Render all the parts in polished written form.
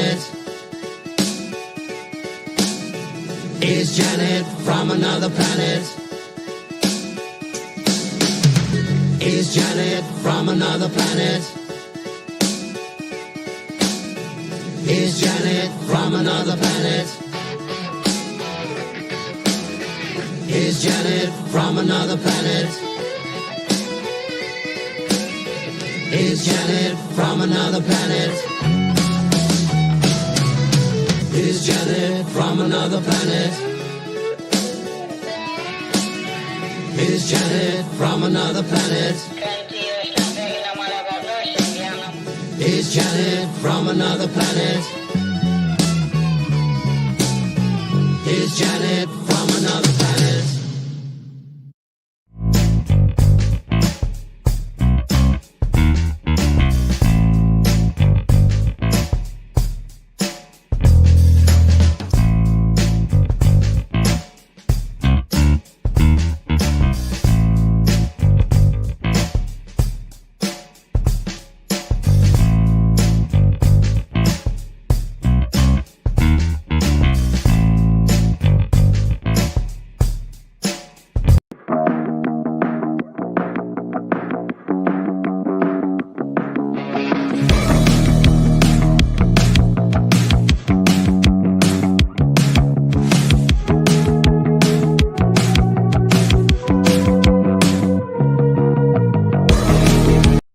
planet? Is Janet from another planet? Is Janet from another planet? Is Janet from another planet? Is Janet from another planet? Is Janet from another planet? Is Janet from another planet? Is Janet from another planet? Is Janet from another planet? Is Janet from another planet?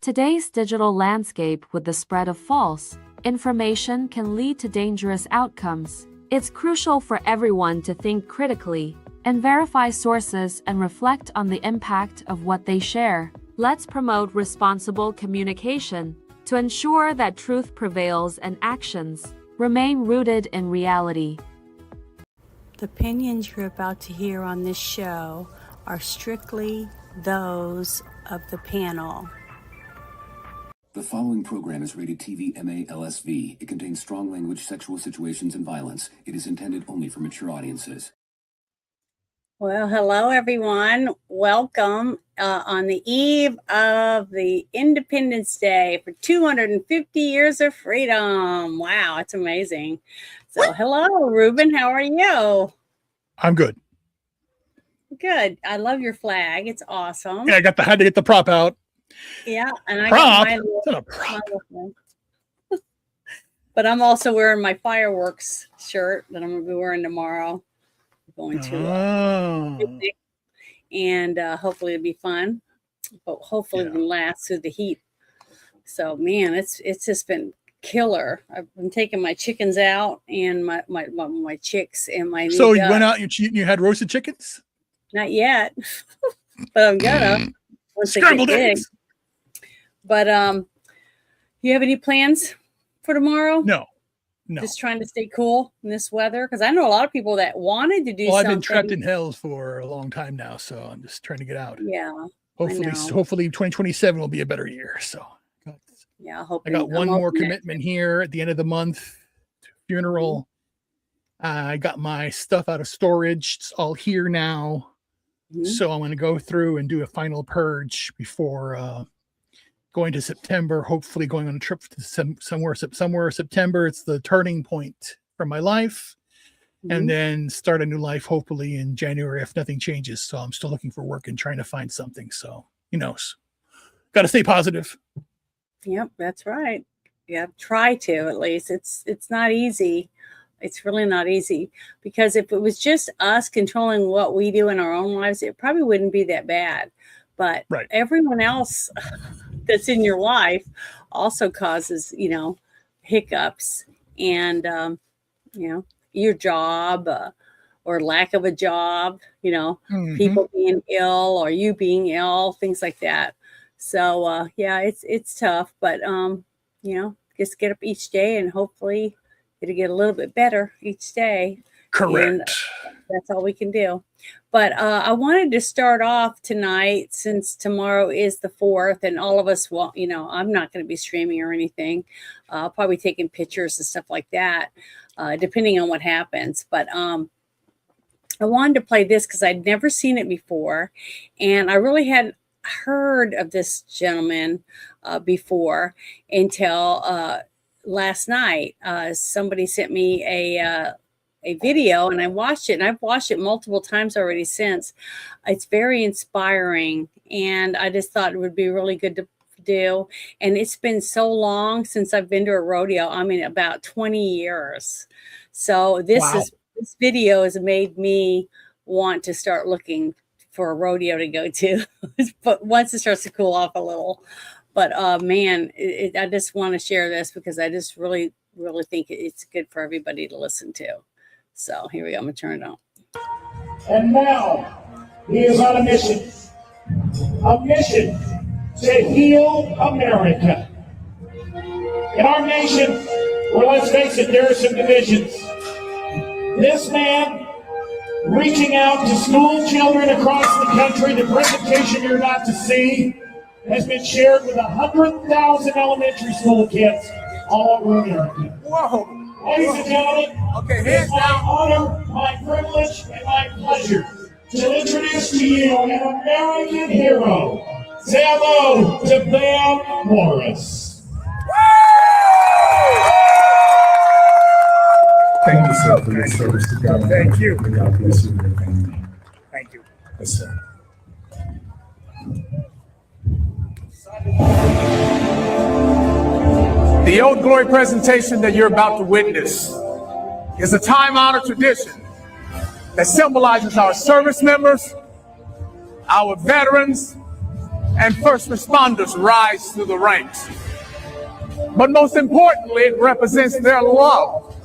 Today's digital landscape with the spread of false information can lead to dangerous outcomes. It's crucial for everyone to think critically and verify sources and reflect on the impact of what they share. Let's promote responsible communication to ensure that truth prevails and actions remain rooted in reality. The opinions you're about to hear on this show are strictly those of the panel. The following program is rated TV MA LSV. It contains strong language, sexual situations, and violence. It is intended only for mature audiences. Well, hello, everyone. Welcome on the eve of the Independence Day for 250 years of freedom. Wow, it's amazing. So, hello, Ruben. How are you? I'm good. Good. I love your flag. It's awesome. Yeah, had to get the prop out. Yeah, and I Prop? got It's not a prop. But I'm also wearing my fireworks shirt that I'm going to be wearing tomorrow. Going to picnic, and hopefully it'll be fun. But hopefully it can last through the heat. So man, it's just been killer. I've been taking my chickens out and my chicks and my. So you went out and you had roasted chickens? Not yet, but I'm gonna. Scrambled eggs. But you have any plans for tomorrow? No. Just trying to stay cool in this weather, because I know a lot of people that wanted to do something. I've been trapped in hells for a long time now, so I'm just trying to get out. Yeah. Hopefully 2027 will be a better year. So yeah, I got one more commitment here at the end of the month. Funeral. I got my stuff out of storage. It's all here now. So I'm going to go through and do a final purge before going to September, hopefully going on a trip to somewhere September. It's the turning point for my life, and then start a new life, hopefully in January if nothing changes. So I'm still looking for work and trying to find something. So who knows? Got to stay positive. Yep, that's right. Yeah, try to at least. It's not easy. It's really not easy, because if it was just us controlling what we do in our own lives, it probably wouldn't be that bad. But everyone else that's in your life also causes, hiccups and, your job or lack of a job, people being ill or you being ill, things like that. So, it's tough, but, just get up each day and hopefully it'll get a little bit better each day. Correct. And that's all we can do. But I wanted to start off tonight, since tomorrow is the 4th, and all of us, I'm not going to be streaming or anything. I'll probably taking pictures and stuff like that, depending on what happens. But I wanted to play this because I'd never seen it before, and I really hadn't heard of this gentleman before until last night, somebody sent me a video, and I watched it, and I've watched it multiple times already since. It's very inspiring, and I just thought it would be really good to do. And it's been so long since I've been to a rodeo. I mean, about 20 years. So this video has made me want to start looking for a rodeo to go to, but once it starts to cool off a little. But man, I just want to share this because I just really think it's good for everybody to listen to. So here we go. I'm gonna turn it on. And now he is on a mission to heal America. In our nation, where, let's face it, there are some divisions, this man reaching out to school children across the country, the presentation you're about to see has been shared with 100,000 elementary school kids all over America. Whoa. Ladies and gentlemen, it's my honor, my privilege, and my pleasure to introduce to you an American hero. Say hello to Van Morris. Thank you, sir, for your service to government. Thank you. May God bless you and your family. Thank you. Yes, sir. The Old Glory presentation that you're about to witness is a time-honored tradition that symbolizes our service members, our veterans, and first responders rise through the ranks. But most importantly, it represents their love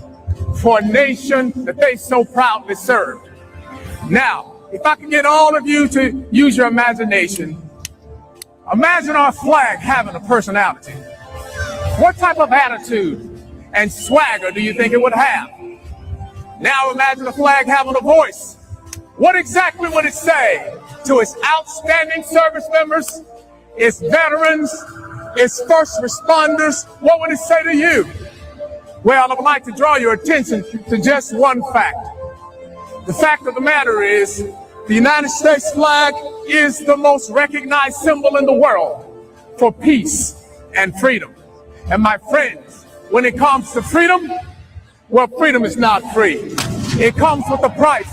for a nation that they so proudly serve. Now, if I can get all of you to use your imagination, imagine our flag having a personality. What type of attitude and swagger do you think it would have? Now imagine the flag having a voice. What exactly would it say to its outstanding service members, its veterans, its first responders? What would it say to you? Well, I would like to draw your attention to just one fact. The fact of the matter is, the United States flag is the most recognized symbol in the world for peace and freedom. And my friends, when it comes to freedom, well, freedom is not free. It comes with a price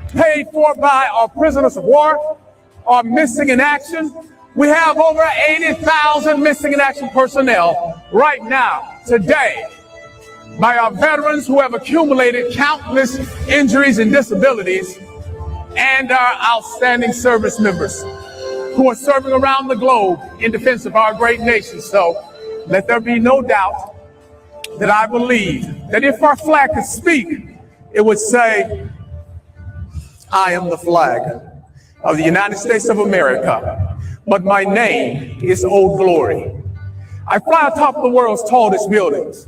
paid for by our prisoners of war, our missing in action. We have over 80,000 missing in action personnel right now, today, by our veterans who have accumulated countless injuries and disabilities, and our outstanding service members who are serving around the globe in defense of our great nation. So let there be no doubt that I believe that if our flag could speak, it would say, I am the flag of the United States of America, but my name is Old Glory. I fly atop the world's tallest buildings,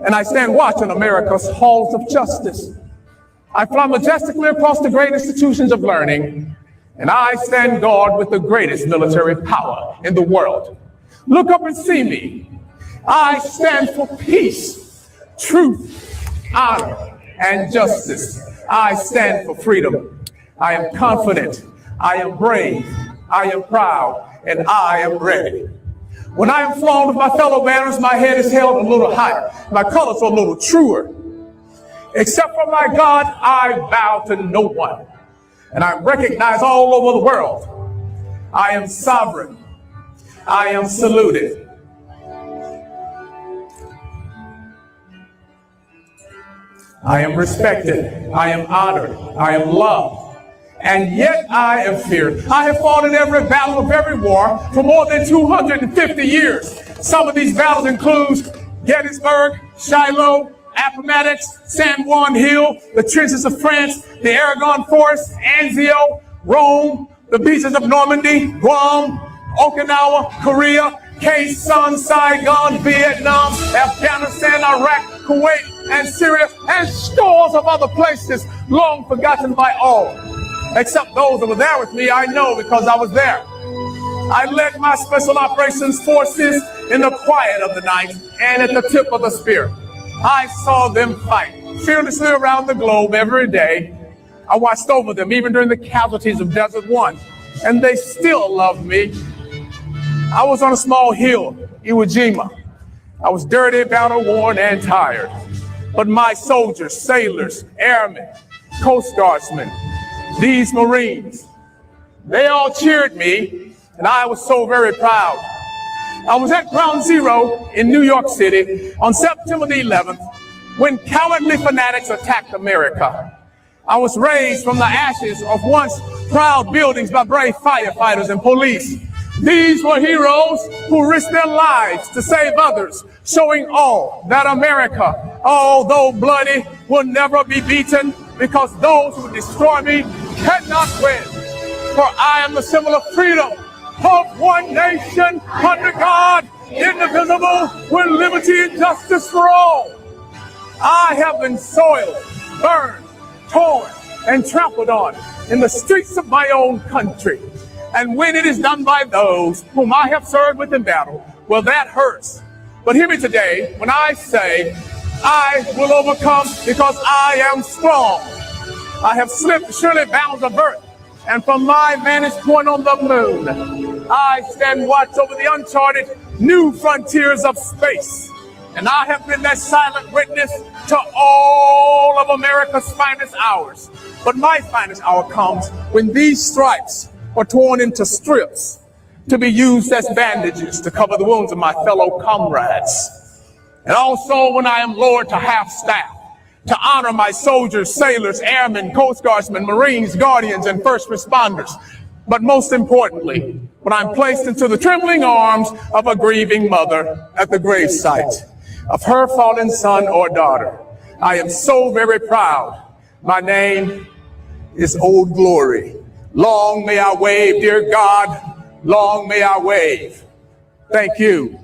and I stand watch on America's halls of justice. I fly majestically across the great institutions of learning, and I stand guard with the greatest military power in the world. Look up and see me. I stand for peace, truth, honor, and justice. I stand for freedom. I am confident. I am brave. I am proud, and I am ready. When I am flown with my fellow banners, my head is held a little higher. My colors are a little truer. Except for my God, I bow to no one. And I'm recognized all over the world. I am sovereign. I am saluted. I am respected. I am honored. I am loved. And yet I am feared. I have fought in every battle of every war for more than 250 years. Some of these battles include Gettysburg, Shiloh, Appomattox, San Juan Hill, the trenches of France, the Aragon Forest, Anzio, Rome, the beaches of Normandy, Guam, Okinawa, Korea, Quezon, Saigon, Vietnam, Afghanistan, Iraq, Kuwait, and Syria, and scores of other places long forgotten by all. Except those that were there with me, I know because I was there. I led my special operations forces in the quiet of the night and at the tip of the spear. I saw them fight fearlessly around the globe every day. I watched over them even during the casualties of Desert One, and they still loved me. I was on a small hill, Iwo Jima. I was dirty, battle worn, and tired. But my soldiers, sailors, airmen, Coast Guardsmen, these Marines, they all cheered me, and I was so very proud. I was at Ground Zero in New York City on September the 11th when cowardly fanatics attacked America. I was raised from the ashes of once proud buildings by brave firefighters and police. These were heroes who risked their lives to save others, showing all that America, although bloody, will never be beaten, because those who destroy me cannot win. For I am the symbol of freedom, of one nation under God, indivisible, with liberty and justice for all. I have been soiled, burned, torn, and trampled on in the streets of my own country. And when it is done by those whom I have served with in battle, well, that hurts. But hear me today when I say I will overcome, because I am strong. I have slipped the surely bounds of earth, and from my vantage point on the moon, I stand watch over the uncharted new frontiers of space. And I have been that silent witness to all of America's finest hours. But my finest hour comes when these stripes are torn into strips to be used as bandages to cover the wounds of my fellow comrades. And also when I am lowered to half staff to honor my soldiers, sailors, airmen, Coast Guardsmen, Marines, Guardians, and first responders. But most importantly, when I'm placed into the trembling arms of a grieving mother at the gravesite of her fallen son or daughter, I am so very proud. My name is Old Glory. Long may I wave, dear God, long may I wave. Thank you.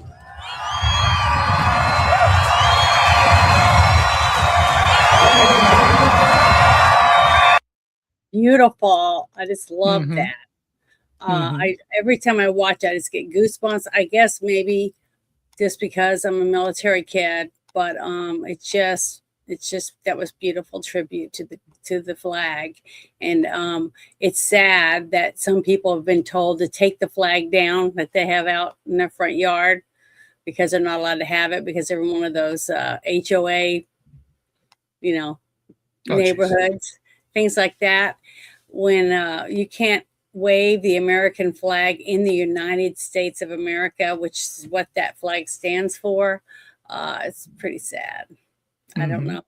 Beautiful. I just love that. Every time I watch, I just get goosebumps. I guess maybe just because I'm a military kid, but it's just that was beautiful tribute to the flag. And it's sad that some people have been told to take the flag down that they have out in their front yard because they're not allowed to have it because they're in one of those HOA, neighborhoods, things like that. When you can't wave the American flag in the United States of America, which is what that flag stands for, it's pretty sad. I don't know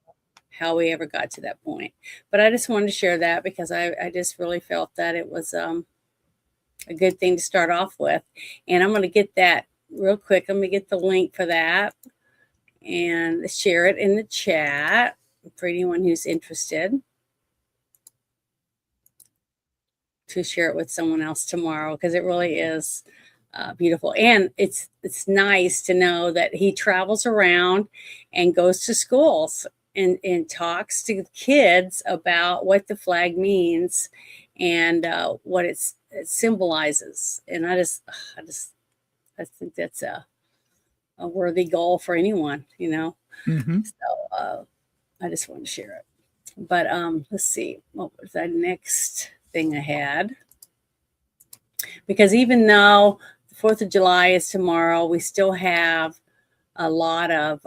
how we ever got to that point, but I just wanted to share that because I just really felt that it was a good thing to start off with. And I'm going to get that real quick. I'm going to get the link for that and share it in the chat for anyone who's interested to share it with someone else tomorrow, because it really is beautiful. And it's nice to know that he travels around and goes to schools and talks to kids about what the flag means and what it symbolizes. And I think that's a worthy goal for anyone, So I just want to share it. But let's see, what was that next thing I had? Because even though the 4th of July is tomorrow, we still have a lot of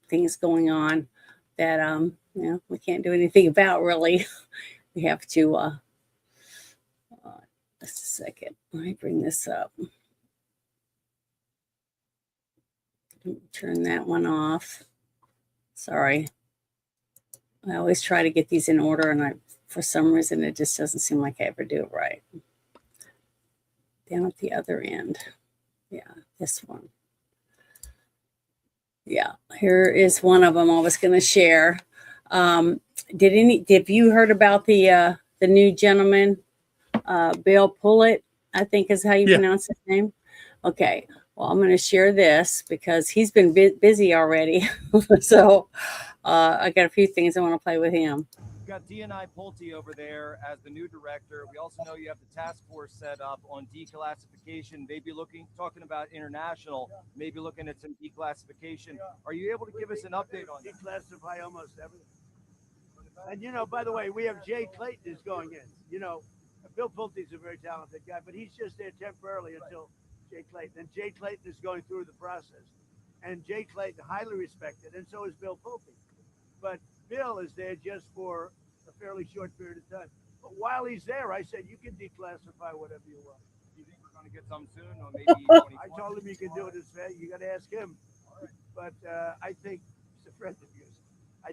things going on that we can't do anything about, really. We have to just a second, let me bring this up. Turn that one off. Sorry. I always try to get these in order, and for some reason, it just doesn't seem like I ever do it right. Down at the other end. Yeah, this one. Yeah, here is one of them I was going to share. Have you heard about the new gentleman, Bill Pullett, I think is how you pronounce his name? Okay. Well, I'm going to share this because he's been busy already. So I got a few things I want to play with him. We've got D&I Pulte over there as the new director. We also know you have the task force set up on declassification, maybe talking about international, maybe looking at some declassification. Are you able to give us an update on that? Declassify almost everything. And, by the way, we have Jay Clayton is going in. Bill Pulte's a very talented guy, but he's just there temporarily until Jay Clayton. And Jay Clayton is going through the process. And Jay Clayton, highly respected, and so is Bill Pulte. But Bill is there just for a fairly short period of time. But while he's there, I said, you can declassify whatever you want. Do you think we're going to get some soon, or maybe 2020? I told him you can do it as fast. You got to ask him. But I think he's a friend of yours. I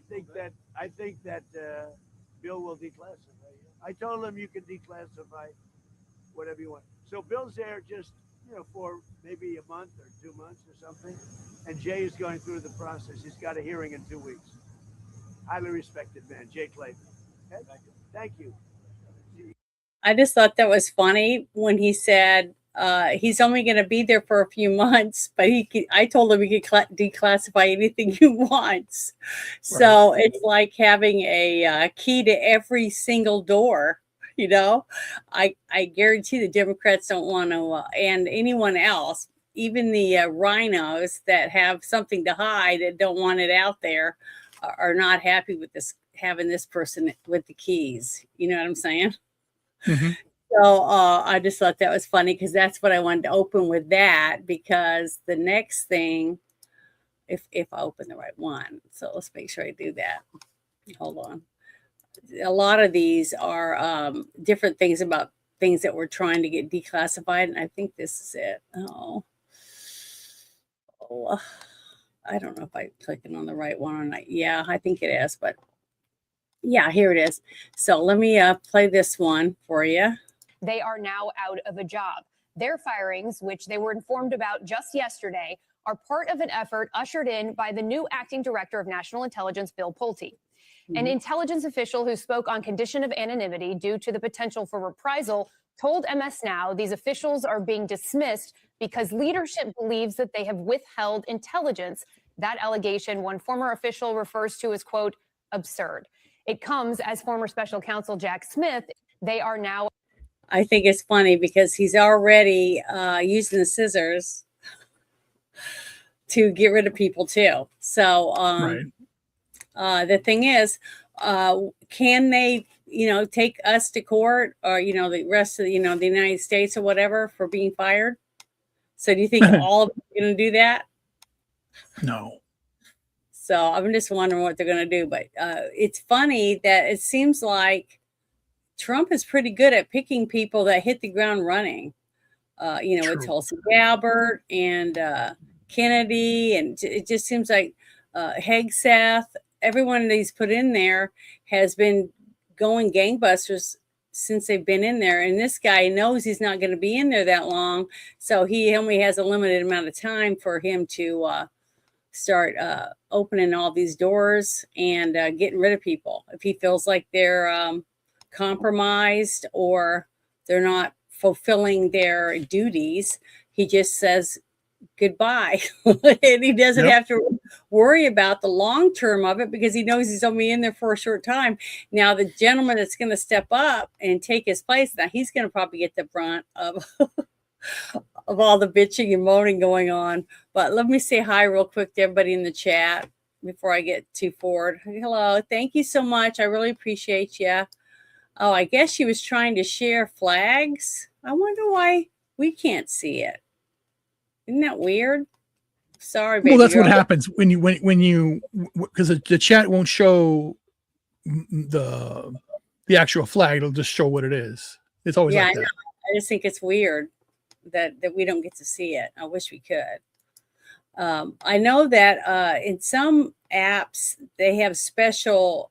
think that Bill will declassify. I told him you can declassify whatever you want. So Bill's there just for maybe a month or 2 months or something, and Jay is going through the process. He's got a hearing in 2 weeks. Highly respected man, Jay Clayton. Okay? Thank you. I just thought that was funny when he said he's only going to be there for a few months, but I told him he could declassify anything he wants. So It's like having a key to every single door. I guarantee the Democrats don't want to, and anyone else, even the rhinos that have something to hide and don't want it out there, are not happy with this, having this person with the keys. You know what I'm saying? Mm-hmm. So I just thought that was funny because that's what I wanted to open with, that because the next thing, if I open the right one, so let's make sure I do that. Hold on. A lot of these are different things about things that we're trying to get declassified, and I think this is it. I don't know if I'm clicking on the right one or not. Yeah, I think it is, but yeah, here it is. So let me play this one for you. They are now out of a job. Their firings, which they were informed about just yesterday, are part of an effort ushered in by the new acting director of national intelligence, Bill Pulte. An intelligence official who spoke on condition of anonymity due to the potential for reprisal told MS Now these officials are being dismissed because leadership believes that they have withheld intelligence. That allegation, one former official refers to as, quote, absurd. It comes as former special counsel Jack Smith. They are now. I think it's funny because he's already using the scissors to get rid of people too. So the thing is, can they, take us to court, or the rest of the United States or whatever for being fired? So do you think all of them are going to do that? No. So I'm just wondering what they're going to do. But it's funny that it seems like Trump is pretty good at picking people that hit the ground running. With Tulsi Gabbard and Kennedy, and it just seems like Hegseth, everyone that he's put in there has been going gangbusters since they've been in there. And this guy knows he's not going to be in there that long, so he only has a limited amount of time for him to start opening all these doors and getting rid of people. If he feels like they're compromised or they're not fulfilling their duties, he just says goodbye. And he doesn't have to worry about the long term of it because he knows he's only in there for a short time. Now, the gentleman that's going to step up and take his place, now he's going to probably get the brunt of of all the bitching and moaning going on. But let me say hi real quick to everybody in the chat before I get too forward. Hello. Thank you so much. I really appreciate you. Oh, I guess she was trying to share flags. I wonder why we can't see it. Isn't that weird? Sorry, baby. Well, that's what happens when you because the chat won't show the actual flag. It'll just show what it is. It's always like that. I just think it's weird that we don't get to see it. I wish we could. I know that in some apps they have special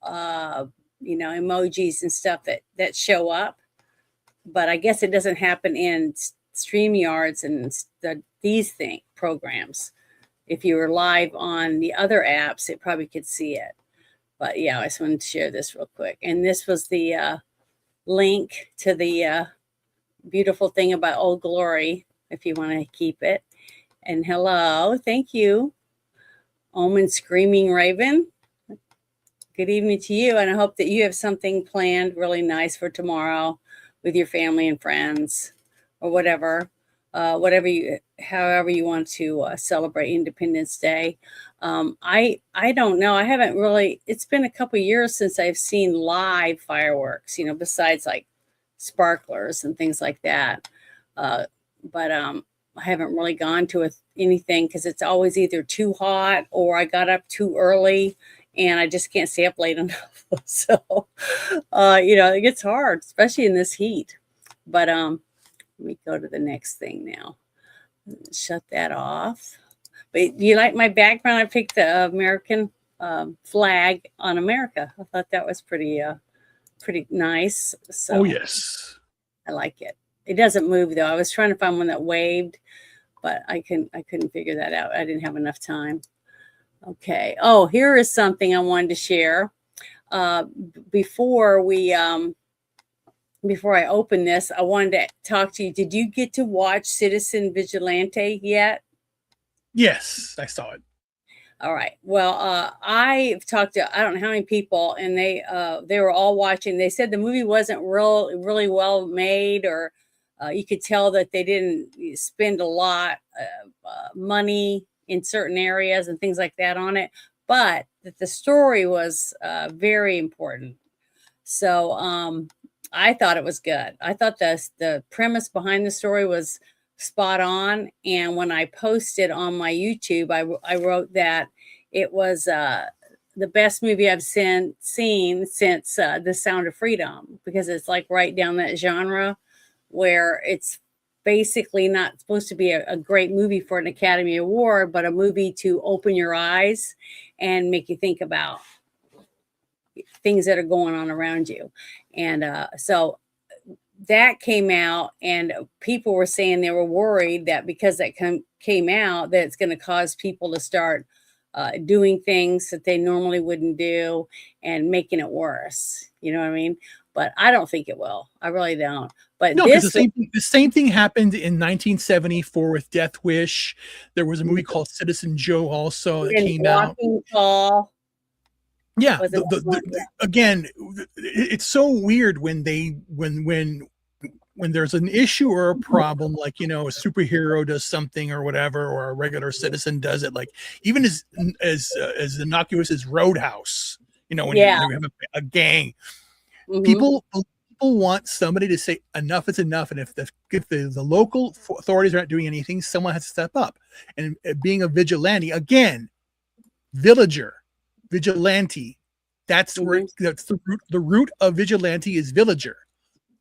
emojis and stuff that show up, but I guess it doesn't happen in StreamYards and these programs. If you were live on the other apps, it probably could see it. But yeah, I just wanted to share this real quick. And this was the link to the beautiful thing about Old Glory, if you want to keep it. And hello, thank you, Omen Screaming Raven. Good evening to you, and I hope that you have something planned really nice for tomorrow with your family and friends, or whatever, however you want to celebrate Independence Day. I don't know. I haven't really. It's been a couple of years since I've seen live fireworks. Besides like sparklers and things like that. But haven't really gone to anything because it's always either too hot or I got up too early and I just can't stay up late enough. So, it gets hard, especially in this heat. But let me go to the next thing now. Shut that off. But do you like my background? I picked the American flag on America. I thought that was pretty nice. So Oh yes, I like it. It doesn't move though. I was trying to find one that waved, but I couldn't figure that out. I didn't have enough time. Okay. Oh, here is something I wanted to share. Before I open this, I wanted to talk to you. Did you get to watch Citizen Vigilante yet? yes, I saw it. All right. Well, I've talked to I don't know how many people, and they were all watching. They said the movie wasn't really well made, or you could tell that they didn't spend a lot of money in certain areas and things like that on it, but that the story was very important. So I thought it was good. I thought the premise behind the story was spot on. And when I posted on my YouTube, I wrote that it was the best movie I've seen since The Sound of Freedom, because it's like right down that genre where it's basically not supposed to be a great movie for an Academy Award, but a movie to open your eyes and make you think about things that are going on around you. And so that came out, and people were saying they were worried that because that came out, that it's going to cause people to start doing things that they normally wouldn't do and making it worse. You know what I mean? But I don't think it will. I really don't. But No, because the same thing happened in 1974 with Death Wish. There was a movie called Citizen Joe also that came out. Tall. Yeah, again, it's so weird when there's an issue or a problem, like a superhero does something or whatever, or a regular citizen does it, like even as innocuous as Roadhouse. When you have a gang, people want somebody to say enough is enough, and if the local authorities aren't doing anything, someone has to step up. And being a vigilante, again, vigilante, that's where that's the root of vigilante is villager.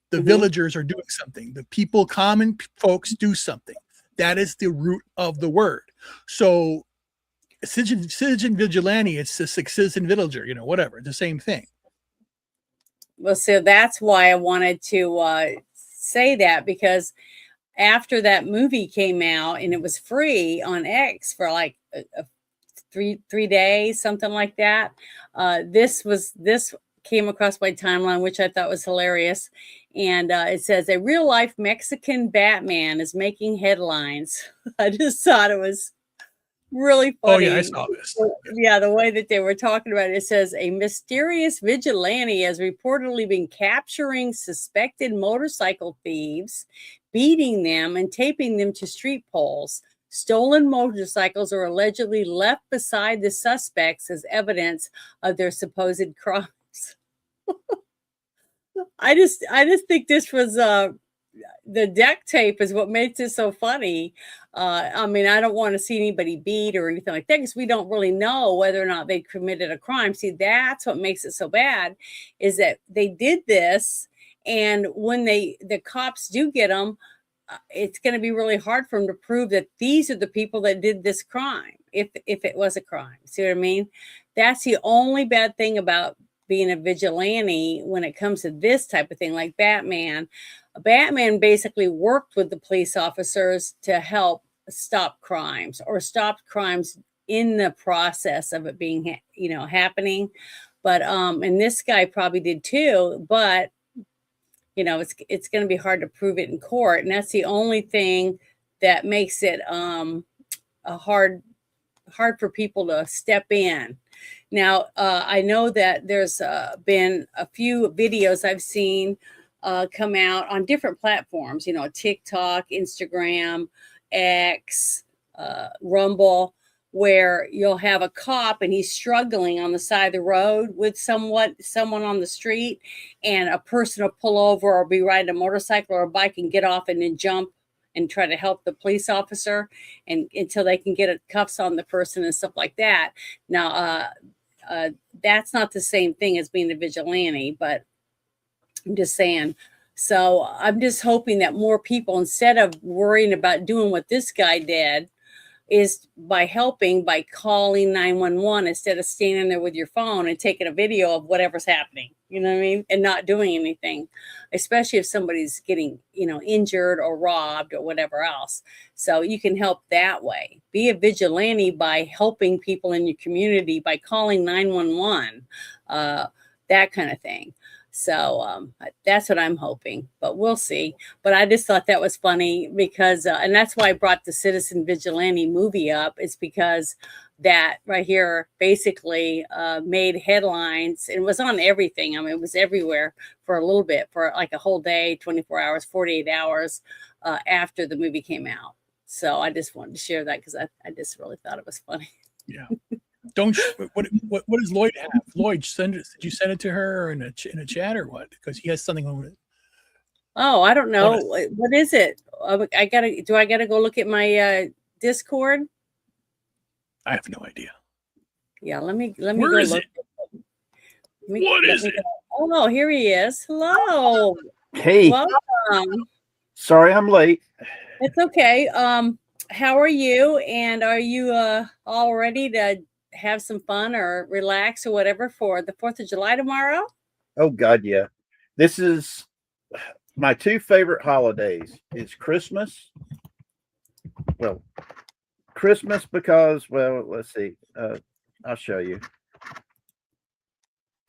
The villagers are doing something. The people, common folks, do something. That is the root of the word. So citizen vigilante, it's a citizen villager, whatever, the same thing. Well, so that's why I wanted to say that, because after that movie came out and it was free on X for like three days, something like that. This came across my timeline, which I thought was hilarious. And it says a real life Mexican Batman is making headlines. I just thought it was really funny. Oh yeah, I saw this. Yeah, the way that they were talking about it. It says a mysterious vigilante has reportedly been capturing suspected motorcycle thieves, beating them and taping them to street poles. Stolen motorcycles are allegedly left beside the suspects as evidence of their supposed crimes. I just think this was the duct tape is what makes it so funny. I mean, I don't want to see anybody beat or anything like that, because we don't really know whether or not they committed a crime. See, that's what makes it so bad, is that they did this, and when the cops do get them, it's going to be really hard for them to prove that these are the people that did this crime, if it was a crime. See what I mean? That's the only bad thing about being a vigilante when it comes to this type of thing, like Batman. Batman basically worked with the police officers to help stop crimes, or stop crimes in the process of it being, happening. But and this guy probably did too, but it's going to be hard to prove it in court, and that's the only thing that makes it hard for people to step in. Now, I know that there's been a few videos I've seen come out on different platforms, TikTok, Instagram, X, Rumble, where you'll have a cop and he's struggling on the side of the road with someone on the street, and a person will pull over or be riding a motorcycle or a bike and get off and then jump and try to help the police officer and until they can get cuffs on the person and stuff like that. Now, that's not the same thing as being a vigilante, but I'm just saying. So I'm just hoping that more people, instead of worrying about doing what this guy did, is by calling 911 instead of standing there with your phone and taking a video of whatever's happening, you know what I mean? And not doing anything, especially if somebody's getting, injured or robbed or whatever else. So you can help that way. Be a vigilante by helping people in your community, by calling 911, that kind of thing. So that's what I'm hoping, but we'll see. But I just thought that was funny because, and that's why I brought the Citizen Vigilante movie up, is because that right here basically made headlines. It was on everything. I mean, it was everywhere for a little bit, for like a whole day, 24 hours, 48 hours after the movie came out. So I just wanted to share that because I just really thought it was funny. Yeah. What does Lloyd have? Lloyd, did you send it to her in a chat or what? Because he has something on it. Oh, I don't know. What is it? I gotta go look at my Discord? I have no idea. Yeah, let me Where go is look. it? What is it? Oh, here he is. Hello. Hey. Welcome. Sorry I'm late. It's okay. How are you? And are you all ready to have some fun or relax or whatever for the 4th of July tomorrow? Oh God, yeah. This is my two favorite holidays. It's Christmas. Well, Christmas because, well, let's see. I'll show you.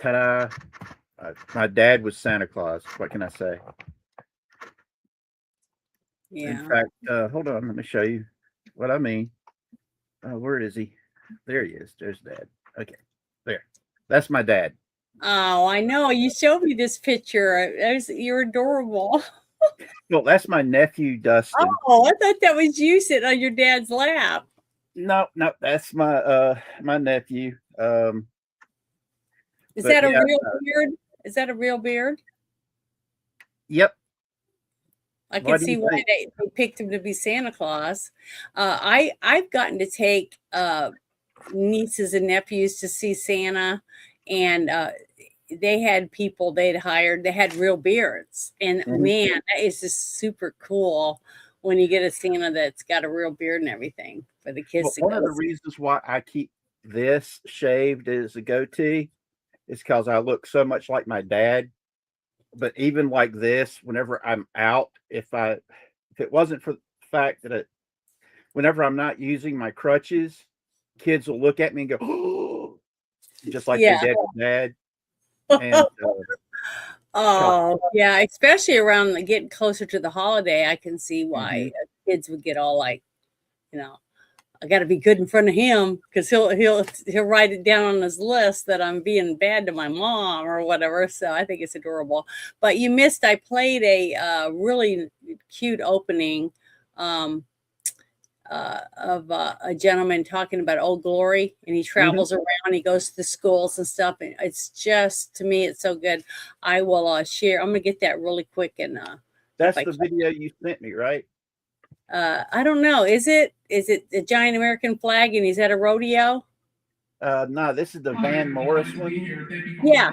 Ta-da. My dad was Santa Claus. What can I say? Yeah. In fact, hold on. Let me show you what I mean. Where is he? There he is. There's Dad. Okay. There. That's my dad. Oh, I know. You showed me this picture. You're adorable. Well, that's my nephew, Dustin. Oh, I thought that was you sitting on your dad's lap. No, that's my my nephew. Is that a real beard? Is that a real beard? Yep. I can see why they picked him to be Santa Claus. I've gotten to take nieces and nephews to see Santa, and they had people they'd hired. They had real beards, and man, that is just super cool when you get a Santa that's got a real beard and everything for the kids to go. One of the reasons why I keep this shaved as a goatee is because I look so much like my dad. But even like this, whenever I'm out, if it wasn't for the fact that whenever I'm not using my crutches, kids will look at me and go, oh, just like they did with Dad. And, oh, yeah, especially around getting closer to the holiday, I can see why kids would get all like, I got to be good in front of him because he'll write it down on his list that I'm being bad to my mom or whatever. So I think it's adorable. But you missed. I played a really cute opening of a gentleman talking about Old Glory, and he travels around. He goes to the schools and stuff. And it's just, to me, it's so good. I will share. I'm gonna get that really quick and. That's the video you sent me, right? I don't know. Is it the giant American flag and he's at a rodeo? No, this is the Van Morris one. Yeah,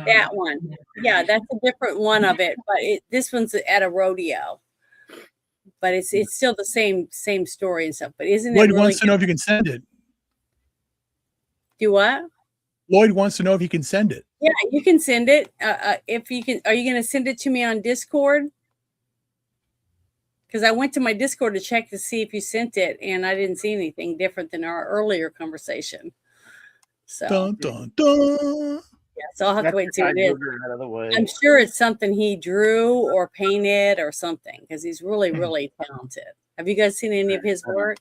that one. Yeah, that's a different one of it, but this one's at a rodeo. But it's still the same story and stuff. But isn't it? Lloyd really wants to know if you can send it. Do what? Lloyd wants to know if you can send it. Yeah, you can send it. If you can, are you going to send it to me on Discord? Because I went to my Discord to check to see if you sent it, and I didn't see anything different than our earlier conversation. So, dun, dun, dun. Yeah, so I'll have to wait and see what it is. I'm sure it's something he drew or painted or something, because he's really, really talented. Have you guys seen any of his work?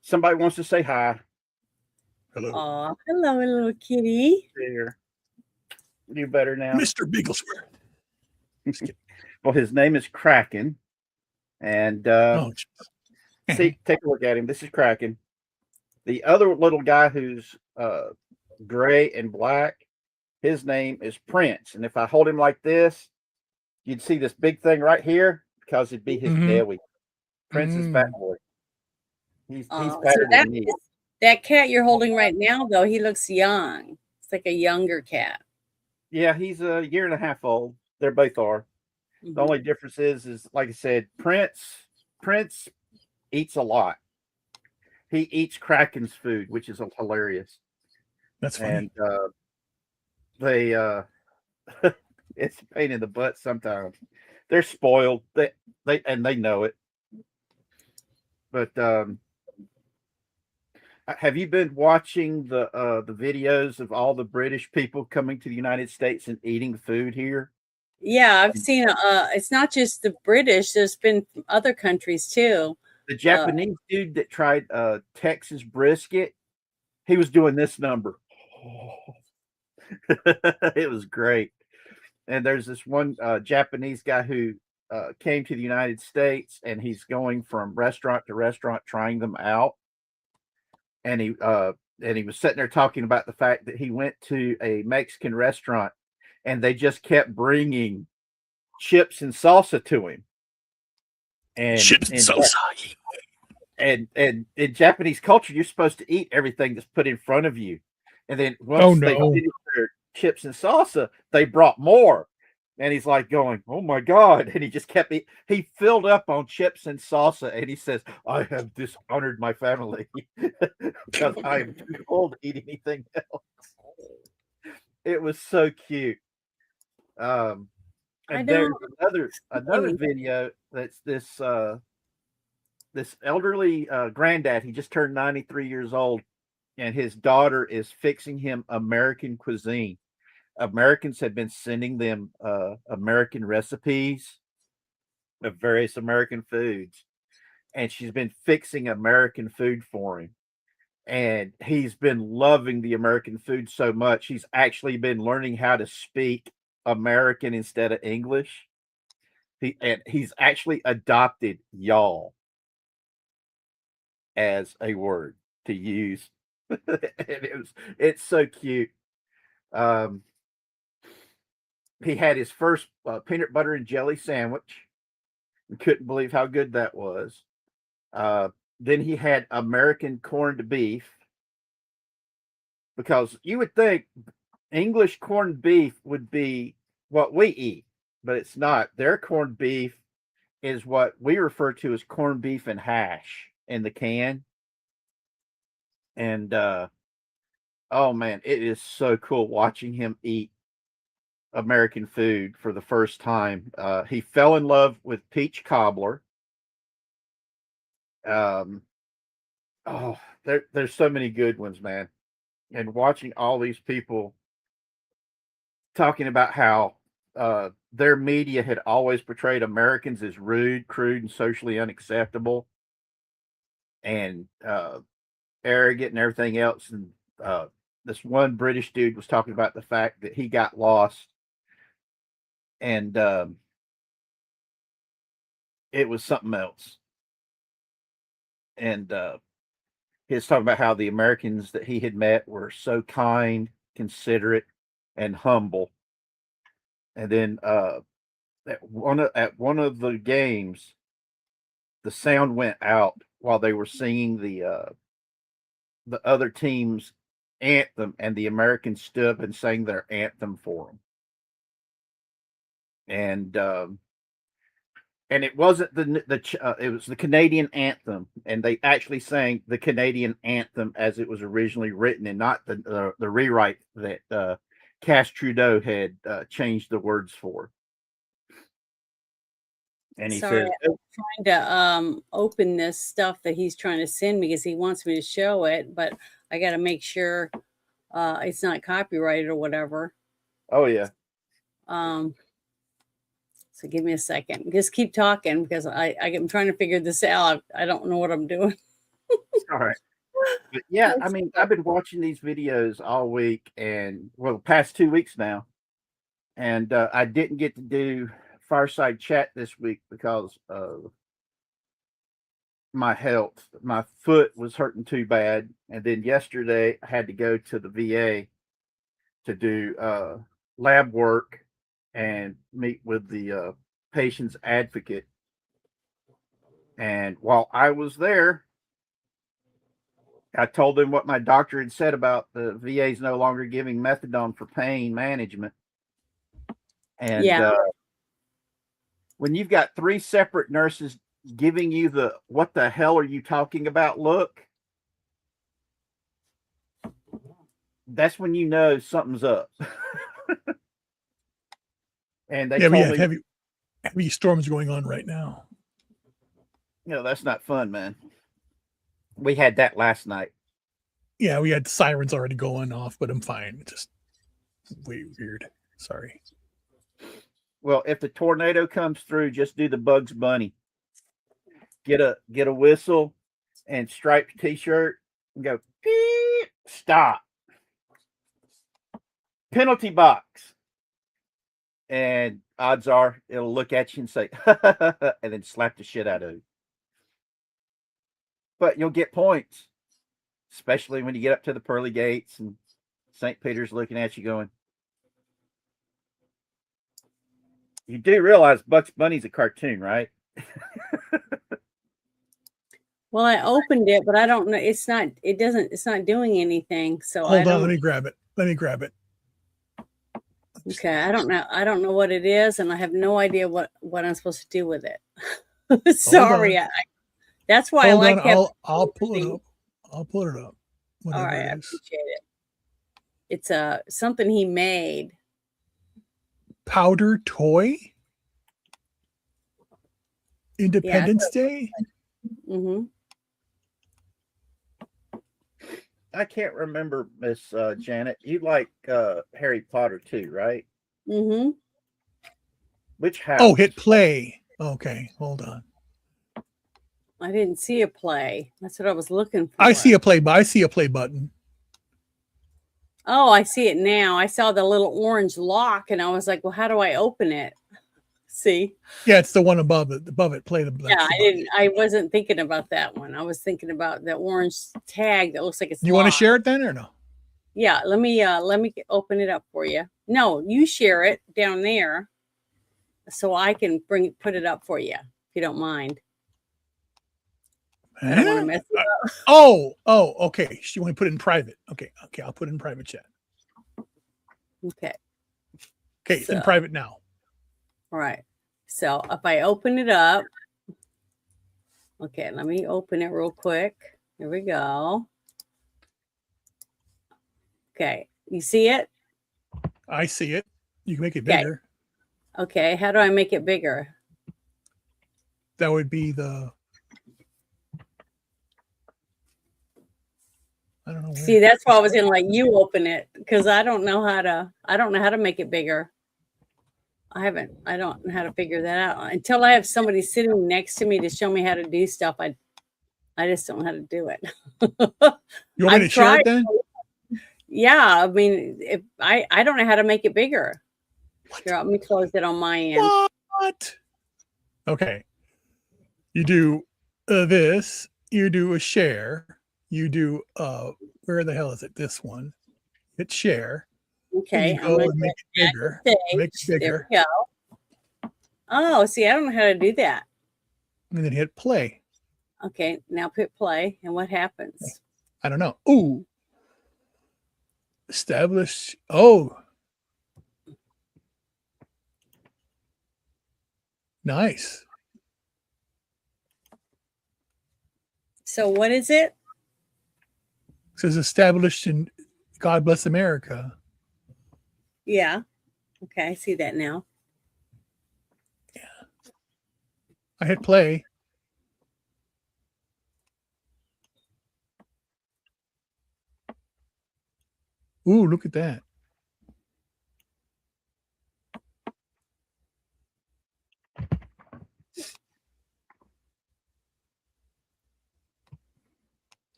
Somebody wants to say hi. Hello. Aw, hello, little kitty. There. You better now. Mr. Bigglesworth. Well, his name is Kraken. And see, take a look at him. This is Kraken. The other little guy who's gray and black, his name is Prince. And if I hold him like this, you'd see this big thing right here because it'd be his belly. Prince's family. He's So fatter than me. that cat you're holding right now, though, he looks young. It's like a younger cat. Yeah, he's a year and a half old. They both are. The only difference is like I said, Prince eats a lot. He eats Kraken's food, which is hilarious. That's funny. And they it's a pain in the butt sometimes. They're spoiled. They know it. But have you been watching the videos of all the British people coming to the United States and eating food here? Yeah, I've seen. It's not just the British. There's been other countries too. The Japanese dude that tried Texas brisket, he was doing this number. It was great. And there's this one Japanese guy who came to the United States, and he's going from restaurant to restaurant trying them out. And he was sitting there talking about the fact that he went to a Mexican restaurant, and they just kept bringing chips and salsa to him. And chips and salsa. And in Japanese culture, you're supposed to eat everything that's put in front of you. And then once they finished their chips and salsa, they brought more. And he's like going, "Oh my God." And he just kept eating. He filled up on chips and salsa, and he says, "I have dishonored my family because I am too old to eat anything else." It was so cute. And there's another video that's this elderly granddad. He just turned 93 years old, and his daughter is fixing him American cuisine. Americans have been sending them American recipes of various American foods, and she's been fixing American food for him. And he's been loving the American food so much, he's actually been learning how to speak American instead of English. He's actually adopted y'all as a word to use. It's so cute. He had his first peanut butter and jelly sandwich. We couldn't believe how good that was. Then he had American corned beef, because you would think English corned beef would be what we eat, but it's not. Their corned beef is what we refer to as corned beef and hash in the can. And oh man, it is so cool watching him eat American food for the first time. He fell in love with peach cobbler. Oh, there's so many good ones, man. And watching all these people talking about how their media had always portrayed Americans as rude, crude, and socially unacceptable, and arrogant and everything else. And this one British dude was talking about the fact that he got lost, and it was something else. And he was talking about how the Americans that he had met were so kind, considerate, and humble. And then at one of the games, the sound went out while they were singing the other team's anthem, and the Americans stood up and sang their anthem for them. And it wasn't it was the Canadian anthem, and they actually sang the Canadian anthem as it was originally written, and not the rewrite that Cass Trudeau had changed the words for. And he Sorry, says, I'm trying to open this stuff that he's trying to send me because he wants me to show it, but I got to make sure it's not copyrighted or whatever. "Oh yeah." So give me a second. Just keep talking because I'm trying to figure this out. I don't know what I'm doing. All right. But yeah, I mean, I've been watching these videos all week, and well, past 2 weeks now, and I didn't get to do Fireside Chat this week because of my health. My foot was hurting too bad, and then yesterday I had to go to the VA to do lab work and meet with the patient's advocate. And while I was there, I told them what my doctor had said about the VA's no longer giving methadone for pain management. And when you've got 3 separate nurses giving you the "what the hell are you talking about" look, that's when you know something's up. And they Yeah, we told have me, heavy storms going on right now. that's not fun, man. We had that last night. Yeah, we had sirens already going off, but I'm fine. It's just way weird. Sorry. Well, if the tornado comes through, just do the Bugs Bunny. Get a whistle and striped t-shirt and go, beep, stop. Penalty box. And odds are it'll look at you and say, and then slap the shit out of you. But you'll get points, especially when you get up to the pearly gates and St. Peter's looking at you going, you do realize Bugs Bunny's a cartoon, right? Well, I opened it, but I don't know. It's not doing anything. So Hold on, let me grab it. Okay, I don't know what it is, and I have no idea what I'm supposed to do with it. Sorry, that's why Hold I like. I'll pull it up. All right, I appreciate it. It's something he made. Powder toy. Independence Day. Mm-hmm. I can't remember, Miss Janet. You like Harry Potter too, right? Mm-hmm. Which house? Oh, hit play. Okay, hold on. I didn't see a play. That's what I was looking for. I see a play button. Oh, I see it now. I saw the little orange lock, and I was like, "Well, how do I open it?" See? Yeah, it's the one above it. Above it, play the. Yeah, I wasn't thinking about that one. I was thinking about the orange tag that looks like it's. You want to share it then, or no? Yeah, let me open it up for you. No, you share it down there, so I can put it up for you if you don't mind. I don't want to mess it up. Oh, okay. You want to put it in private? Okay, I'll put it in private chat. Okay, it's in private now. All right. So if I open it up, okay, let me open it real quick. Here we go. Okay, you see it? I see it. You can make it bigger. Okay, how do I make it bigger? That would be the. I don't know. See, that's why I was gonna let you open it, because I don't know how to make it bigger. I don't know how to figure that out until I have somebody sitting next to me to show me how to do stuff. I just don't know how to do it. You want me to share it then? Yeah, I mean, if I don't know how to make it bigger. Here, let me close it on my end. What? Okay. You do this. You do a share. You do where the hell is it? This one. Hit share. Okay, I'm going to make it bigger. Make it bigger. There we go. Oh, see, I don't know how to do that. And then hit play. Okay, now hit play, and what happens? I don't know. Ooh. Establish. Oh. Nice. So what is it? It says established in God Bless America. Yeah. Okay, I see that now. Yeah. I hit play. Ooh, look at that.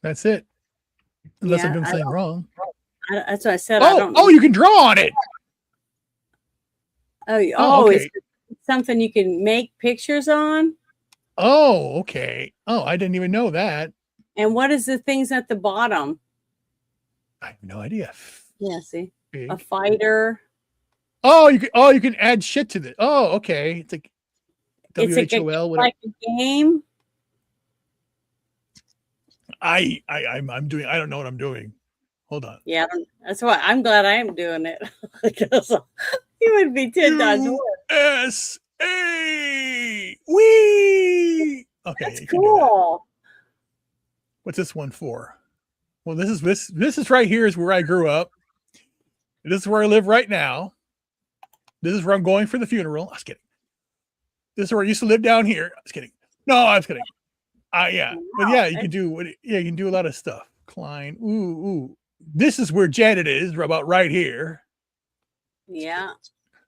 That's it. Unless I'm doing something wrong. That's what I said. Oh, you can draw on it. Oh, okay. It's something you can make pictures on? Oh, okay. Oh, I didn't even know that. And what is the things at the bottom? I have no idea. Yeah, see. Big. A fighter. Oh, you can add shit to this. Oh, okay. It's like WHOL, like a game. I'm doing. I don't know what I'm doing. Hold on. Yeah, that's why I'm glad I am doing it because you would be 10 times worse. USA. Wee. Okay, That's you can do that. cool. What's this one for? Well, this is right here is where I grew up. This is where I live right now. This is where I'm going for the funeral. I was kidding. This is where I used to live down here. I was kidding. No, I was kidding. Yeah, but yeah, you can do you can do a lot of stuff. Klein. Ooh. This is where Janet is, about right here. Yeah,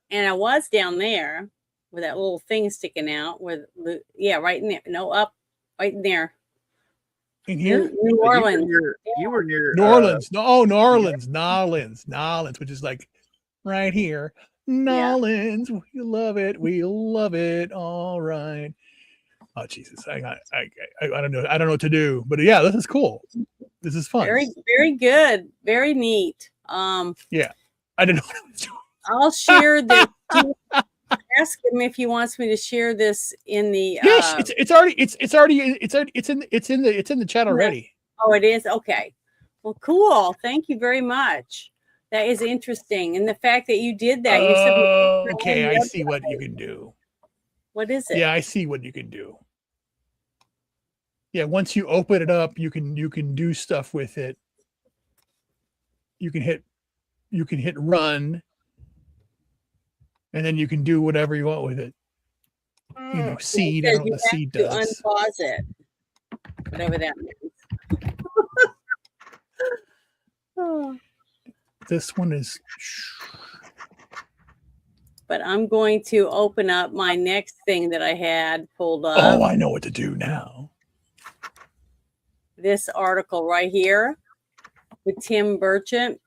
and I was down there with that little thing sticking out. Right in there. No, up, right in there. In here, New Orleans. You were near New Orleans. New Orleans, Nolens, which is like right here. Nolens, we love it. We love it. All right. Oh Jesus, I don't know. I don't know what to do, but yeah, this is cool. This is fun. Very, very good. Very neat. Yeah, I didn't know what I was doing. I'll share this. Ask him if he wants me to share this in the. Yes, it's in the chat already. Oh, it is. Okay. Well, cool. Thank you very much. That is interesting, and the fact that you did that. Okay, I see what you can do. What is it? Yeah, I see what you can do. Yeah, once you open it up, you can do stuff with it. You can hit run, and then you can do whatever you want with it. You know, seed. I don't know what the seed does. Unpause it. Whatever that means. This one is. But I'm going to open up my next thing that I had pulled up. Oh, I know what to do now. This article right here with Tim Burchett.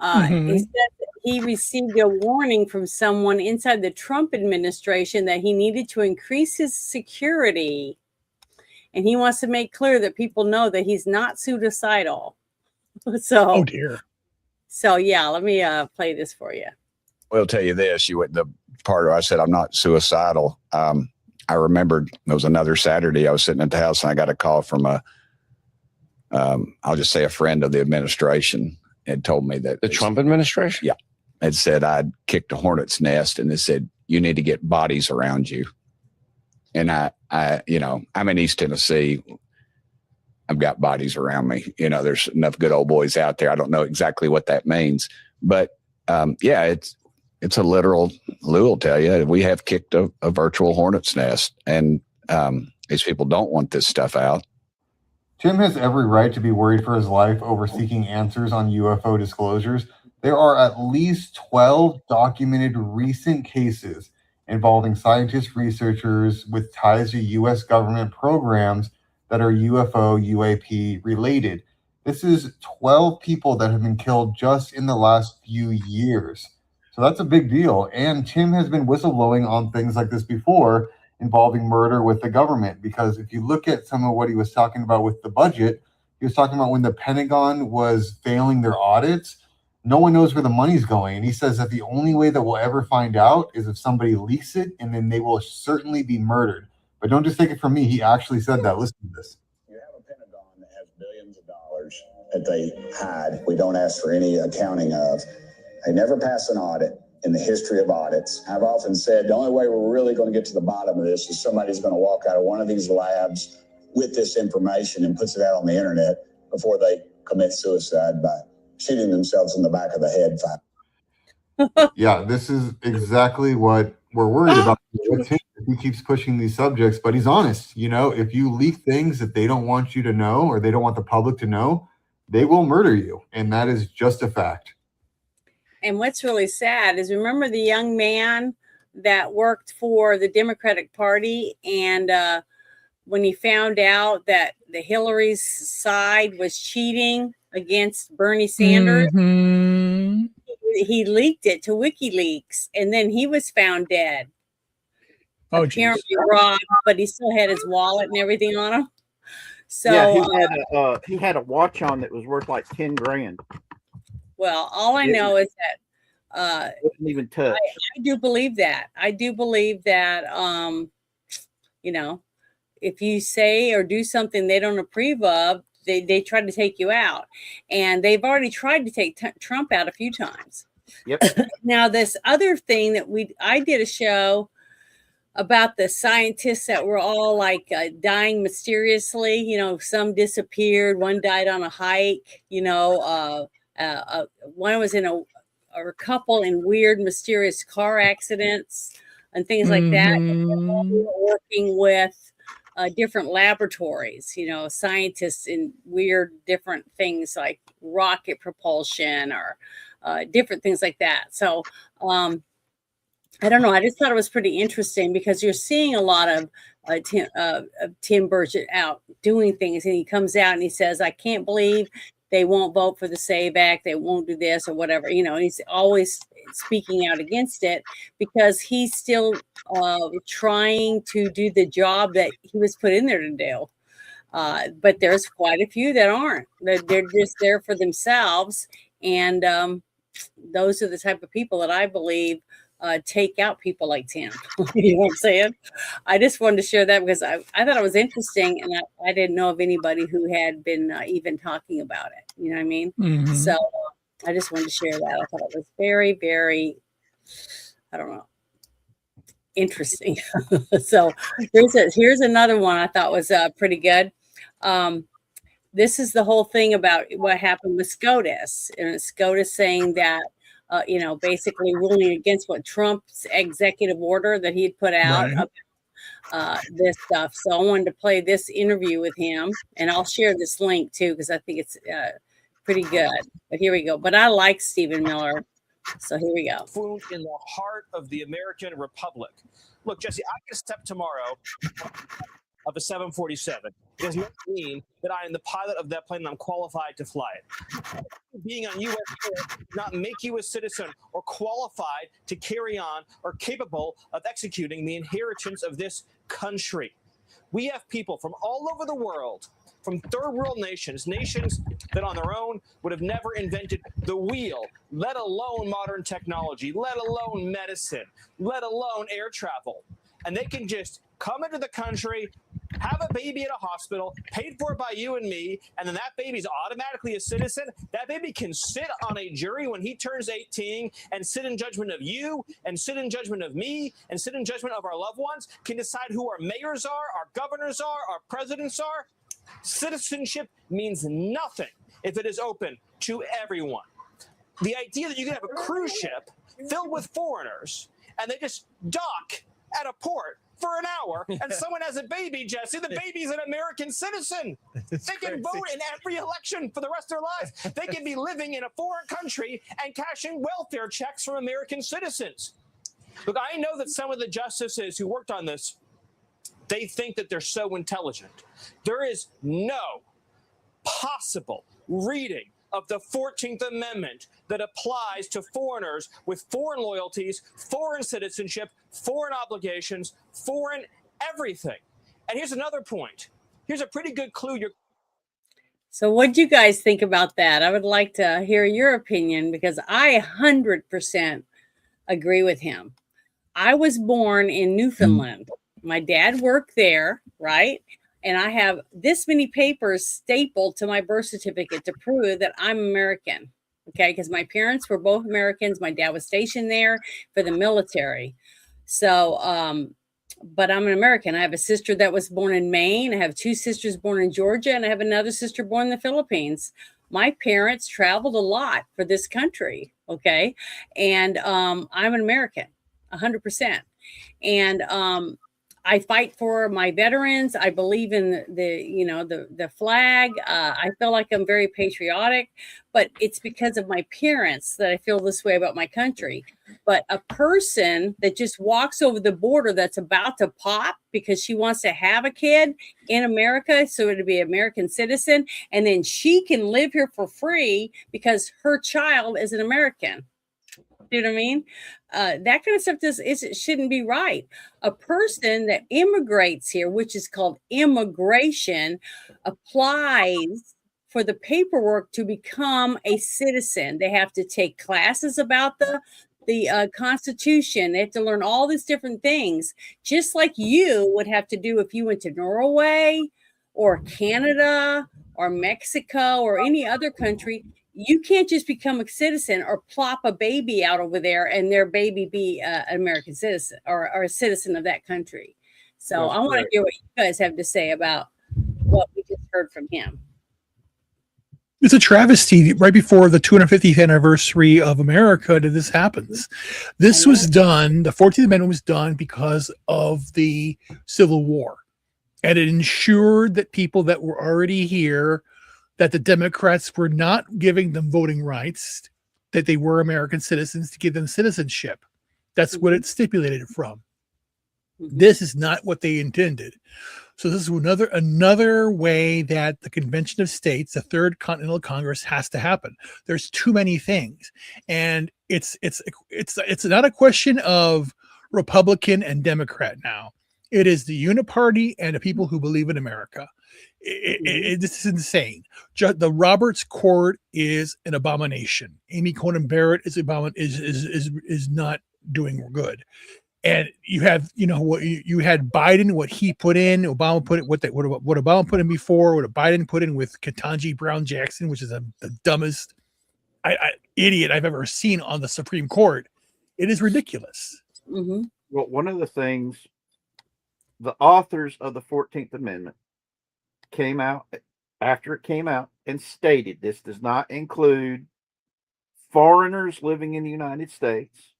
He said that he received a warning from someone inside the Trump administration that he needed to increase his security. And he wants to make clear that people know that he's not suicidal. So, oh dear. So yeah, let me play this for you. We'll tell you this. The part where I said I'm not suicidal. I remembered there was another Saturday I was sitting at the house and I got a call from I'll just say a friend of the administration had told me that the Trump administration. Yeah, had said I'd kicked a hornet's nest and they said you need to get bodies around you. And I I'm in East Tennessee. I've got bodies around me. There's enough good old boys out there. I don't know exactly what that means, but it's a literal. Lou will tell you we have kicked a virtual hornet's nest, and these people don't want this stuff out. Tim has every right to be worried for his life over seeking answers on UFO disclosures. There are at least 12 documented recent cases involving scientists, researchers with ties to U.S. government programs that are UFO, UAP related. This is 12 people that have been killed just in the last few years. So that's a big deal. And Tim has been whistleblowing on things like this before involving murder with the government. Because if you look at some of what he was talking about with the budget, he was talking about when the Pentagon was failing their audits, no one knows where the money's going. And he says that the only way that we'll ever find out is if somebody leaks it, and then they will certainly be murdered. But don't just take it from me. He actually said that. Listen to this. You have a Pentagon that has billions of dollars that they hide. We don't ask for any accounting of. They never pass an audit in the history of audits. I've often said the only way we're really going to get to the bottom of this is somebody's going to walk out of one of these labs with this information and puts it out on the internet before they commit suicide by shooting themselves in the back of the head. Yeah, this is exactly what we're worried about with him. He keeps pushing these subjects, but he's honest. If you leak things that they don't want you to know or they don't want the public to know, they will murder you. And that is just a fact. And what's really sad is remember the young man that worked for the Democratic Party, and when he found out that the Hillary's side was cheating against Bernie Sanders, he leaked it to WikiLeaks, and then he was found dead. Oh, apparently robbed, but he still had his wallet and everything on him. So yeah, he had a watch on that was worth like 10 grand. Well, all I know is that wasn't even touched. I do believe that. I do believe that if you say or do something they don't approve of, they try to take you out. And they've already tried to take Trump out a few times. Yep. Now, this other thing that I did a show about the scientists that were all like dying mysteriously. You know, some disappeared, one died on a hike. You know, one was in a couple in weird, mysterious car accidents and things like that. Working with different laboratories, you know, scientists in weird, different things like rocket propulsion or different things like that. So, I don't know. I just thought it was pretty interesting because you're seeing a lot of Tim Burchett out doing things, and he comes out and he says, "I can't believe they won't vote for the SAVE Act. They won't do this or whatever." You know, he's always speaking out against it because he's still trying to do the job that he was put in there to do. But there's quite a few that aren't. They're just there for themselves, and those are the type of people that I believe take out people like Tim. You know what I'm saying? I just wanted to share that because I thought it was interesting, and I didn't know of anybody who had been even talking about it. You know what I mean? So I just wanted to share that. I thought it was very, very, I don't know, interesting. So here's another one I thought was pretty good. This is the whole thing about what happened with SCOTUS, and SCOTUS saying that you know, basically ruling against what Trump's executive order that he'd put out about this stuff. So I wanted to play this interview with him, and I'll share this link too because I think it's pretty good. But here we go. But I like Stephen Miller, so here we go. Food in the heart of the American Republic. Look, Jesse, I can step tomorrow of a 747. It does not mean that I am the pilot of that plane and I'm qualified to fly it. Being on U.S. soil does not make you a citizen or qualified to carry on or capable of executing the inheritance of this country. We have people from all over the world, from third world nations, nations that on their own would have never invented the wheel, let alone modern technology, let alone medicine, let alone air travel. And they can just come into the country, have a baby at a hospital, paid for by you and me, and then that baby's automatically a citizen. That baby can sit on a jury when he turns 18 and sit in judgment of you and sit in judgment of me and sit in judgment of our loved ones, can decide who our mayors are, our governors are, our presidents are. Citizenship means nothing if it is open to everyone. The idea that you can have a cruise ship filled with foreigners and they just dock at a port for an hour and someone has a baby, Jesse, the baby's an American citizen. They can vote in every election for the rest of their lives. They can be living in a foreign country and cashing welfare checks from American citizens. Look, I know that some of the justices who worked on this, they think that they're so intelligent. There is no possible reading of the 14th Amendment that applies to foreigners with foreign loyalties, foreign citizenship, foreign obligations, foreign everything. And here's another point. Here's a pretty good clue. So what do you guys think about that? I would like to hear your opinion because I 100% agree with him. I was born in Newfoundland. My dad worked there, right? And I have this many papers stapled to my birth certificate to prove that I'm American. Okay, because my parents were both Americans. My dad was stationed there for the military. So, but I'm an American. I have a sister that was born in Maine. I have two sisters born in Georgia, and I have another sister born in the Philippines. My parents traveled a lot for this country. Okay, and I'm an American, 100%. And I fight for my veterans. I believe in the flag. I feel like I'm very patriotic, but it's because of my parents that I feel this way about my country. But a person that just walks over the border that's about to pop because she wants to have a kid in America, so it'd be an American citizen, and then she can live here for free because her child is an American. You know what I mean? That kind of stuff shouldn't be right. A person that immigrates here, which is called immigration, applies for the paperwork to become a citizen. They have to take classes about the the Constitution. They have to learn all these different things, just like you would have to do if you went to Norway or Canada or Mexico or any other country. You can't just become a citizen or plop a baby out over there and their baby be an American citizen or a citizen of that country. So That's I want to correct. hear what you guys have to say about what we just heard from him. It's a travesty right before the 250th anniversary of America that this happens. This was done, the 14th Amendment was done because of the Civil War. And it ensured that people that were already here, that the Democrats were not giving them voting rights, that they were American citizens, to give them citizenship. That's what it stipulated from. This is not what they intended. So this is another way that the Convention of States, the Third Continental Congress, has to happen. There's too many things, and it's not a question of Republican and Democrat now. It is the uniparty and the people who believe in America. This is insane. The Roberts Court is an abomination. Amy Coney Barrett is not doing good. And you have, what you had Biden, what he put in, Obama put it, what Obama put in before, what Biden put in with Ketanji Brown Jackson, which is the dumbest idiot I've ever seen on the Supreme Court. It is ridiculous. Mm-hmm. Well, one of the things, the authors of the 14th Amendment came out after it came out and stated this does not include foreigners living in the United States,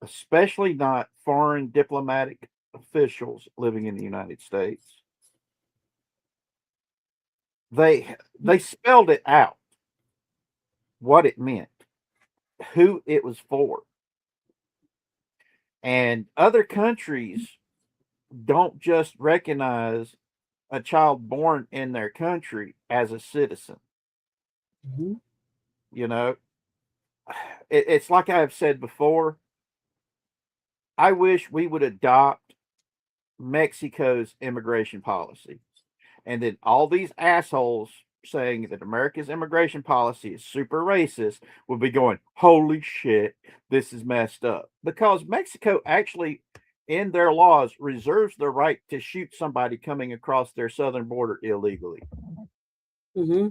especially not foreign diplomatic officials living in the United States. They spelled it out, what it meant, who it was for. And other countries don't just recognize a child born in their country as a citizen. Mm-hmm. It's like I have said before, I wish we would adopt Mexico's immigration policy. And then all these assholes saying that America's immigration policy is super racist would be going, holy shit, this is messed up. Because Mexico actually, in their laws, reserves the right to shoot somebody coming across their southern border illegally. Mm-hmm.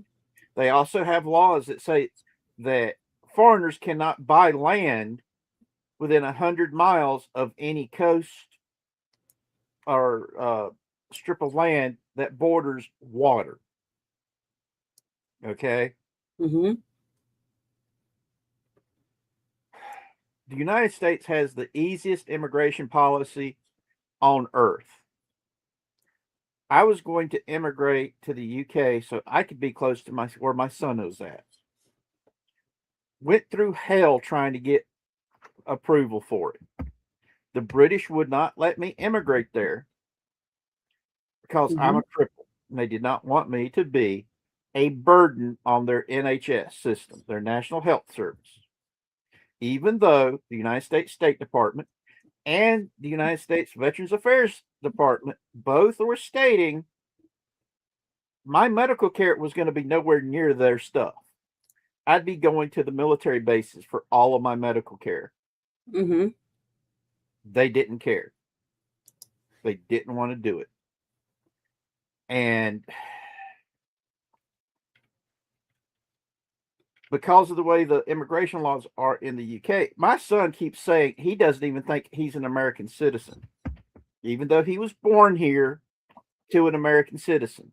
They also have laws that say that foreigners cannot buy land within 100 miles of any coast or strip of land that borders water. Okay? Mm-hmm. The United States has the easiest immigration policy on earth. I was going to immigrate to the UK so I could be close to where my son was at. Went through hell trying to get approval for it. The British would not let me immigrate there because I'm a cripple. And they did not want me to be a burden on their NHS system, their National Health Service. Even though the United States State Department and the United States Veterans Affairs Department both were stating my medical care was going to be nowhere near their stuff. I'd be going to the military bases for all of my medical care. Mm-hmm. They didn't care. They didn't want to do it. And because of the way the immigration laws are in the UK, my son keeps saying he doesn't even think he's an American citizen, even though he was born here to an American citizen.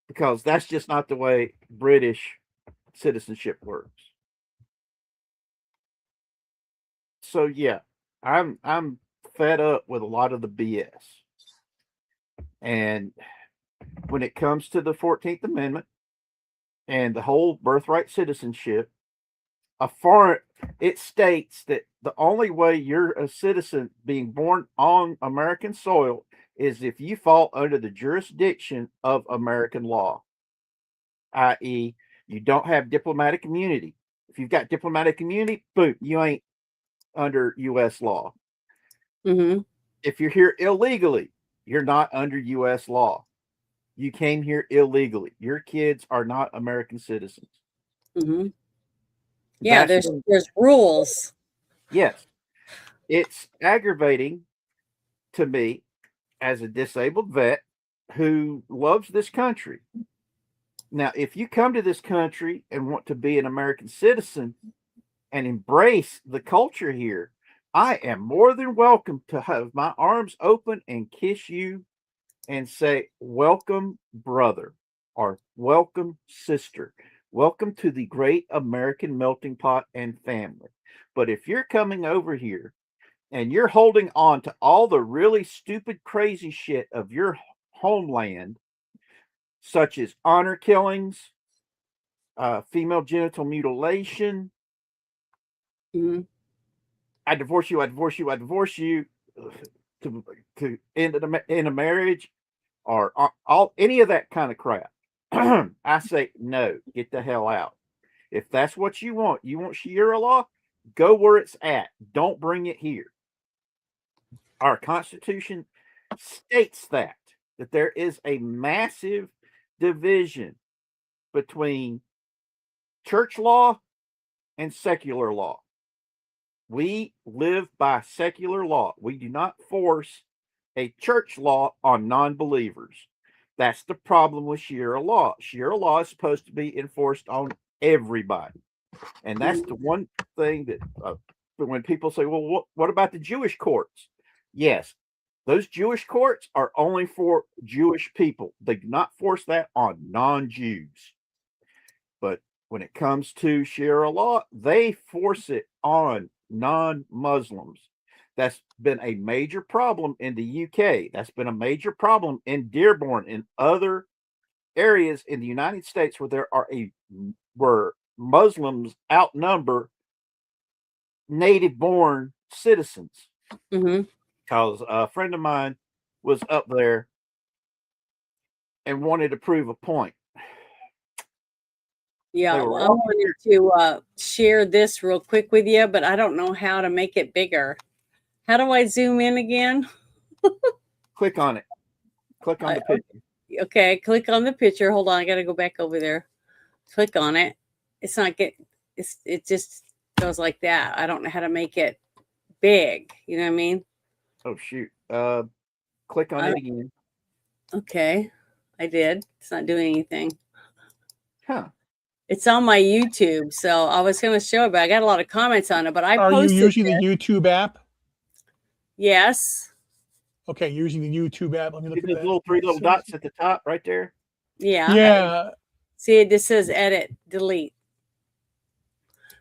Because that's just not the way British citizenship works. So yeah, I'm fed up with a lot of the BS. And when it comes to the 14th Amendment and the whole birthright citizenship, it states that the only way you're a citizen being born on American soil is if you fall under the jurisdiction of American law, i.e., you don't have diplomatic immunity. If you've got diplomatic immunity, boom, you ain't under U.S. law. Mm-hmm. If you're here illegally, you're not under U.S. law. You came here illegally. Your kids are not American citizens. Mm-hmm. Yeah, there's rules. Yes. It's aggravating to me as a disabled vet who loves this country. Now, if you come to this country and want to be an American citizen and embrace the culture here, I am more than welcome to have my arms open and kiss you and say, welcome, brother, or welcome, sister. Welcome to the great American melting pot and family. But if you're coming over here and you're holding on to all the really stupid, crazy shit of your homeland, such as honor killings, female genital mutilation, I divorce you, I divorce you, I divorce you, to end a marriage, or all any of that kind of crap. I say no, get the hell out. If that's what you want Sharia law, go where it's at. Don't bring it here. Our Constitution states that there is a massive division between church law and secular law. We live by secular law. We do not force a church law on non-believers. That's the problem with Sharia law. Sharia law is supposed to be enforced on everybody. And that's the one thing that when people say, well, what about the Jewish courts? Yes, those Jewish courts are only for Jewish people. They do not force that on non-Jews. But when it comes to Sharia law, they force it on non-Muslims. That's been a major problem in the UK. That's been a major problem in Dearborn and other areas in the United States where Muslims outnumber native-born citizens. Because a friend of mine was up there and wanted to prove a point. Yeah, I wanted to share this real quick with you, but I don't know how to make it bigger. How do I zoom in again? Click on it. Click on the picture. Okay, click on the picture. Hold on, I got to go back over there. Click on it. It's not it just goes like that. I don't know how to make it big. You know what I mean? Oh shoot. Click on it again. Okay, I did. It's not doing anything. Huh. It's on my YouTube, so I was going to show it, but I got a lot of comments on it. But I Are posted you using the YouTube app? Yes. Okay, using the YouTube app. Let me look at that. Three little dots at the top right there. Yeah. Yeah. See, it just says edit, delete.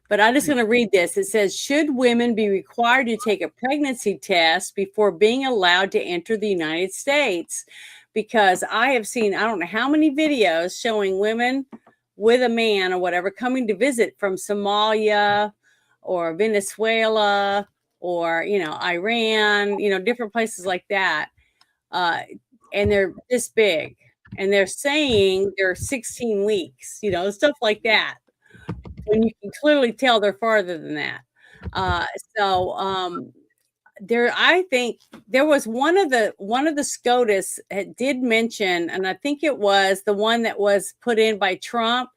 But I'm just going to read this. It says, should women be required to take a pregnancy test before being allowed to enter the United States? Because I have seen, I don't know how many videos showing women with a man or whatever coming to visit from Somalia or Venezuela or, Iran, different places like that. And they're this big. And they're saying they're 16 weeks, stuff like that. And you can clearly tell they're farther than that. There, I think there was one of the SCOTUS did mention, and I think it was the one that was put in by Trump,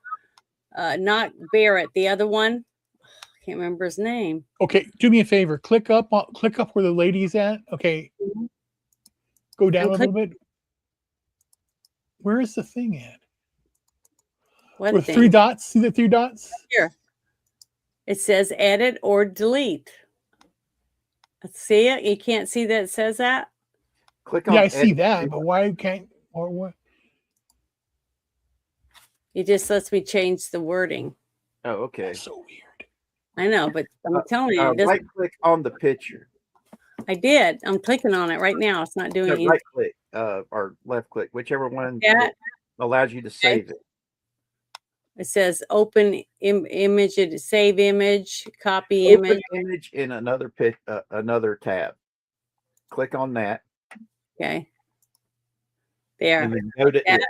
not Barrett, the other one. I can't remember his name. Okay, do me a favor. Click up where the lady's at. Okay. Go down a little bit. Where is the thing at? What with thing? 3 dots? See the 3 dots? Here. It says edit or delete. See it? You can't see that it says that? Click on I see that, but why can't or what? It just lets me change the wording. Oh, okay. That's so weird. I know, but I'm telling you, it doesn't. Right click on the picture. I did. I'm clicking on it right now. It's not doing anything. Right click or left click, whichever one allows you to save it. It says open image, save image, copy image. Image in another another tab. Click on that. Okay. There. And then go to it.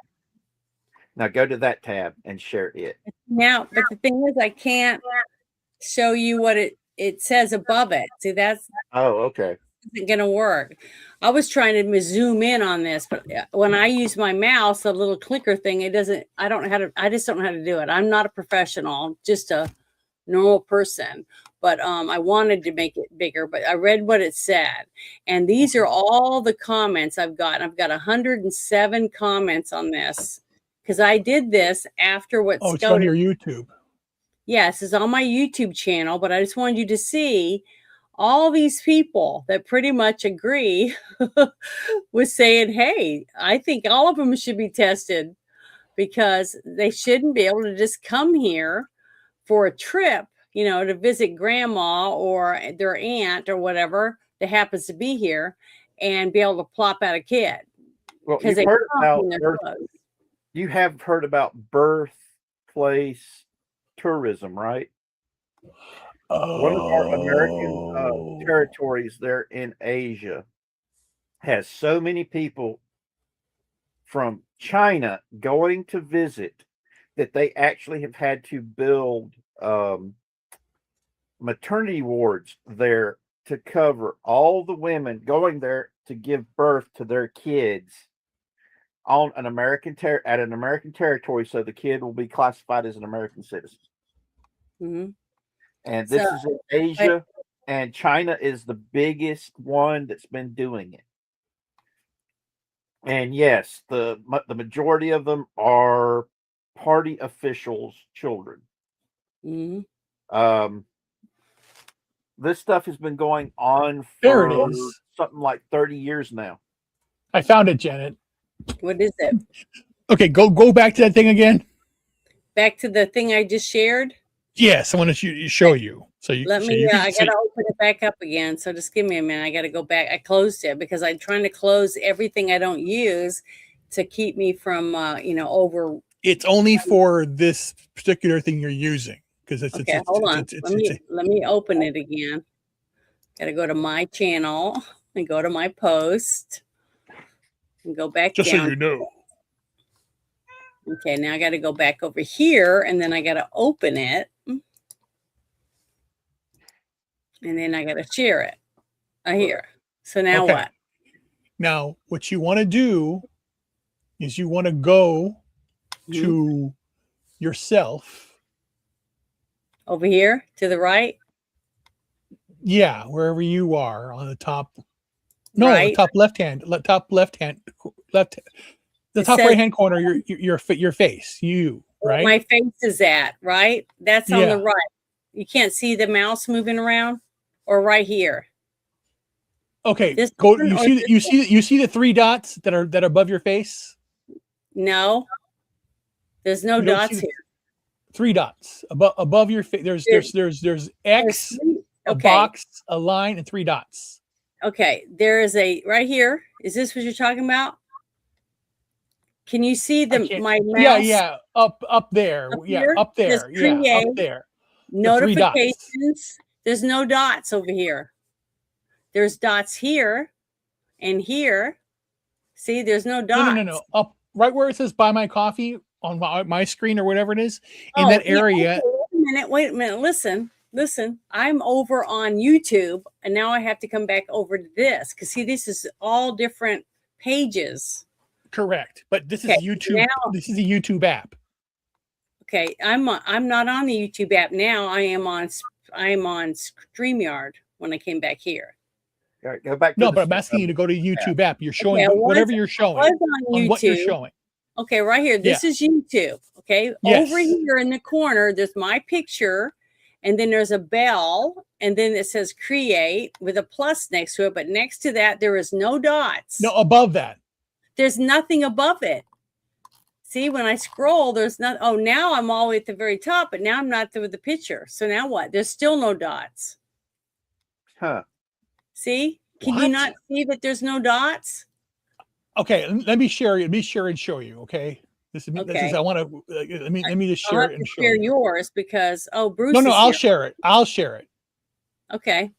Now go to that tab and share it. Now, but the thing is, I can't show you what it says above it. See, that's okay. Isn't going to work. I was trying to zoom in on this, but when I use my mouse, the little clicker thing, it doesn't. I just don't know how to do it. I'm not a professional. I'm just a normal person. But I wanted to make it bigger, but I read what it said. And these are all the comments I've got. I've got 107 comments on this because I did this after what Oh, it's SCOTUS. on your YouTube. Yes, it's on my YouTube channel, but I just wanted you to see all these people that pretty much agree with saying, hey, I think all of them should be tested because they shouldn't be able to just come here for a trip, you know, to visit grandma or their aunt or whatever that happens to be here and be able to plop out a kid. Well, Because you've heard about you have heard about birthplace tourism, right? One of our American territories there in Asia has so many people from China going to visit that they actually have had to build maternity wards there to cover all the women going there to give birth to their kids on an American territory, so the kid will be classified as an American citizen. Mm-hmm. And this is in Asia, and China is the biggest one that's been doing it. And yes, the majority of them are party officials' children. Mm-hmm. This stuff has been going on There it for is. something like 30 years now. I found it, Janet. What is it? Okay, go back to that thing again. Back to the thing I just shared? Yes, I want to show you. So you Let so me, you can- I got to open it back up again. So just give me a minute. I got to go back. I closed it because I'm trying to close everything I don't use to keep me from, over. It's only for this particular thing you're using because it's Okay, hold on. Let me open it again. Got to go to my channel and go to my post and go back just down. so you know. Okay, now I got to go back over here and then I got to open it. And then I got to share it. Here. So now Okay. what? Now, what you want to do is you want to go to yourself. Over here to the right? Yeah, wherever you are on the top. No, Right. top left hand. The top right hand corner. Your face. You right. My face is at right. That's on Yeah. the right. You can't see the mouse moving around, or right here. Okay. This Go. one or You see the three dots that are above your face. No, there's no You don't dots see here. Three dots above your face. There's X, a okay. box, a line, and three dots. Okay, there is a right here. Is this what you're talking about? Can you see my mouse? Yeah, up there. Here? Up there. Says Yeah, up create there. The three dots. Notifications. There's no dots over here. There's dots here and here. See, there's no dots. No. Up right where it says "Buy My Coffee" on my screen or whatever it is. In that area. Okay, wait a minute. Listen. I'm over on YouTube, and now I have to come back over to this because see, this is all different pages. Correct, but this is YouTube. This is a YouTube app. Okay, I'm not on the YouTube app now. I am on StreamYard when I came back here. All right, go back. No, but I'm asking you to go to YouTube app. You're showing whatever you're showing. On what you're showing. Okay, right here. This is YouTube. Okay, yes. Over here in the corner, there's my picture, and then there's a bell, and then it says create with a plus next to it. But next to that, there is no dots. No, above that. There's nothing above it. See, when I scroll, there's not. Oh, now I'm all the way at the very top, but now I'm not with the picture. So now what? There's still no dots. Huh. See? Can you not see that there's no dots? Okay, let me share it. Let me share and show you. Okay. This is I want to let me just share it and show you. yours because Bruce. No, I'll share it. I'll share it. Okay.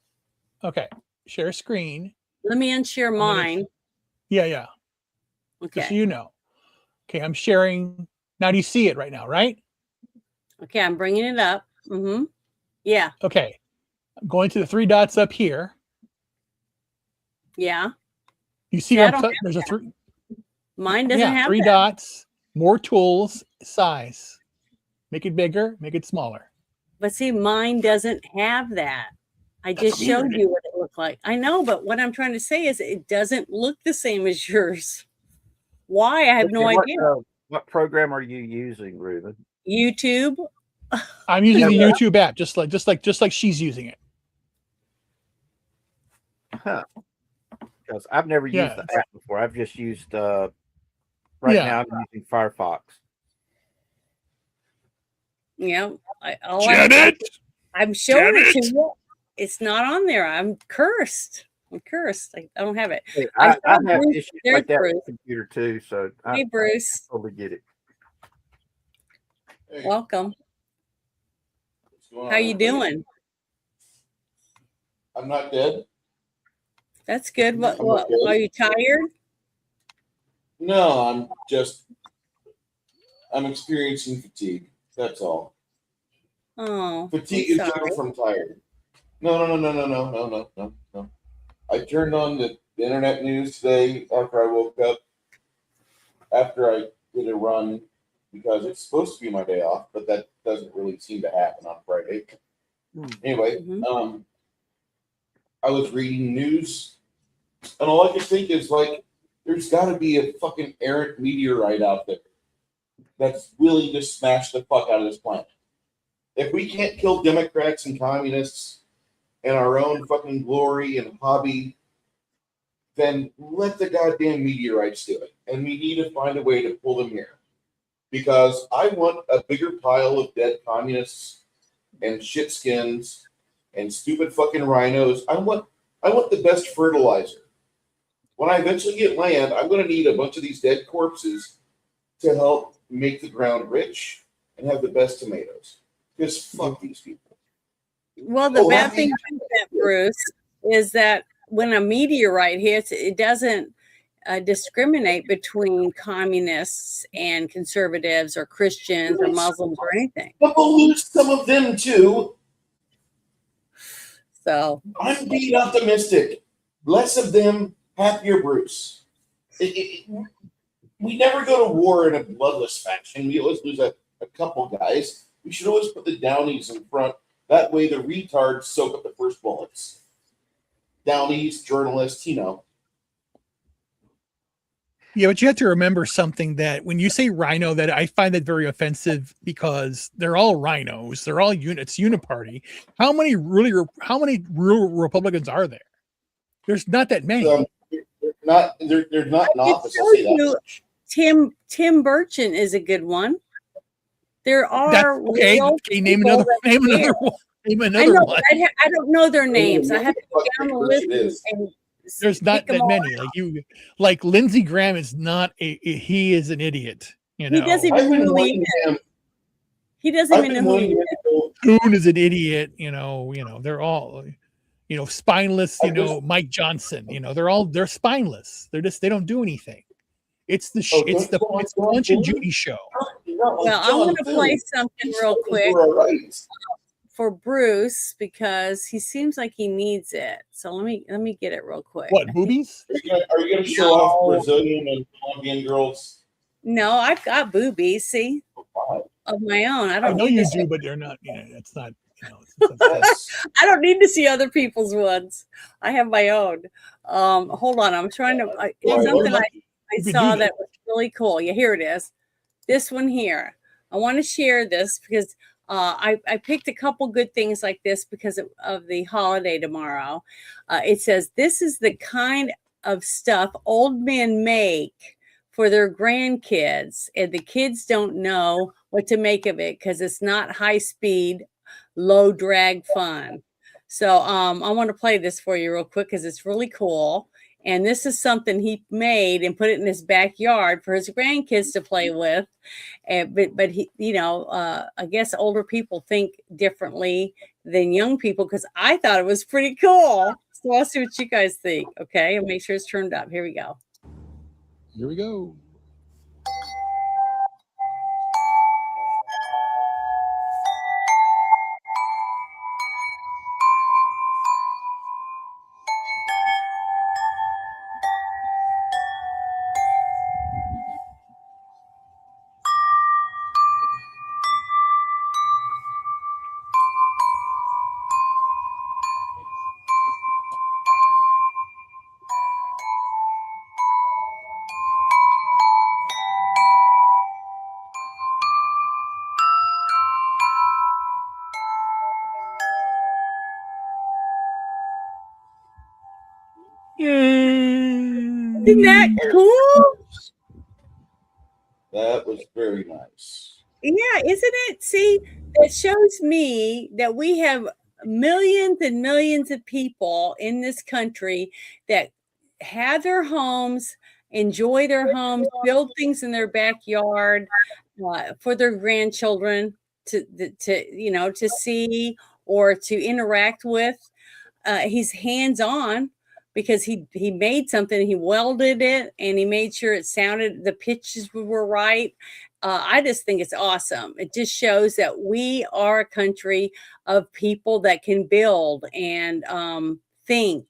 Okay. Share screen. Let me unshare mine. Yeah. Okay. Just so you know. Okay, I'm sharing. Now do you see it right now, right? Okay, I'm bringing it up. Mm-hmm. Yeah. Okay. I'm going to the three dots up here. Yeah. You see there's a three. Mine doesn't have three dots, more tools, size. Make it bigger, make it smaller. But see, mine doesn't have that. I That's just showed weird. you what it looked like. I know, but what I'm trying to say is it doesn't look the same as yours. Why? I have no Okay, idea. what program are you using, Ruben? YouTube. I'm using the Yeah. YouTube app, just like she's using it. Huh. Because I've never used Yeah. the app before. I've just used right now I'm using Firefox. Yeah. Janet! I'm showing it to Janet! you. It's not on there. I'm cursed. I don't have it. Hey, I I saw have Bruce. issues There's like that Bruce. with the computer too, so Hey, Bruce. I totally get it. Welcome. going How on, you everybody? doing? I'm not dead. That's good. I'm not dead. Are you tired? No, I'm experiencing fatigue. That's all. Oh, Fatigue is different from tired. No. I turned on the internet news today after I woke up, after I did a run, because it's supposed to be my day off, but that doesn't really seem to happen on Friday. Anyway, I was reading news, and all I could think is, like, there's got to be a fucking errant meteorite out there that's willing to smash the fuck out of this planet. If we can't kill Democrats and communists in our own fucking glory and hobby, then let the goddamn meteorites do it. And we need to find a way to pull them here. Because I want a bigger pile of dead communists and shitskins and stupid fucking rhinos. I want the best fertilizer. When I eventually get land, I'm going to need a bunch of these dead corpses to help make the ground rich and have the best tomatoes. Because fuck these people. Well, the bad thing about that, Bruce, is that when a meteorite hits, it doesn't discriminate between communists and conservatives or Christians or Muslims or anything. But we'll lose some of them too. So I'm being optimistic. Less of them, happier Bruce. We never go to war in a bloodless fashion. We always lose a couple guys. We should always put the Downies in front. That way the retards soak up the first bullets. Downies, journalists, you know. Yeah, but you have to remember something, that when you say rhino, that I find that very offensive, because they're all rhinos. They're all units, uniparty. How many real Republicans are there? There's not that many. They're not in office. I'll say that much. Tim Burchin is a good one. There are okay. Name another one. Name another one. I don't know their names. I have to go down the list and there's not that many. Like Lindsey Graham is not he is an idiot. You know, he doesn't even know who he is. He doesn't even know who he is. Coon is an idiot. You know, they're all, spineless. Mike Johnson. They're spineless. They don't do anything. It's the Punch and Judy show. Well, I want to play something real quick for Bruce, because he seems like he needs it. So let me get it real quick. What, boobies? Are you going to show off Brazilian and Colombian girls? No, I've got boobies. See, of my own. I know you do, but they're not. It's not. I don't need to see other people's ones. I have my own. Hold on, I'm trying to. It's something I saw that was really cool. Yeah, here it is. This one here. I want to share this because I picked a couple good things like this because of the holiday tomorrow. It says, this is the kind of stuff old men make for their grandkids, and the kids don't know what to make of it because it's not high speed, low drag fun. So I want to play this for you real quick because it's really cool. And this is something he made and put it in his backyard for his grandkids to play with. But he, I guess older people think differently than young people, because I thought it was pretty cool. So I'll see what you guys think. Okay, and make sure it's turned up. Here we go. Here we go. Isn't that cool? That was very nice. Yeah, isn't it? See, that shows me that we have millions and millions of people in this country that have their homes, enjoy their homes, build things in their backyard for their grandchildren to see or to interact with. He's hands on because he made something, he welded it, and he made sure it sounded, the pitches were right. I just think it's awesome. It just shows that we are a country of people that can build and think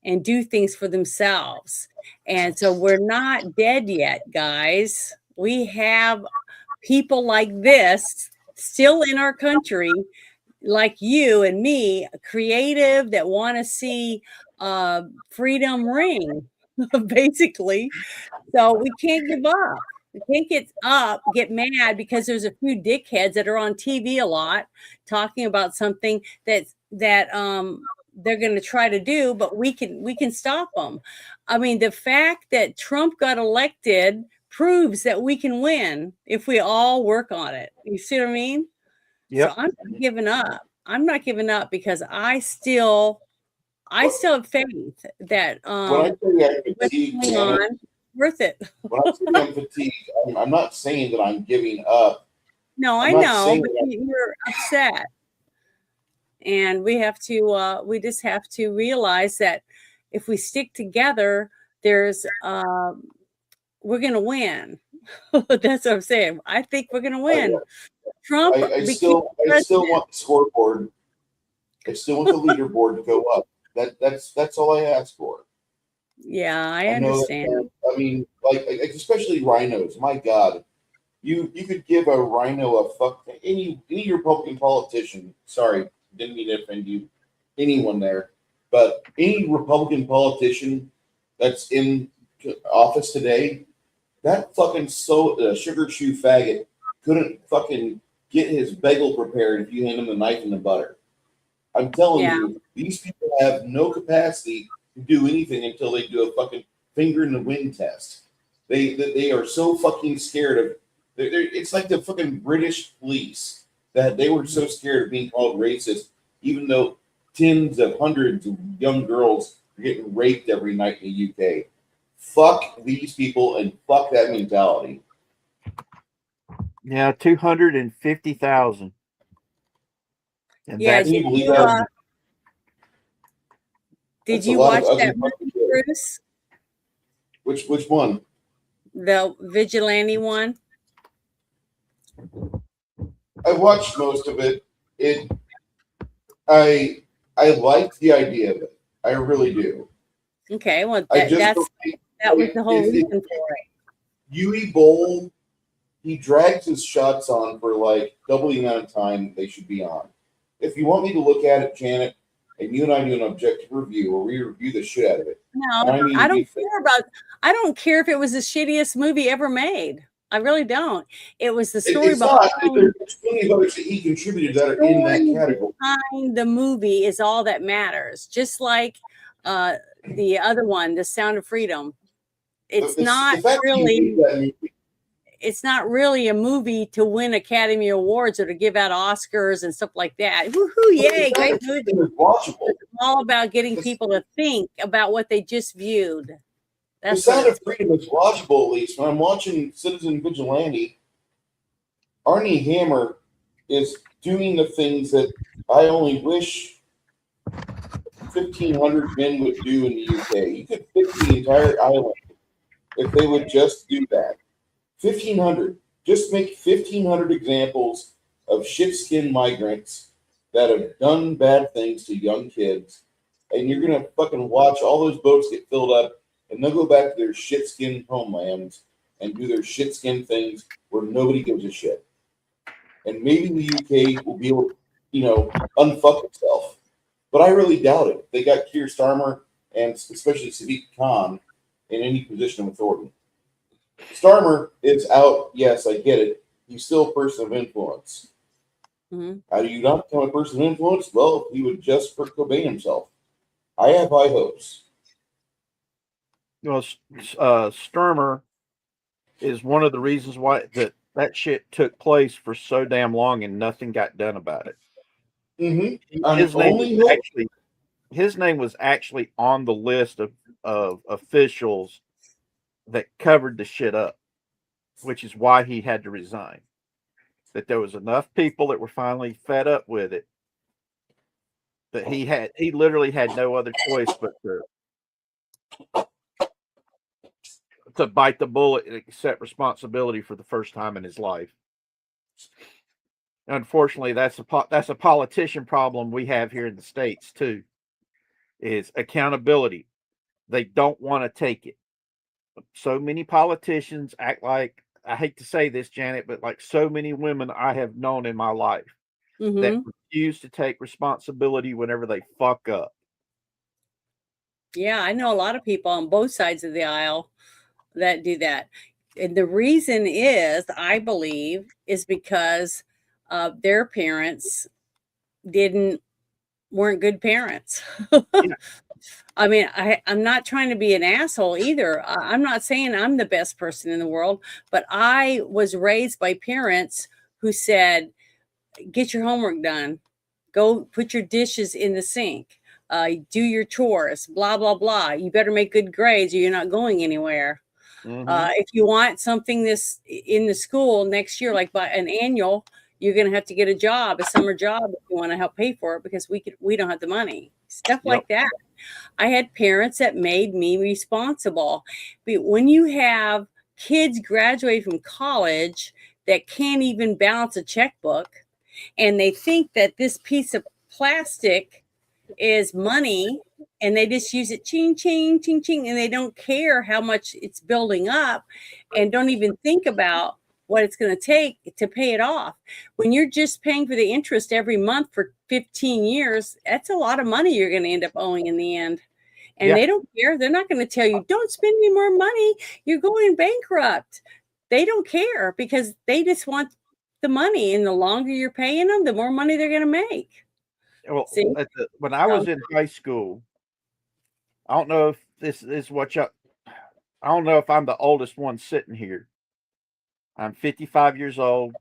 and do things for themselves. And so we're not dead yet, guys. We have people like this still in our country, like you and me, creative, that want to see freedom ring, basically. So we can't give up. We can't get mad because there's a few dickheads that are on TV a lot talking about something that they're going to try to do, but we can stop them. I mean, the fact that Trump got elected proves that we can win if we all work on it. You see what I mean? Yep. So I'm not giving up. I'm not giving up because I still have faith that When I say I'm what's fatigued, going Janet, on, worth it. when I say I'm fatigued, I'm not saying that I'm giving up. No, I I'm not know, saying but that you're upset. And we just have to realize that if we stick together, there's we're gonna win. That's what I'm saying. I think we're gonna win. Trump I became still president. want the scoreboard. I still want the leaderboard to go up. That's all I ask for. Yeah, I I know understand. that. I mean, like especially rhinos. My God, you could give a rhino a fuck to any Republican politician. Sorry, didn't mean to offend you, anyone there, but any Republican politician that's in office today, that fucking sugar shoe faggot couldn't fucking get his bagel prepared if you hand him the knife and the butter. I'm telling Yeah. you, these people have no capacity to do anything until they do a fucking finger in the wind test. They are so fucking scared of. It's like the fucking British police that they were so scared of being called racist, even though tens of hundreds of young girls are getting raped every night in the UK. Fuck these people and fuck that mentality. Yeah, 250,000. And Yeah, that's did you, did That's a you lot of watch ugly that movie, fucking kids. Bruce? Which one? The vigilante one? I watched most of it. I liked the idea of it. I really do. Okay, well I just that don't think, was the whole if reason for it. Yui Bowl, he drags his shots on for like double the amount of time they should be on. If you want me to look at it, Janet, and you and I do an objective review where we review the shit out of it. No, I don't care if it was the shittiest movie ever made. I really don't. It was the story It's not. behind There's plenty of others that he contributed that are in that category. behind the movie is all that matters. Just like the other one, The Sound of Freedom. It's not really. It's not really a movie to win Academy Awards or to give out Oscars and stuff like that. Woohoo! Yay! Great movie. It's all about getting people to think about what they just viewed. The Sound of Freedom is watchable, at least. When I'm watching Citizen Vigilante, Arnie Hammer is doing the things that I only wish 1,500 men would do in the UK. You could fix the entire island if they would just do that. 1,500. Just make 1,500 examples of shit-skinned migrants that have done bad things to young kids, and you're going to fucking watch all those boats get filled up, and they'll go back to their shit-skinned homelands and do their shit-skinned things where nobody gives a shit. And maybe the UK will be able to, unfuck itself. But I really doubt it. They got Keir Starmer and especially Sadiq Khan in any position of authority. Starmer is out. Yes, I get it. He's still a person of influence. Mm-hmm. How do you not become a person of influence? Well, he would just Kurt Cobain himself. I have high hopes. Well, Sturmer is one of the reasons why that shit took place for so damn long and nothing got done about it. Mm-hmm. His name was actually on the list of officials that covered the shit up, which is why he had to resign. That there was enough people that were finally fed up with it that he literally had no other choice but to bite the bullet and accept responsibility for the first time in his life. Unfortunately, that's a politician problem we have here in the States too, is accountability. They don't want to take it. So many politicians act like, I hate to say this, Janet, but like so many women I have known in my life that refuse to take responsibility whenever they fuck up. Yeah, I know a lot of people on both sides of the aisle that do that. And the reason is, I believe, is because their parents weren't good parents. I mean, I'm not trying to be an asshole either. I'm not saying I'm the best person in the world, but I was raised by parents who said, get your homework done, go put your dishes in the sink, do your chores, blah, blah, blah. You better make good grades or you're not going anywhere. If you want something this in the school next year, like by an annual, you're going to have to get a summer job, if you want to help pay for it, because we don't have the money. Stuff like that. I had parents that made me responsible. But when you have kids graduate from college that can't even balance a checkbook, and they think that this piece of plastic is money, and they just use it ching ching ching ching, and they don't care how much it's building up, and don't even think about what it's going to take to pay it off. When you're just paying for the interest every month for 15 years, that's a lot of money you're going to end up owing in the end. And they don't care. They're not going to tell you, don't spend any more money, you're going bankrupt. They don't care, because they just want the money, and the longer you're paying them, the more money they're going to make. Well, when I was in high school, I don't know if this is I don't know if I'm the oldest one sitting here. I'm 55 years old.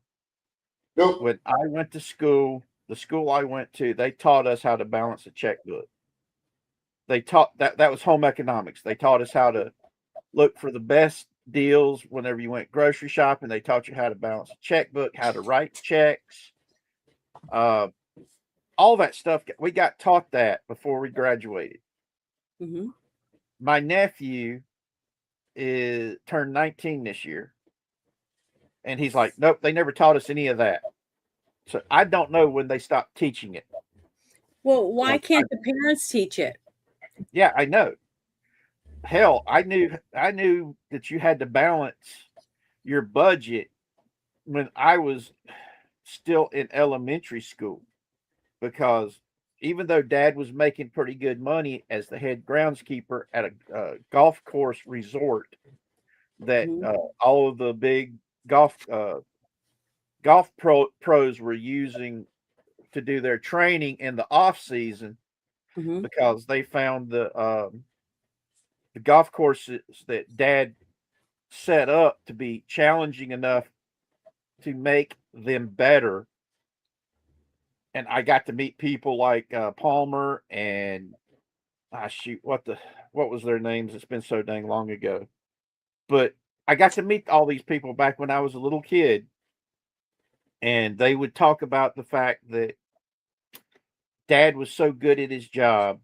Nope. When I went to school, the school I went to, they taught us how to balance a checkbook. They taught that was home economics. They taught us how to look for the best deals whenever you went grocery shopping. They taught you how to balance a checkbook, how to write checks, all that stuff. We got taught that before we graduated. My nephew turned 19 this year, and he's like, nope, they never taught us any of that. So I don't know when they stopped teaching it. Well, why can't the parents teach it? Yeah, I know. Hell, I knew that you had to balance your budget when I was still in elementary school, because even though Dad was making pretty good money as the head groundskeeper at a golf course resort that all of the big golf pros were using to do their training in the off season, because they found the golf courses that Dad set up to be challenging enough to make them better. And I got to meet people like Palmer and what was their names? It's been so dang long ago. But I got to meet all these people back when I was a little kid, and they would talk about the fact that Dad was so good at his job.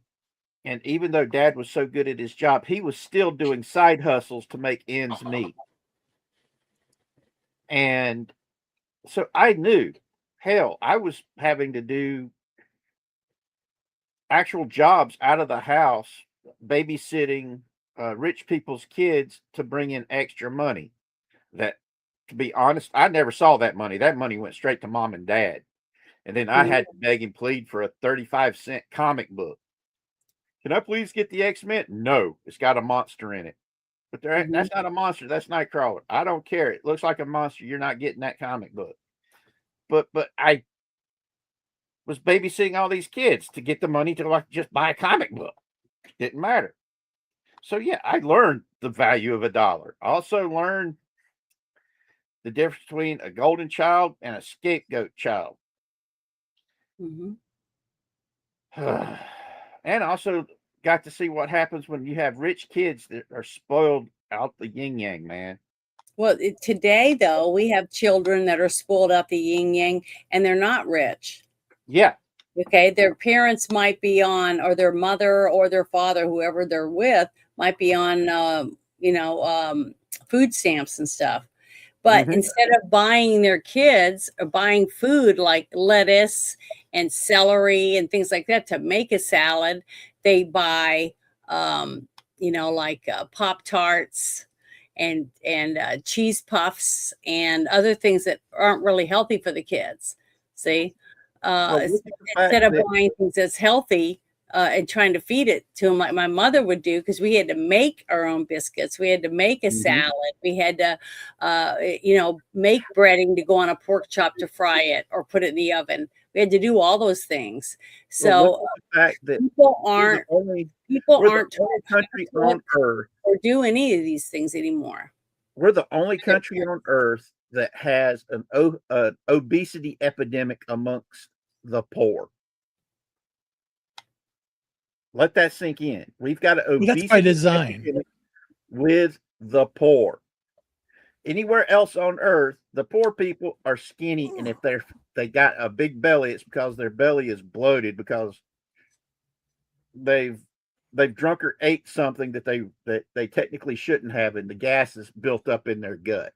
And even though Dad was so good at his job, he was still doing side hustles to make ends meet. And so I knew, hell, I was having to do actual jobs out of the house, babysitting rich people's kids to bring in extra money. That, to be honest, I never saw that money. That money went straight to Mom and Dad. And then I had to beg and plead for a 35-cent comic book. Can I please get the X-Men? No, it's got a monster in it. But that's not a monster. That's Nightcrawler. I don't care. It looks like a monster. You're not getting that comic book. But I was babysitting all these kids to get the money to like just buy a comic book. Didn't matter. So yeah, I learned the value of a dollar. I also learned the difference between a golden child and a scapegoat child. Hmm. And also got to see what happens when you have rich kids that are spoiled out the yin yang, man. Well, today though, we have children that are spoiled out the yin yang, and they're not rich. Yeah. Okay, their parents might be on, or their mother or their father, whoever they're with, might be on, food stamps and stuff. But Mhm. instead of buying their kids or buying food like lettuce and celery and things like that to make a salad, they buy, Pop Tarts and cheese puffs and other things that aren't really healthy for the kids. See, Well, look at the instead fact of that buying things that's healthy, and trying to feed it to them like my mother would do, because we had to make our own biscuits, we had to make a Mhm. salad, we had to, make breading to go on a pork chop to fry it or put it in the oven. We had to do all those things. well, look So at the fact that people we're the aren't only people we're the aren't only taught country how to on cook earth. or do any of these things anymore. We're the only country on earth that has an obesity epidemic amongst the poor. Let that sink in. We've got an Well, that's by obesity design. epidemic with the poor. Anywhere else on earth, the poor people are skinny, and if they got a big belly, it's because their belly is bloated because they've drunk or ate something that they technically shouldn't have, and the gas is built up in their gut.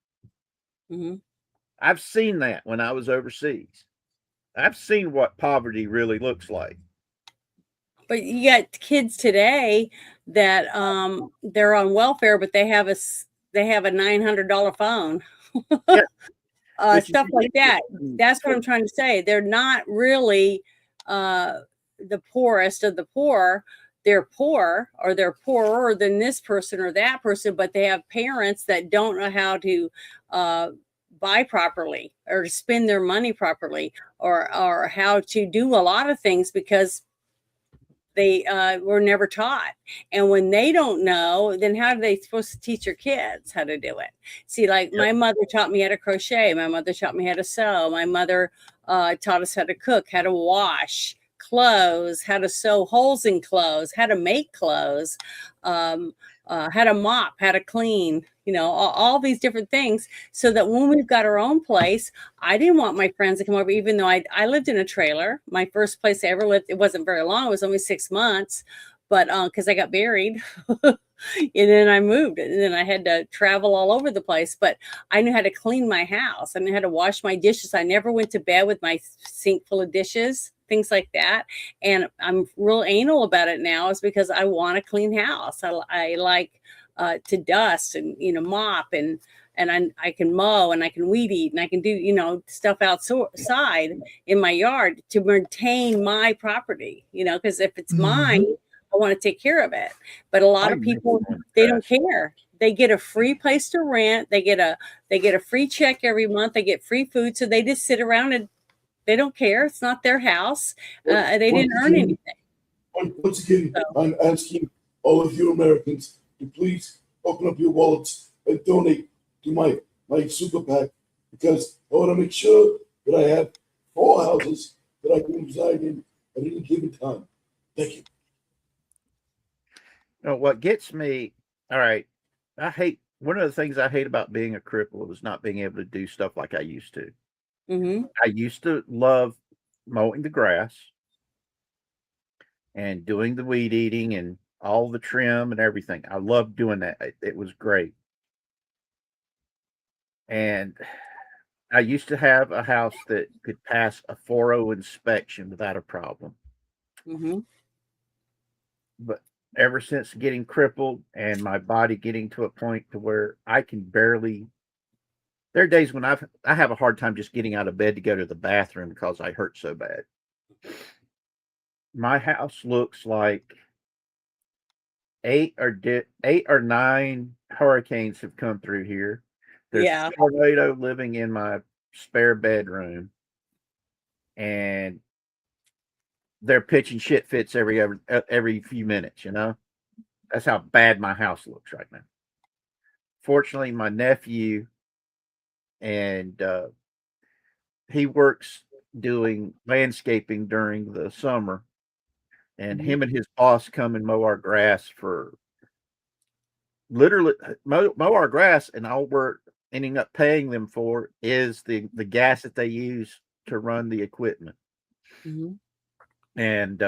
Mhm. I've seen that when I was overseas. I've seen what poverty really looks like. But you got kids today that they're on welfare, but they have a $900 phone. Yeah, which is Stuff like that. ridiculous. That's what I'm trying to say. They're not really uh, the poorest of the poor. They're poor, or they're poorer than this person or that person, but they have parents that don't know how to uh, buy properly or to spend their money properly, or how to do a lot of things because they were never taught. And when they don't know, then how are they supposed to teach your kids how to do it? See, like Yep. my mother taught me how to crochet, my mother taught me how to sew, my mother taught us how to cook, how to wash clothes, how to sew holes in clothes, how to make clothes, um, how to mop, how to clean, all these different things, so that when we've got our own place, I didn't want my friends to come over, even though I lived in a trailer. My first place I ever lived, it wasn't very long. It was only 6 months, but because I got married, and then I moved, and then I had to travel all over the place. But I knew how to clean my house. I knew how to wash my dishes. I never went to bed with my sink full of dishes, things like that. And I'm real anal about it now, is because I want a clean house. I like to dust and mop, and I can mow, and I can weed eat, and I can do stuff outside in my yard to maintain my property, because if it's mine, I want to take care of it. But a lot I of miss people, doing they don't trash. care. They get a free place to rent. They get a free check every month. They get free food, so they just sit around and they don't care. It's not their house. They didn't earn anything. Once again, I'm asking all of you Americans to please open up your wallets and donate to my super PAC, because I want to make sure that I have 4 houses that I can reside in at any given time. Thank you. What gets me, all right, I hate one of the things I hate about being a cripple is not being able to do stuff like I used to. Mm-hmm. I used to love mowing the grass and doing the weed eating and all the trim and everything. I loved doing that. It was great. And I used to have a house that could pass a 4.0 inspection without a problem. Mm-hmm. But ever since getting crippled and my body getting to a point to where I can barely, there are days when I have a hard time just getting out of bed to go to the bathroom because I hurt so bad. My house looks like 8 or 9 hurricanes have come through here. There's Yeah. a tornado living in my spare bedroom, and they're pitching shit fits every few minutes. That's how bad my house looks right now. Fortunately, my nephew and he works doing landscaping during the summer, and him and his boss come and mow our grass for literally mow our grass, and all we're ending up paying them for is the gas that they use to run the equipment. And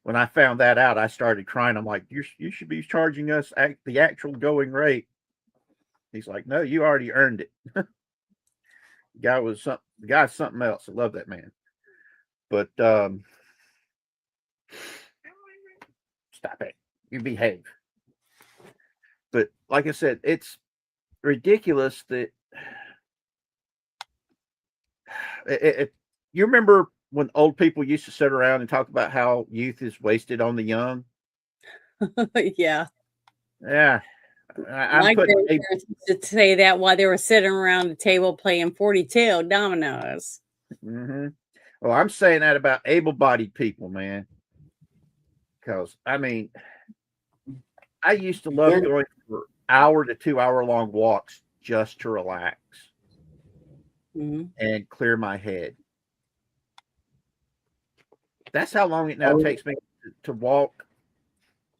when I found that out, I started crying. I'm like, you should be charging us the actual going rate. He's like, no, you already earned it. The guy's something else. I love that man. But stop it. You behave. But like I said, it's ridiculous that you remember when old people used to sit around and talk about how youth is wasted on the young? Yeah. Yeah. My grandparents used to say that while they were sitting around the table playing 42 dominoes. Well, I'm saying that about able-bodied people, man. Because, I mean, I used to love going for hour to 2 hour long walks just to relax and clear my head. That's how long it now takes me to walk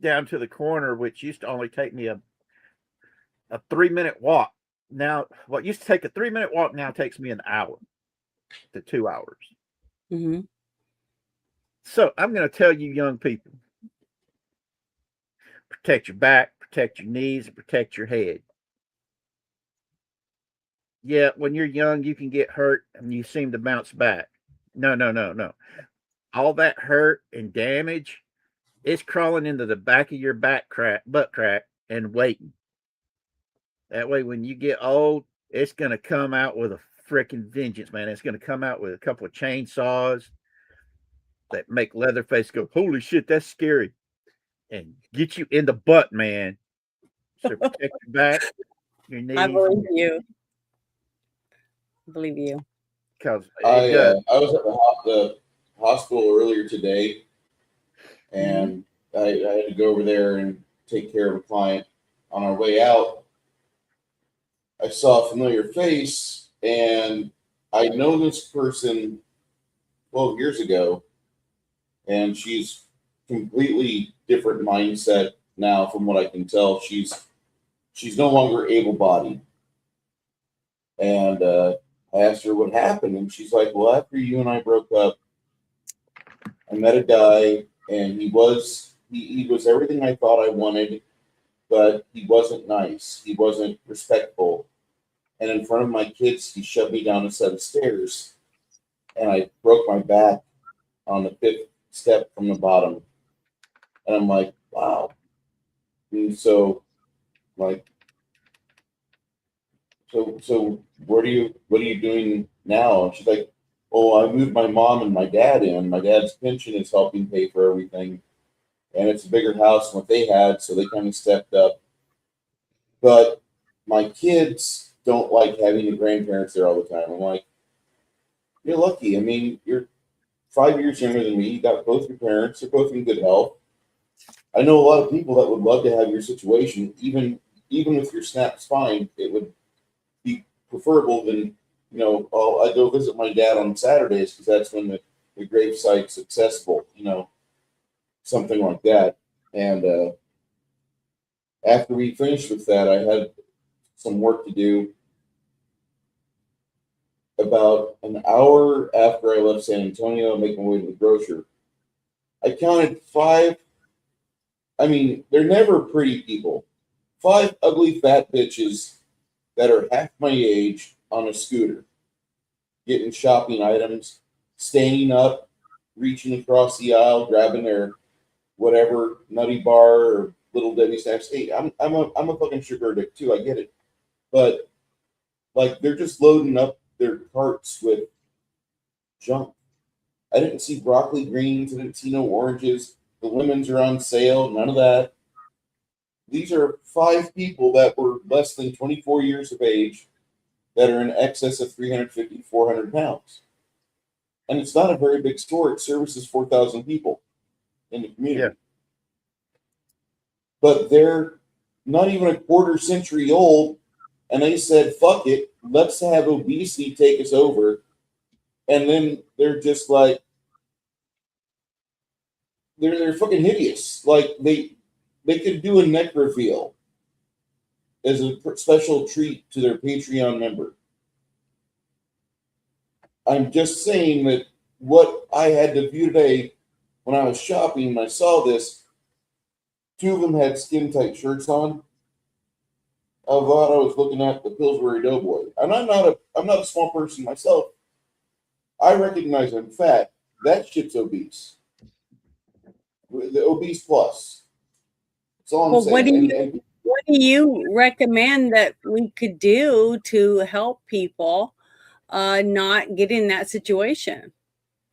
down to the corner, which used to only take me a 3-minute walk. Now, what used to take a 3-minute walk now takes me an hour to 2 hours. So I'm going to tell you, young people, protect your back, protect your knees, and protect your head. Yeah, when you're young, you can get hurt and you seem to bounce back. No. All that hurt and damage is crawling into the back of your butt crack and waiting. That way, when you get old, it's going to come out with a freaking vengeance, man. It's going to come out with a couple of chainsaws that make Leatherface go, holy shit, that's scary. And get you in the butt, man. So protect your back, your knees. I believe you. Because I was at the hospital earlier today, and I had to go over there and take care of a client. On our way out, I saw a familiar face, and I'd known this person 12 years ago, and she's completely different mindset now, from what I can tell. She's no longer able-bodied, and I asked her what happened, and she's like, well, after you and I broke up, I met a guy, and he was everything I thought I wanted, but he wasn't nice. He wasn't respectful. And in front of my kids, he shoved me down a set of stairs, and I broke my back on the 5th step from the bottom. And I'm like, wow. And so, like, so what are you doing now? And she's like, oh, I moved my mom and my dad in. My dad's pension is helping pay for everything, and it's a bigger house than what they had, so they kind of stepped up. But my kids don't like having the grandparents there all the time. I'm like, you're lucky. I mean, you're 5 years younger than me. You got both your parents. They're both in good health. I know a lot of people that would love to have your situation. Even with your snapped spine, it would be preferable than, I go visit my dad on Saturdays because that's when the grave site's accessible, something like that. And after we finished with that, I had some work to do. About an hour after I left San Antonio, making my way to the grocer, I counted 5. I mean, they're never pretty people. 5 ugly fat bitches that are half my age on a scooter, getting shopping items, standing up, reaching across the aisle, grabbing their whatever nutty bar or Little Debbie snacks. Hey, I'm a fucking sugar addict too. I get it, but like they're just loading up their carts with junk. I didn't see broccoli greens. I didn't see no oranges. The lemons are on sale. None of that. These are 5 people that were less than 24 years of age that are in excess of 350, 400 pounds. And it's not a very big store. It services 4,000 people in the community. but they're not even a quarter century old, and they said, "Fuck it, let's have obesity take us over," and then they're just like, they're fucking hideous. Like they could do a neck reveal as a special treat to their Patreon member. I'm just saying that what I had to view today when I was shopping and I saw this, two of them had skin tight shirts on. I thought I was looking at the Pillsbury Doughboy. And I'm not a small person myself. I recognize I'm fat. That shit's obese. The obese plus. That's all I'm Well, saying. what do you recommend that we could do to help people not get in that situation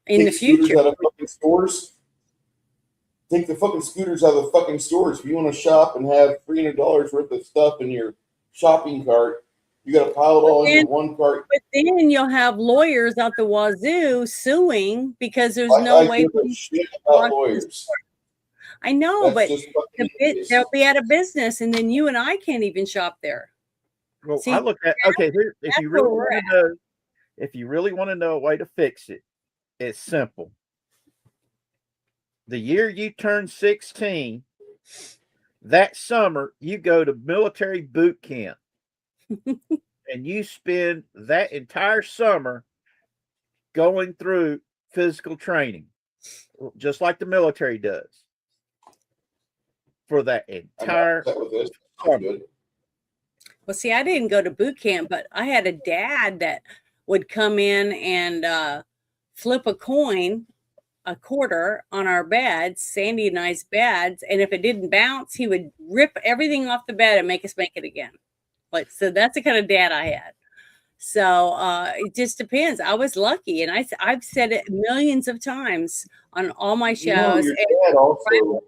in the future? Scooters out of fucking stores. Take the fucking scooters out of the fucking stores. If you want to shop and have $300 worth of stuff in your shopping cart, you got to pile it all into one cart. But then you'll have lawyers out the wazoo suing because there's no way. Give a shit about lawyers. I know, That's but they'll be out of business, and then you and I can't even shop there. Well, See, I look at here, if you really want to know, if you really want to know a way to fix it, it's simple. The year you turn 16, that summer you go to military boot camp, and you spend that entire summer going through physical training, just like the military does. For that entire summer. Well, see, I didn't go to boot camp, but I had a dad that would come in and flip a coin, a quarter on our beds, Sandy and I's beds, and if it didn't bounce, he would rip everything off the bed and make us make it again. Like, so that's the kind of dad I had. So it just depends. I was lucky, and I've said it millions of times on all my shows. Your dad also.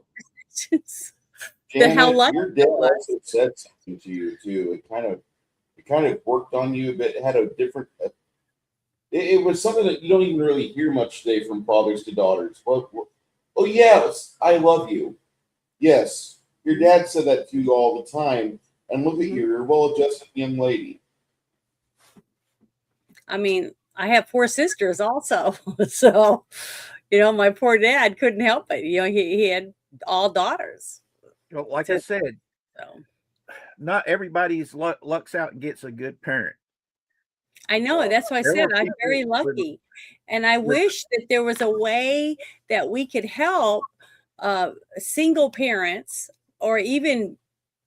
How lucky your dad also said something to you too. It kind of worked on you a bit. It had a different. It was something that you don't even really hear much today from fathers to daughters. Well, oh yes, I love you. Yes, your dad said that to you all the time. And look at you, you're a well-adjusted young lady. I mean, I have 4 sisters also, so my poor dad couldn't help it. He had all daughters. Well, like I said, not everybody's lucks out and gets a good parent. I know. That's why I said I'm very lucky. And I wish that there was a way that we could help single parents or even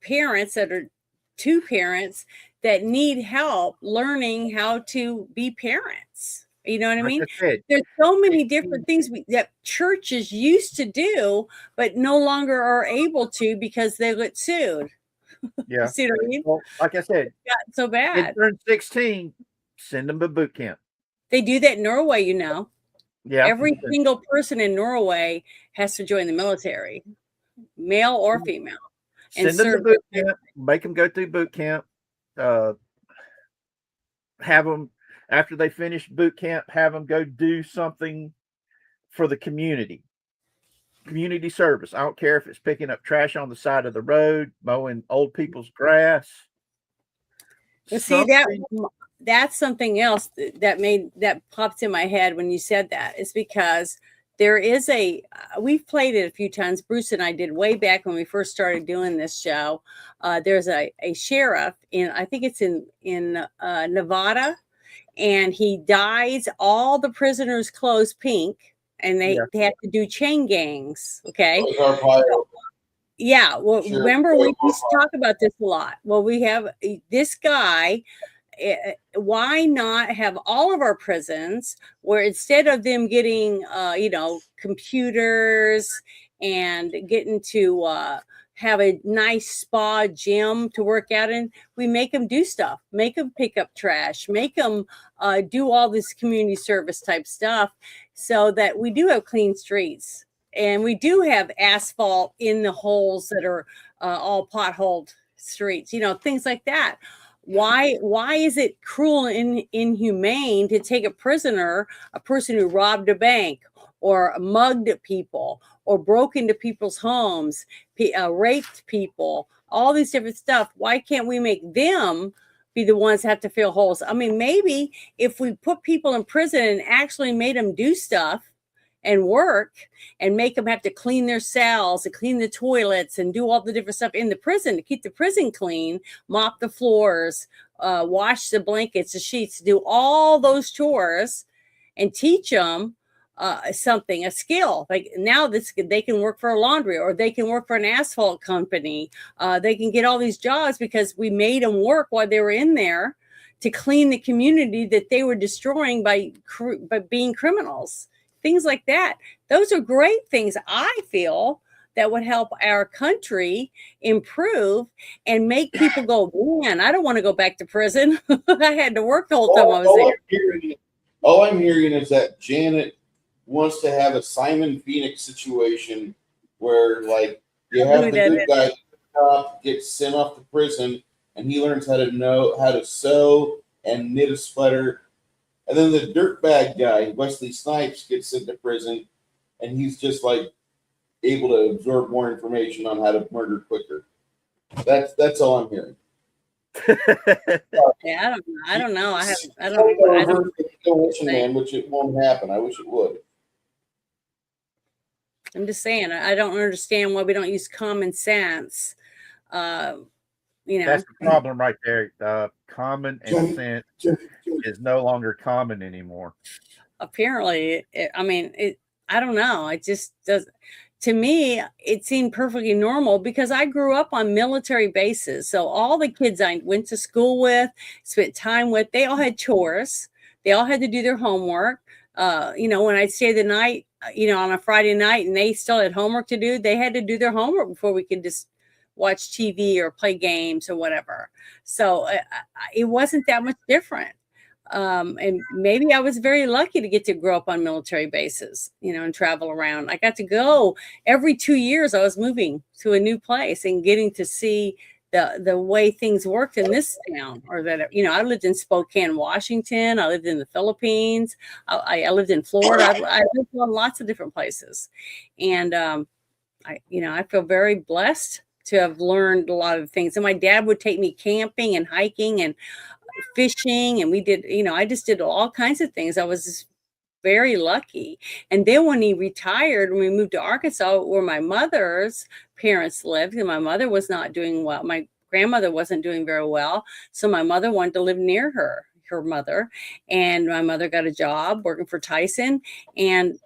parents that are 2 parents that need help learning how to be parents. You know what I mean? There's so many different things that churches used to do, but no longer are able to because they get sued. Yeah. See what I mean? Well, like I said, it got so bad. They turn 16, send them to boot camp. They do that in Norway, Yeah. Every single person in Norway has to join the military, male or female. Send them to boot camp, make them go through boot camp, have them, after they finish boot camp, have them go do something for the community service. I don't care if it's picking up trash on the side of the road, mowing old people's grass. But see, that's something else that popped in my head when you said that. Is because there is we've played it a few times. Bruce and I did way back when we first started doing this show. There's a sheriff I think it's in Nevada, and he dyes all the prisoners' clothes pink, and they have to do chain gangs. Okay. Yeah. Well, remember we used to talk about this a lot. Well, we have this guy. Why not have all of our prisons where instead of them getting, computers and getting to have a nice spa gym to work out in, we make them do stuff, make them pick up trash, make them do all this community service type stuff so that we do have clean streets and we do have asphalt in the holes that are all potholed streets, things like that. Why is it cruel and inhumane to take a prisoner, a person who robbed a bank or mugged people or broke into people's homes, raped people, all these different stuff. Why can't we make them be the ones that have to fill holes? I mean, maybe if we put people in prison and actually made them do stuff and work and make them have to clean their cells and clean the toilets and do all the different stuff in the prison to keep the prison clean, mop the floors, wash the blankets, the sheets, do all those chores and teach them something, a skill. Like now they can work for a laundry, or they can work for an asphalt company. They can get all these jobs because we made them work while they were in there to clean the community that they were destroying by being criminals. Things like that. Those are great things, I feel, that would help our country improve and make people go, man, I don't want to go back to prison. I had to work the whole time I was there. All I'm hearing is that Janet wants to have a Simon Phoenix situation where, like, you have the good guy gets sent off to prison and he learns how to sew and knit a sweater. And then the dirtbag guy, Wesley Snipes, gets sent to prison, and he's just like able to absorb more information on how to murder quicker. That's all I'm hearing. Yeah, I don't know. I don't Man, which it won't happen. I wish it would. I'm just saying, I don't understand why we don't use common sense. That's the problem right there. Common and sense is no longer common anymore. Apparently, I don't know. It just does. To me, it seemed perfectly normal because I grew up on military bases. So all the kids I went to school with, spent time with, they all had chores. They all had to do their homework. When I'd stay the night, on a Friday night and they still had homework to do, they had to do their homework before we could just watch TV or play games or whatever. So it wasn't that much different. And maybe I was very lucky to get to grow up on military bases, and travel around. I got to go every 2 years. I was moving to a new place and getting to see the way things worked in this town, or that, I lived in Spokane, Washington. I lived in the Philippines. I lived in Florida. I lived on lots of different places. And, I feel very blessed to have learned a lot of things. And my dad would take me camping and hiking and fishing, and we did, I just did all kinds of things. I was just very lucky. And then when he retired, when we moved to Arkansas, where my mother's parents lived, and my mother was not doing well, my grandmother wasn't doing very well, so my mother wanted to live near her mother, and my mother got a job working for Tyson, and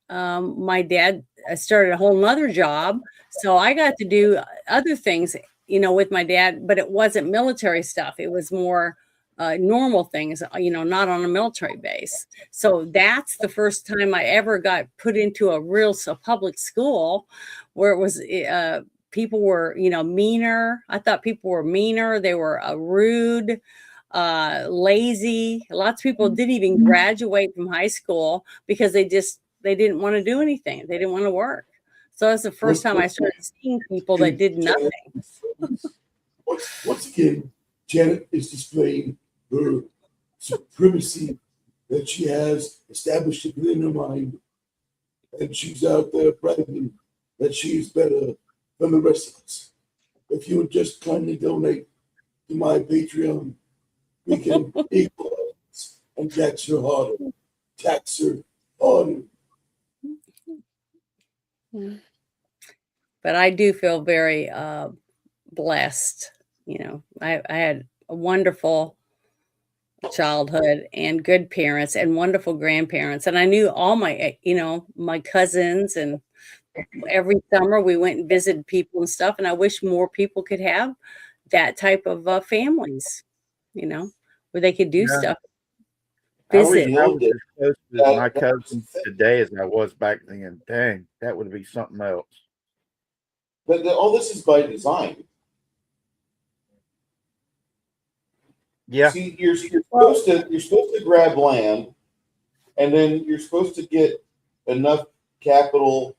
my dad started a whole nother job, so I got to do other things, with my dad, but it wasn't military stuff. It was more normal things, not on a military base. So that's the first time I ever got put into a public school where it was people were, meaner. I thought people were meaner. They were rude, lazy. Lots of people didn't even graduate from high school because they didn't want to do anything. They didn't want to work. So that's the first time I started seeing people that did nothing. Once again, Janet is displaying her supremacy that she has established within her mind. And she's out there bragging that she's better than the rest of us. If you would just kindly donate to my Patreon, we can equalize and tax her harder. Tax her harder. But I do feel very blessed. I had a wonderful childhood and good parents and wonderful grandparents. And I knew all my, my cousins, and every summer we went and visited people and stuff. And I wish more people could have that type of families, where they could do stuff. Visit. I was as close to my cousins today as I was back then. Dang, that would be something else. But all this is by design. Yeah. See, you're supposed to grab land, and then you're supposed to get enough capital,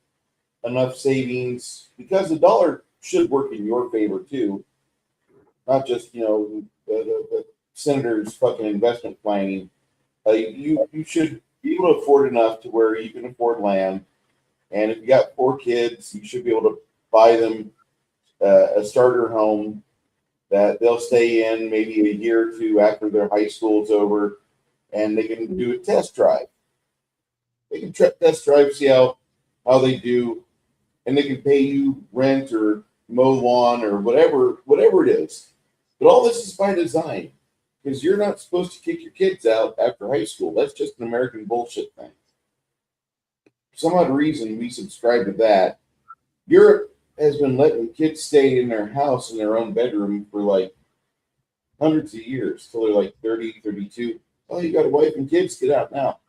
enough savings, because the dollar should work in your favor too, not just the senator's fucking investment planning. You should be able to afford enough to where you can afford land. And if you got 4 kids, you should be able to buy them a starter home that they'll stay in maybe a year or 2 after their high school's over, and they can do a test drive. They can test drive, see how they do, and they can pay you rent or mow lawn or whatever it is. But all this is by design, because you're not supposed to kick your kids out after high school. That's just an American bullshit thing. For some odd reason, we subscribe to that. Europe has been letting kids stay in their house in their own bedroom for like hundreds of years till they're like 30, 32. Oh, you got a wife and kids, get out now.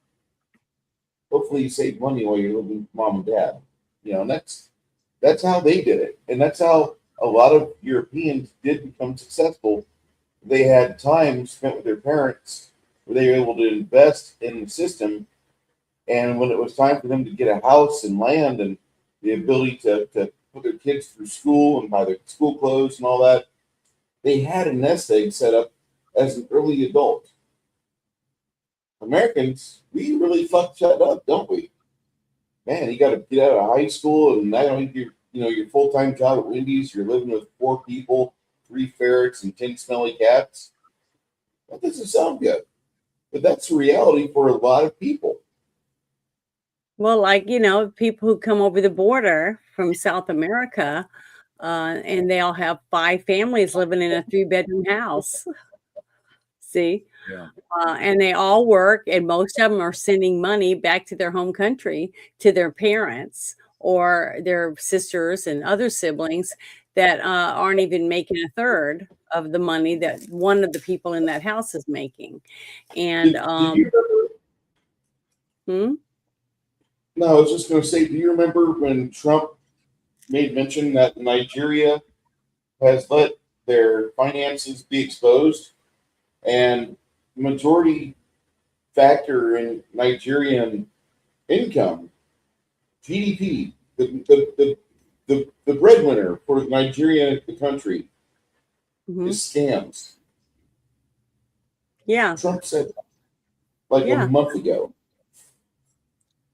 Hopefully you save money while you're living with mom and dad. And that's how they did it. And that's how a lot of Europeans did become successful. They had time spent with their parents where they were able to invest in the system. And when it was time for them to get a house and land and the ability to put their kids through school and buy their school clothes and all that, they had a nest egg set up as an early adult. Americans, we really fucked that up, don't we? Man, you got to get out of high school and not only your full-time job at Wendy's, you're living with 4 people, 3 ferrets, and 10 smelly cats. That doesn't sound good, but that's the reality for a lot of people. Well, like, people who come over the border from South America, and they all have 5 families living in a 3-bedroom house. See? Yeah. And they all work, and most of them are sending money back to their home country to their parents or their sisters and other siblings that aren't even making a third of the money that one of the people in that house is making. And did you remember? No, I was just going to say, do you remember when Trump made mention that Nigeria has let their finances be exposed, and majority factor in Nigerian income, GDP, the breadwinner for Nigeria, the country, is scams. Yeah. Trump said that like a month ago.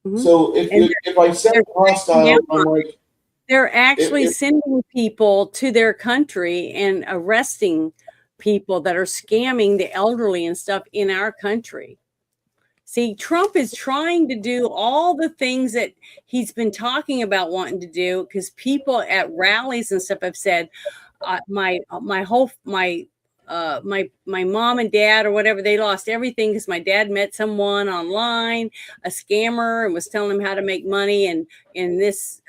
Mm-hmm. So if I set hostile, I'm like, they're actually sending people to their country and arresting people that are scamming the elderly and stuff in our country. See, Trump is trying to do all the things that he's been talking about wanting to do, because people at rallies and stuff have said, my mom and dad or whatever, they lost everything because my dad met someone online, a scammer, and was telling him how to make money and in this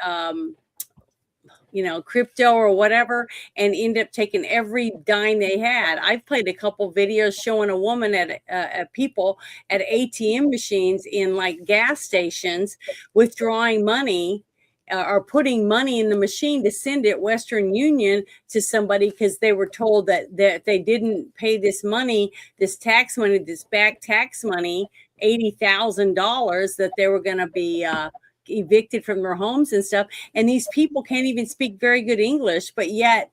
crypto or whatever, and end up taking every dime they had. I've played a couple videos showing a woman at people at ATM machines in like gas stations withdrawing money or putting money in the machine to send it Western Union to somebody because they were told that they didn't pay this money, this tax money, this back tax money, $80,000, that they were going to be evicted from their homes and stuff. And these people can't even speak very good English, but yet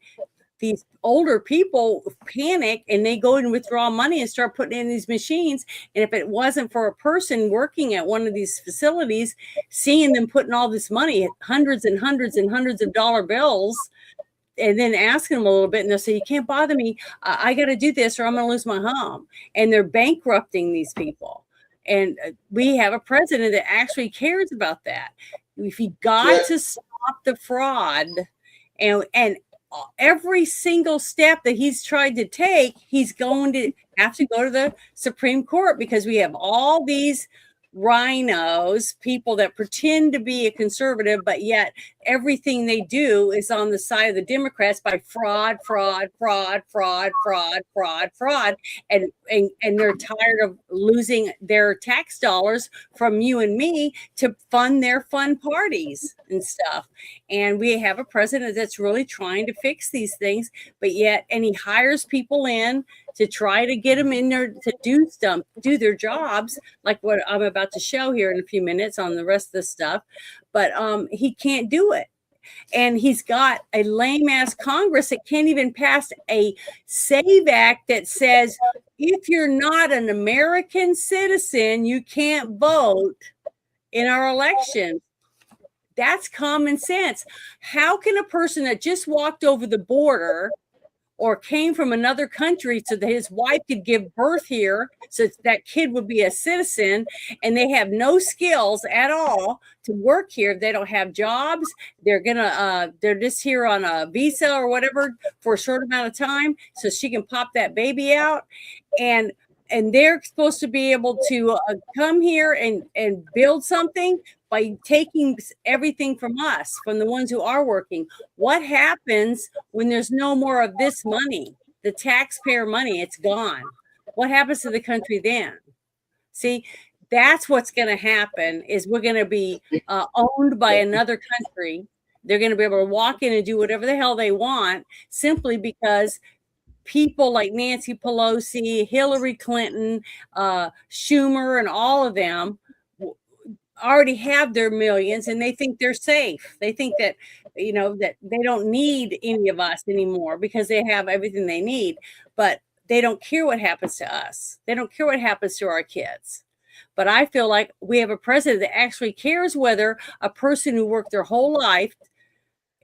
these older people panic and they go and withdraw money and start putting in these machines. And if it wasn't for a person working at one of these facilities, seeing them putting all this money, hundreds and hundreds and hundreds of dollar bills, and then asking them a little bit, and they'll say, you can't bother me. I got to do this or I'm going to lose my home. And they're bankrupting these people. And we have a president that actually cares about that. If you got to stop the fraud, and every single step that he's tried to take, he's going to have to go to the Supreme Court, because we have all these rhinos, people that pretend to be a conservative, but yet everything they do is on the side of the Democrats by fraud, and they're tired of losing their tax dollars from you and me to fund their fun parties and stuff. And we have a president that's really trying to fix these things, but yet, and he hires people in to try to get them in there to do their jobs, like what I'm about to show here in a few minutes on the rest of the stuff. But he can't do it. And he's got a lame ass Congress that can't even pass a SAVE Act that says if you're not an American citizen, you can't vote in our elections. That's common sense. How can a person that just walked over the border or came from another country so that his wife could give birth here, so that kid would be a citizen, and they have no skills at all to work here? They don't have jobs. They're just here on a visa or whatever for a short amount of time so she can pop that baby out. And they're supposed to be able to come here and build something by taking everything from us, from the ones who are working. What happens when there's no more of this money, the taxpayer money? It's gone. What happens to the country then? See, that's what's going to happen, is we're going to be owned by another country. They're going to be able to walk in and do whatever the hell they want simply because people like Nancy Pelosi, Hillary Clinton, Schumer, and all of them already have their millions, and they think they're safe. They think that, that they don't need any of us anymore because they have everything they need. But they don't care what happens to us. They don't care what happens to our kids. But I feel like we have a president that actually cares whether a person who worked their whole life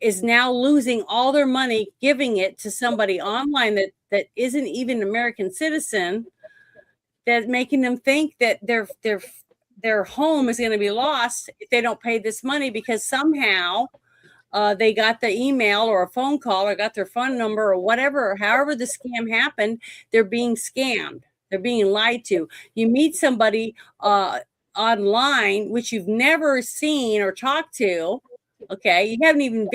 is now losing all their money, giving it to somebody online that isn't even an American citizen, that's making them think that their home is going to be lost if they don't pay this money because somehow they got the email or a phone call or got their phone number or whatever. However the scam happened, they're being scammed. They're being lied to. You meet somebody online, which you've never seen or talked to. Okay, you haven't even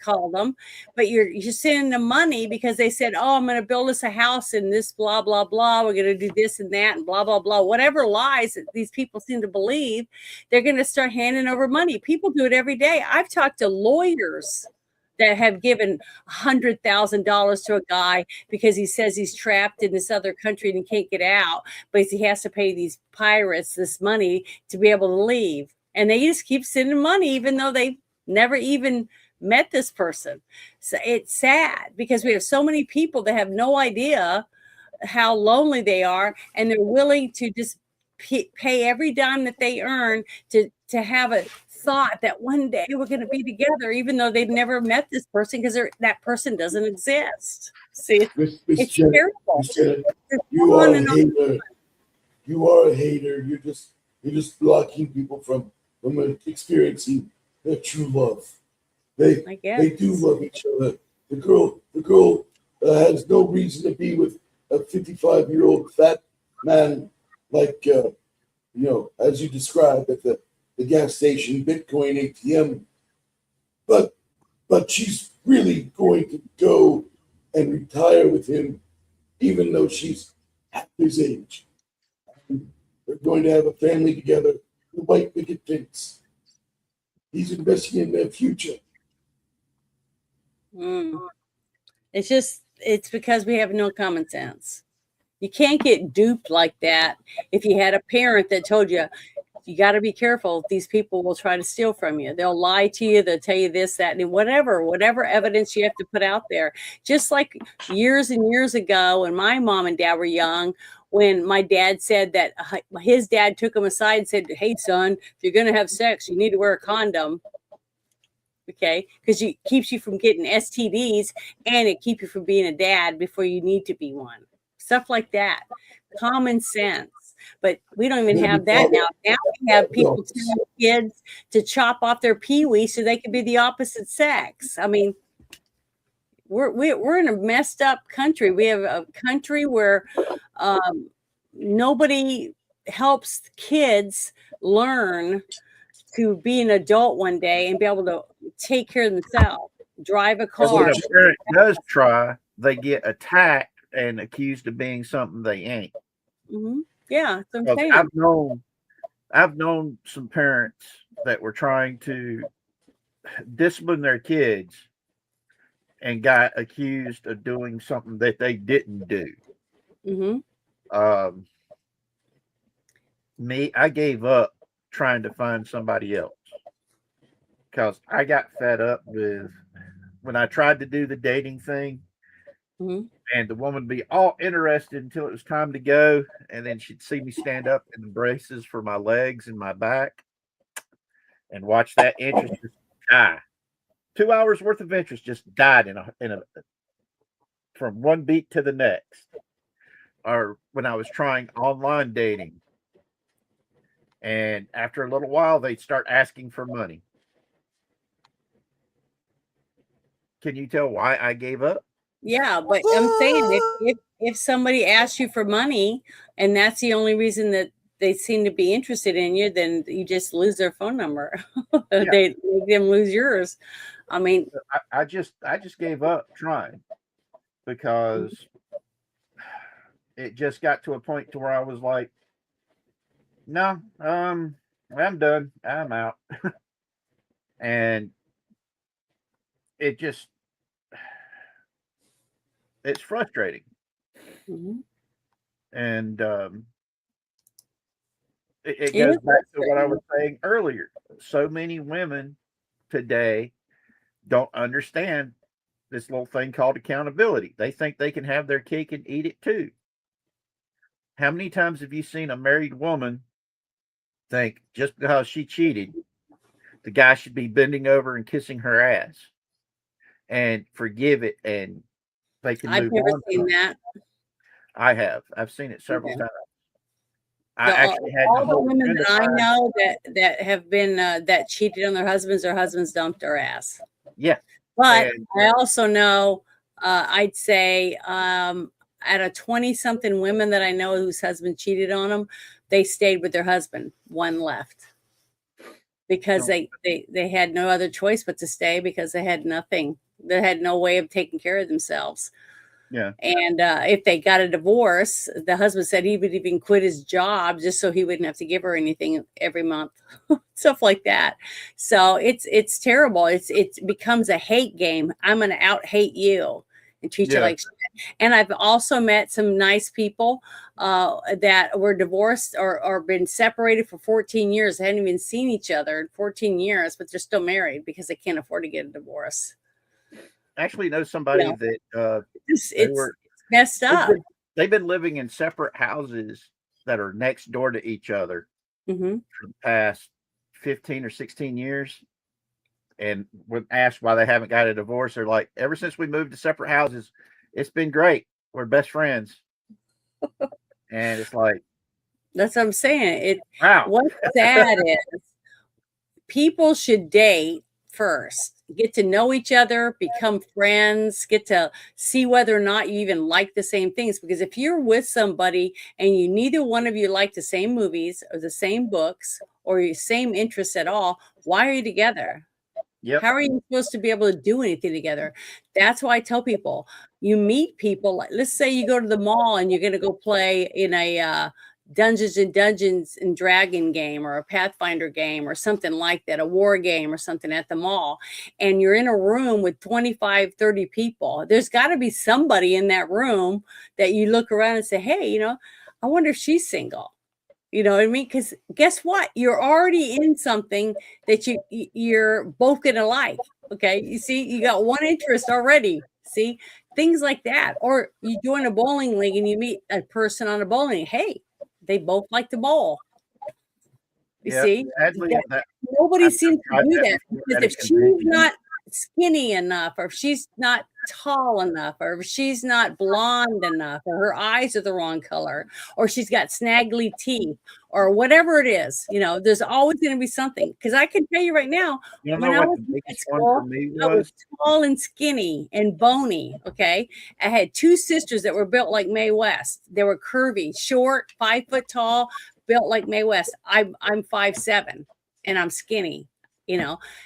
called them, but you're sending them money because they said, "Oh, I'm going to build us a house and this blah blah blah. We're going to do this and that and blah blah blah." Whatever lies that these people seem to believe, they're going to start handing over money. People do it every day. I've talked to lawyers that have given $100,000 to a guy because he says he's trapped in this other country and he can't get out, but he has to pay these pirates this money to be able to leave. And they just keep sending money even though they never even met this person. So it's sad because we have so many people that have no idea how lonely they are, and they're willing to just pay every dime that they earn to have a thought that one day we're going to be together, even though they've never met this person because that person doesn't exist. See, it's terrible. You are a hater. You are a hater. You're just blocking people from experiencing their true love. They do love each other. The girl has no reason to be with a 55-year-old fat man like as you described at the gas station, Bitcoin ATM. But she's really going to go and retire with him, even though she's half his age. They're going to have a family together. The white picket fence. He's investing in their future. It's because we have no common sense. You can't get duped like that if you had a parent that told you, you got to be careful. These people will try to steal from you. They'll lie to you. They'll tell you this, that, and whatever evidence you have to put out there. Just like years and years ago when my mom and dad were young, when my dad said that his dad took him aside and said, "Hey, son, if you're going to have sex, you need to wear a condom." Okay, because it keeps you from getting STDs and it keeps you from being a dad before you need to be one. Stuff like that. Common sense. But we don't even have that now. Now we have people telling kids to chop off their pee-wee so they can be the opposite sex. I mean, we're in a messed up country. We have a country where nobody helps kids learn to be an adult one day and be able to take care of themselves, drive a car. When a parent does try, they get attacked and accused of being something they ain't. Mm-hmm. Yeah, that's what I'm saying. I've known some parents that were trying to discipline their kids and got accused of doing something that they didn't do. Mm-hmm. I gave up trying to find somebody else because I got fed up with when I tried to do the dating thing. Mhm. And the woman would be all interested until it was time to go. And then she'd see me stand up in the braces for my legs and my back and watch that interest just die. 2 hours worth of interest just died in a from one beat to the next. Or when I was trying online dating. And after a little while, they'd start asking for money. Can you tell why I gave up? Yeah, but I'm saying if somebody asks you for money and that's the only reason that they seem to be interested in you, then you just lose their phone number. Yeah. They make them lose yours. I mean, I just gave up trying because it just got to a point to where I was like, no, I'm done. I'm out. And it just it's frustrating. Mhm. And it It goes is back to what I frustrating. was saying earlier. So many women today don't understand this little thing called accountability. They think they can have their cake and eat it too. How many times have you seen a married woman think just because she cheated, the guy should be bending over and kissing her ass and forgive it and they can I've move never on seen from it? that. I have. I've seen it several Okay. times. I The actually had to all the hold a women friend that of I mine. know that have been that cheated on their husbands dumped their ass. Yeah. But And I also know, I'd say, out of 20-something women that I know whose husband cheated on them, they stayed with their husband. One left because so they had no other choice but to stay because they had nothing. They had no way of taking care of themselves. yeah. And if they got a divorce, the husband said he would even quit his job just so he wouldn't have to give her anything every month, stuff like that. So it's terrible. It becomes a hate game. I'm gonna out hate you and treat you Yeah. like shit. And I've also met some nice people that were divorced or been separated for 14 years. They hadn't even seen each other in 14 years, but they're still married because they can't afford to get a divorce. Actually know You somebody know, that they it's were messed they've up. been, they've been living in separate houses that are next door to each other Mhm. for the past 15 or 16 years. And when asked why they haven't got a divorce, they're like, ever since we moved to separate houses, it's been great. We're best friends. And it's like, That's what I'm saying. wow. What's sad is people should date first, get to know each other, become friends, get to see whether or not you even like the same things. Because if you're with somebody and you neither one of you like the same movies or the same books or your same interests at all, why are you together? Yep. How are you supposed to be able to do anything together? That's why I tell people you meet people. Like, let's say you go to the mall and you're going to go play in a Dungeons and Dragon game or a Pathfinder game or something like that, a war game or something at the mall, and you're in a room with 25, 30 people. There's got to be somebody in that room that you look around and say, hey, I wonder if she's single. You know what I mean? Because guess what? You're already in something that you're both gonna like. Okay, you see, you got one interest already. See, things like that. Or you join a bowling league and you meet a person on a bowling league. Hey, they both like to bowl. You Yeah. see, Sadly, that nobody I've seems to tried do that that before because at a if she's convention. not skinny enough, or if she's not tall enough, or if she's not blonde enough, or her eyes are the wrong color, or she's got snaggly teeth, or whatever it is, there's always going to be something. Because I can tell you right now, You don't when know I what was the in high biggest one for school, me I was was? tall and skinny and bony. Okay, I had two sisters that were built like Mae West. They were curvy, short, 5 foot tall, built like Mae West. I'm 5'7" and I'm skinny,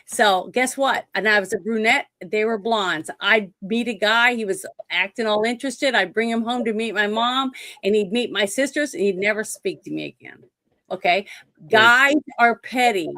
So guess what? And I was a brunette. They were blondes. I'd meet a guy. He was acting all interested. I'd bring him home to meet my mom, and he'd meet my sisters, and he'd never speak to me again. Okay, guys are petty.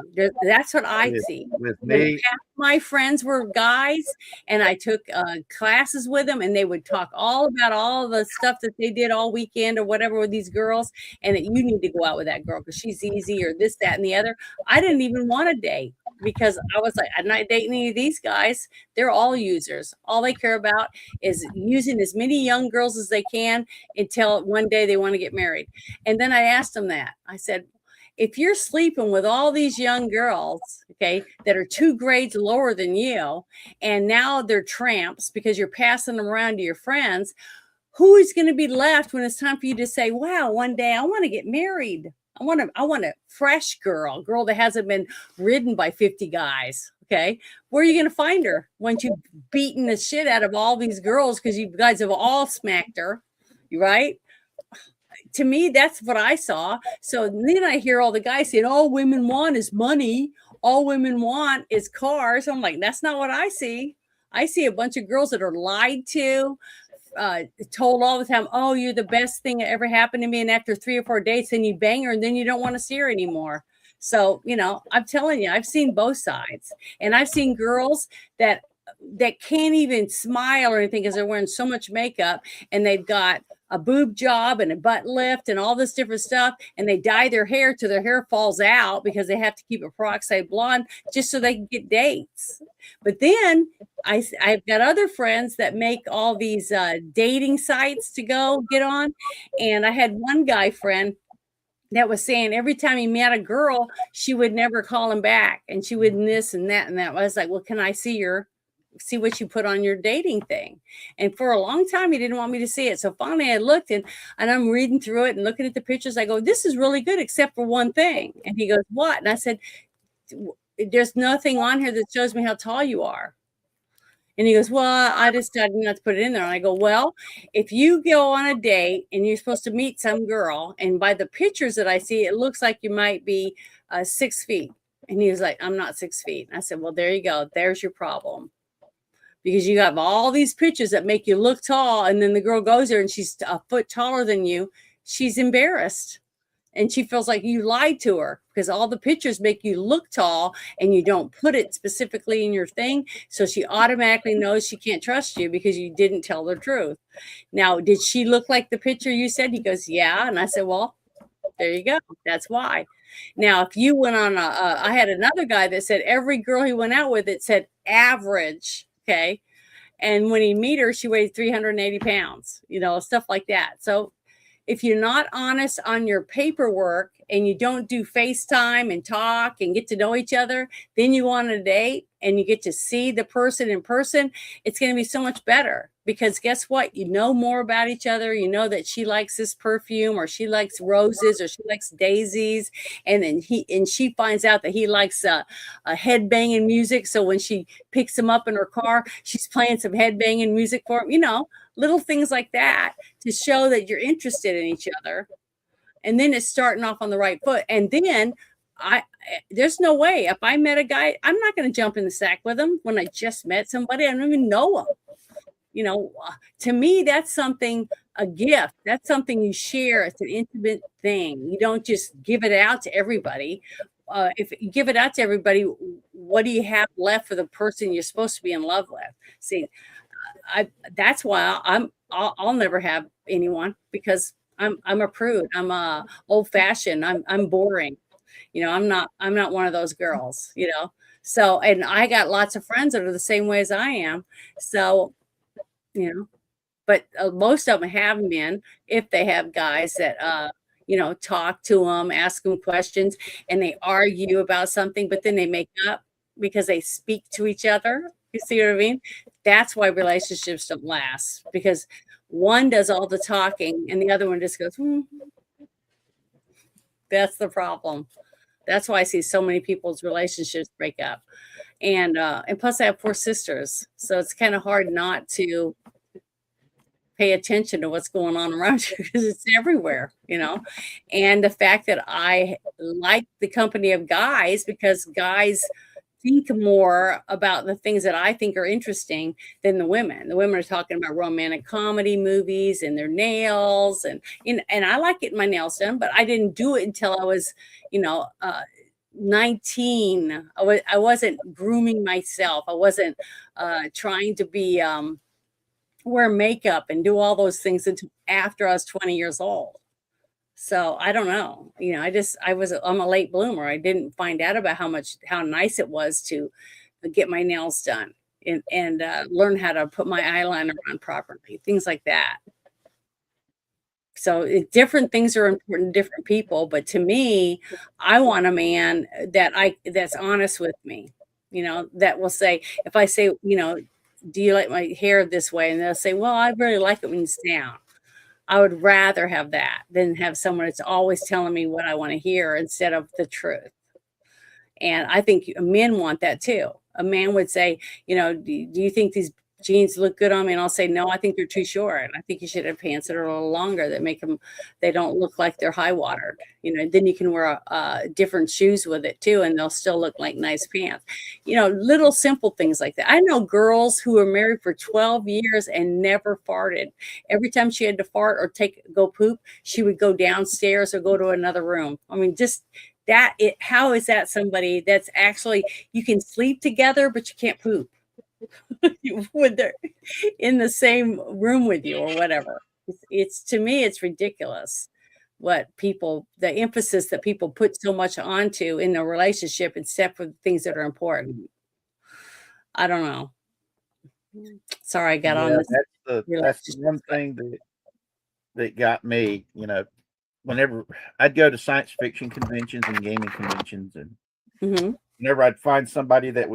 That's what I see. With When me, half my friends were guys, and I took classes with them, and they would talk all about all the stuff that they did all weekend or whatever with these girls, and that you need to go out with that girl because she's easy or this, that, and the other. I didn't even want to date. because I was like, I'm not dating any of these guys. They're all users. All they care about is using as many young girls as they can until one day they want to get married. And then I asked them that. I said, if you're sleeping with all these young girls, okay, that are 2 grades lower than you, and now they're tramps because you're passing them around to your friends, who is going to be left when it's time for you to say, wow, one day I want to get married. I want a fresh girl that hasn't been ridden by 50 guys. Okay. Where are you going to find her once you've beaten the shit out of all these girls because you guys have all smacked her? Right? To me, that's what I saw. So then I hear all the guys saying, all women want is money. All women want is cars. I'm like, that's not what I see. I see a bunch of girls that are lied to, told all the time, oh, you're the best thing that ever happened to me. And after 3 or 4 dates, then you bang her and then you don't want to see her anymore. So, I'm telling you, I've seen both sides. And I've seen girls that can't even smile or anything because they're wearing so much makeup, and they've got a boob job and a butt lift and all this different stuff, and they dye their hair till their hair falls out because they have to keep it peroxide blonde just so they can get dates. But then I've got other friends that make all these dating sites to go get on, and I had one guy friend that was saying every time he met a girl, she would never call him back, and she would this and that and that. I was like, well, can I see what you put on your dating thing? And for a long time, he didn't want me to see it. So finally I looked, and I'm reading through it and looking at the pictures. I go, this is really good, except for one thing. And he goes, what? And I said, there's nothing on here that shows me how tall you are. And he goes, well, I decided not to put it in there. And I go, well, if you go on a date and you're supposed to meet some girl, and by the pictures that I see, it looks like you might be 6 feet. And he was like, I'm not 6 feet. And I said, well, there you go. There's your problem. Because you have all these pictures that make you look tall, and then the girl goes there and she's a foot taller than you. She's embarrassed, and she feels like you lied to her because all the pictures make you look tall and you don't put it specifically in your thing. So she automatically knows she can't trust you because you didn't tell the truth. Now, did she look like the picture you said? He goes, yeah. And I said, well, there you go. That's why. Now, if you went on I had another guy that said every girl he went out with, it said average. Okay. And when he meet her, she weighed 380 pounds, stuff like that. So if you're not honest on your paperwork and you don't do FaceTime and talk and get to know each other, then you want a date and you get to see the person in person, it's going to be so much better. Because guess what? You know more about each other. You know that she likes this perfume, or she likes roses, or she likes daisies. And then she finds out that he likes a headbanging music. So when she picks him up in her car, she's playing some headbanging music for him, little things like that to show that you're interested in each other. And then it's starting off on the right foot. And then there's no way if I met a guy, I'm not going to jump in the sack with him when I just met somebody. I don't even know him. To me, that's a gift. That's something you share. It's an intimate thing. You don't just give it out to everybody. If you give it out to everybody, what do you have left for the person you're supposed to be in love with? See, that's why I'll never have anyone, because I'm a prude. I'm old fashioned. I'm boring. I'm not one of those girls. So, and I got lots of friends that are the same way as I am. So, but most of them have men, if they have guys that talk to them, ask them questions, and they argue about something, but then they make up because they speak to each other. You see what I mean? That's why relationships don't last, because one does all the talking and the other one just goes, That's the problem. That's why I see so many people's relationships break up. And plus I have 4 sisters. So it's kind of hard not to pay attention to what's going on around you, because it's everywhere, and the fact that I like the company of guys, because guys think more about the things that I think are interesting than the women. The women are talking about romantic comedy movies and their nails, and I like getting my nails done, but I didn't do it until I was, 19. I wasn't grooming myself. I wasn't trying to be wear makeup and do all those things until after I was 20 years old. So I don't know. I'm a late bloomer. I didn't find out about how nice it was to get my nails done and learn how to put my eyeliner on properly, things like that. So different things are important to different people, but to me, I want a man that's honest with me. That will say, if I say, do you like my hair this way? And they'll say, well, I really like it when it's down. I would rather have that than have someone that's always telling me what I want to hear instead of the truth. And I think men want that too. A man would say, do you think these jeans look good on me? And I'll say, no, I think they're too short. I think you should have pants that are a little longer that make them, they don't look like they're high watered. Then you can wear different shoes with it too, and they'll still look like nice pants. Little simple things like that. I know girls who were married for 12 years and never farted. Every time she had to fart or go poop, she would go downstairs or go to another room. I mean, just how is that somebody that's actually, you can sleep together but you can't poop when they're in the same room with you or whatever? It's to me, it's ridiculous the emphasis that people put so much onto in a relationship instead for things that are important. I don't know. Sorry, I got on this. That's the one thing that got me, whenever I'd go to science fiction conventions and gaming conventions, and whenever I'd find somebody that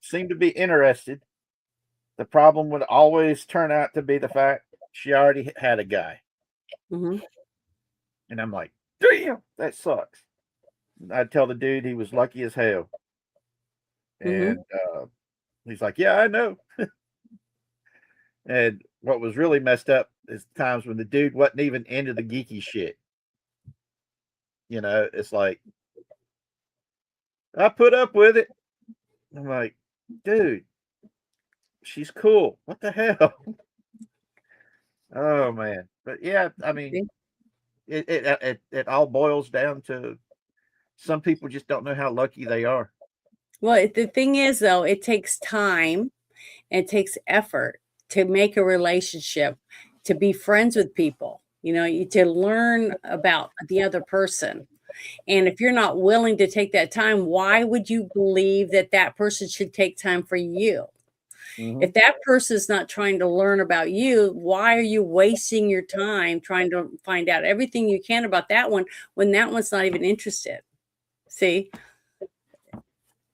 seemed to be interested, the problem would always turn out to be the fact she already had a guy. And I'm like, damn, that sucks. And I'd tell the dude he was lucky as hell. And he's like, yeah, I know. And what was really messed up is times when the dude wasn't even into the geeky shit. It's like, I put up with it. I'm like, dude, she's cool. What the hell? Oh man. But yeah, I mean, it all boils down to some people just don't know how lucky they are. Well, the thing is, though, it takes time and it takes effort to make a relationship, to be friends with people, to learn about the other person. And if you're not willing to take that time, why would you believe that that person should take time for you? If that person is not trying to learn about you, why are you wasting your time trying to find out everything you can about that one when that one's not even interested? See,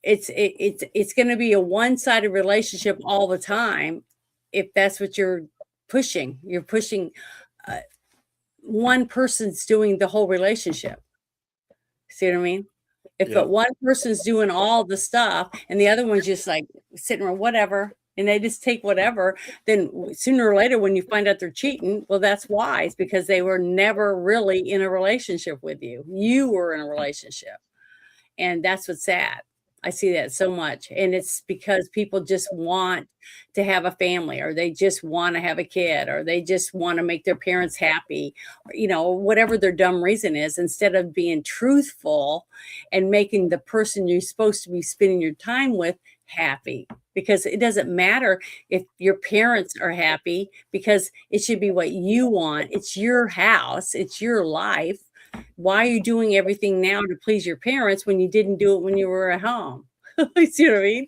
it's going to be a one-sided relationship all the time if that's what you're pushing. You're pushing one person's doing the whole relationship. See what I mean? If one person's doing all the stuff and the other one's just like sitting or whatever, and they just take whatever, then sooner or later when you find out they're cheating, well, that's why. It's because they were never really in a relationship with you. You were in a relationship. And that's what's sad. I see that so much. And it's because people just want to have a family, or they just want to have a kid, or they just want to make their parents happy, or, whatever their dumb reason is, instead of being truthful and making the person you're supposed to be spending your time with happy. Because it doesn't matter if your parents are happy, because it should be what you want. It's your house. It's your life. Why are you doing everything now to please your parents when you didn't do it when you were at home? You see what I mean?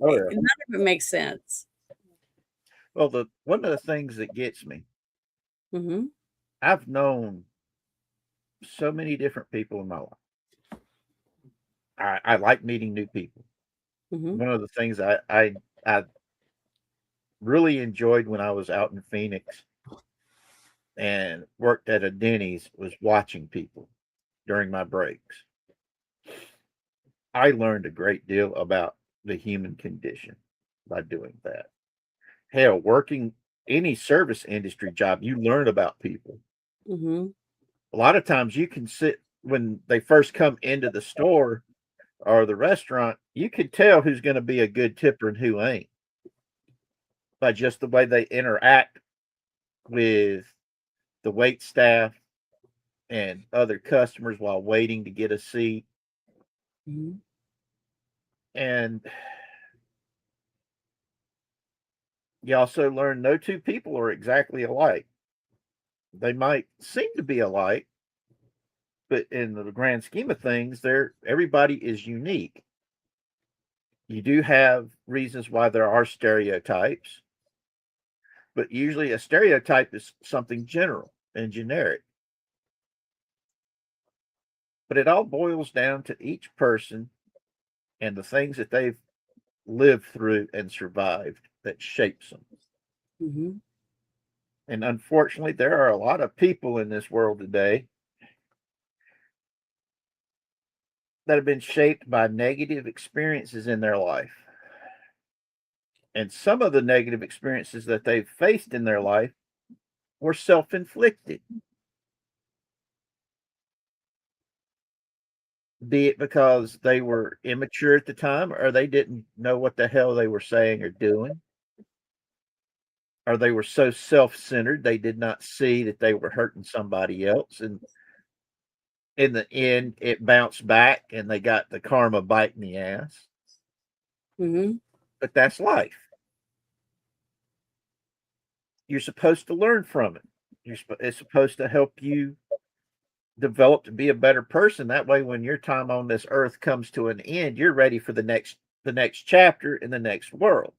Oh, yeah. None of it makes sense. Well, one of the things that gets me, I've known so many different people in my life. I like meeting new people. One of the things I really enjoyed when I was out in Phoenix and worked at a Denny's was watching people during my breaks. I learned a great deal about the human condition by doing that. Hell, working any service industry job, you learn about people. A lot of times you can sit when they first come into the store or the restaurant, you could tell who's going to be a good tipper and who ain't by just the way they interact with the wait staff and other customers while waiting to get a seat. And you also learn no two people are exactly alike. They might seem to be alike, But in the grand scheme of things, everybody is unique. You do have reasons why there are stereotypes, but usually a stereotype is something general and generic. But it all boils down to each person and the things that they've lived through and survived that shapes them. Mm-hmm. And unfortunately, there are a lot of people in this world today that have been shaped by negative experiences in their life. And some of the negative experiences that they've faced in their life were self-inflicted. Be it because they were immature at the time, or they didn't know what the hell they were saying or doing, or they were so self-centered they did not see that they were hurting somebody else. And in the end, it bounced back and they got the karma bite in the ass. Mm-hmm. But that's life. You're supposed to learn from it. It's supposed to help you develop to be a better person. That way, when your time on this earth comes to an end, you're ready for the next chapter in the next world.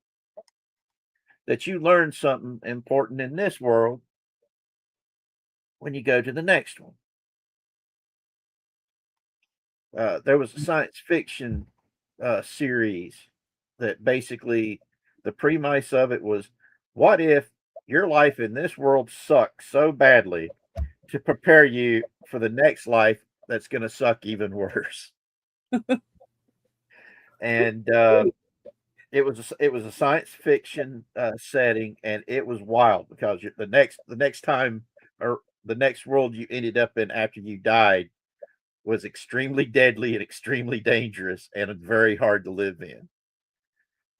That you learn something important in this world when you go to the next one. There was a science fiction series that basically the premise of it was, what if your life in this world sucks so badly to prepare you for the next life that's going to suck even worse? And it was a science fiction setting, and it was wild because the next time, or the next world you ended up in after you died, was extremely deadly and extremely dangerous and very hard to live in.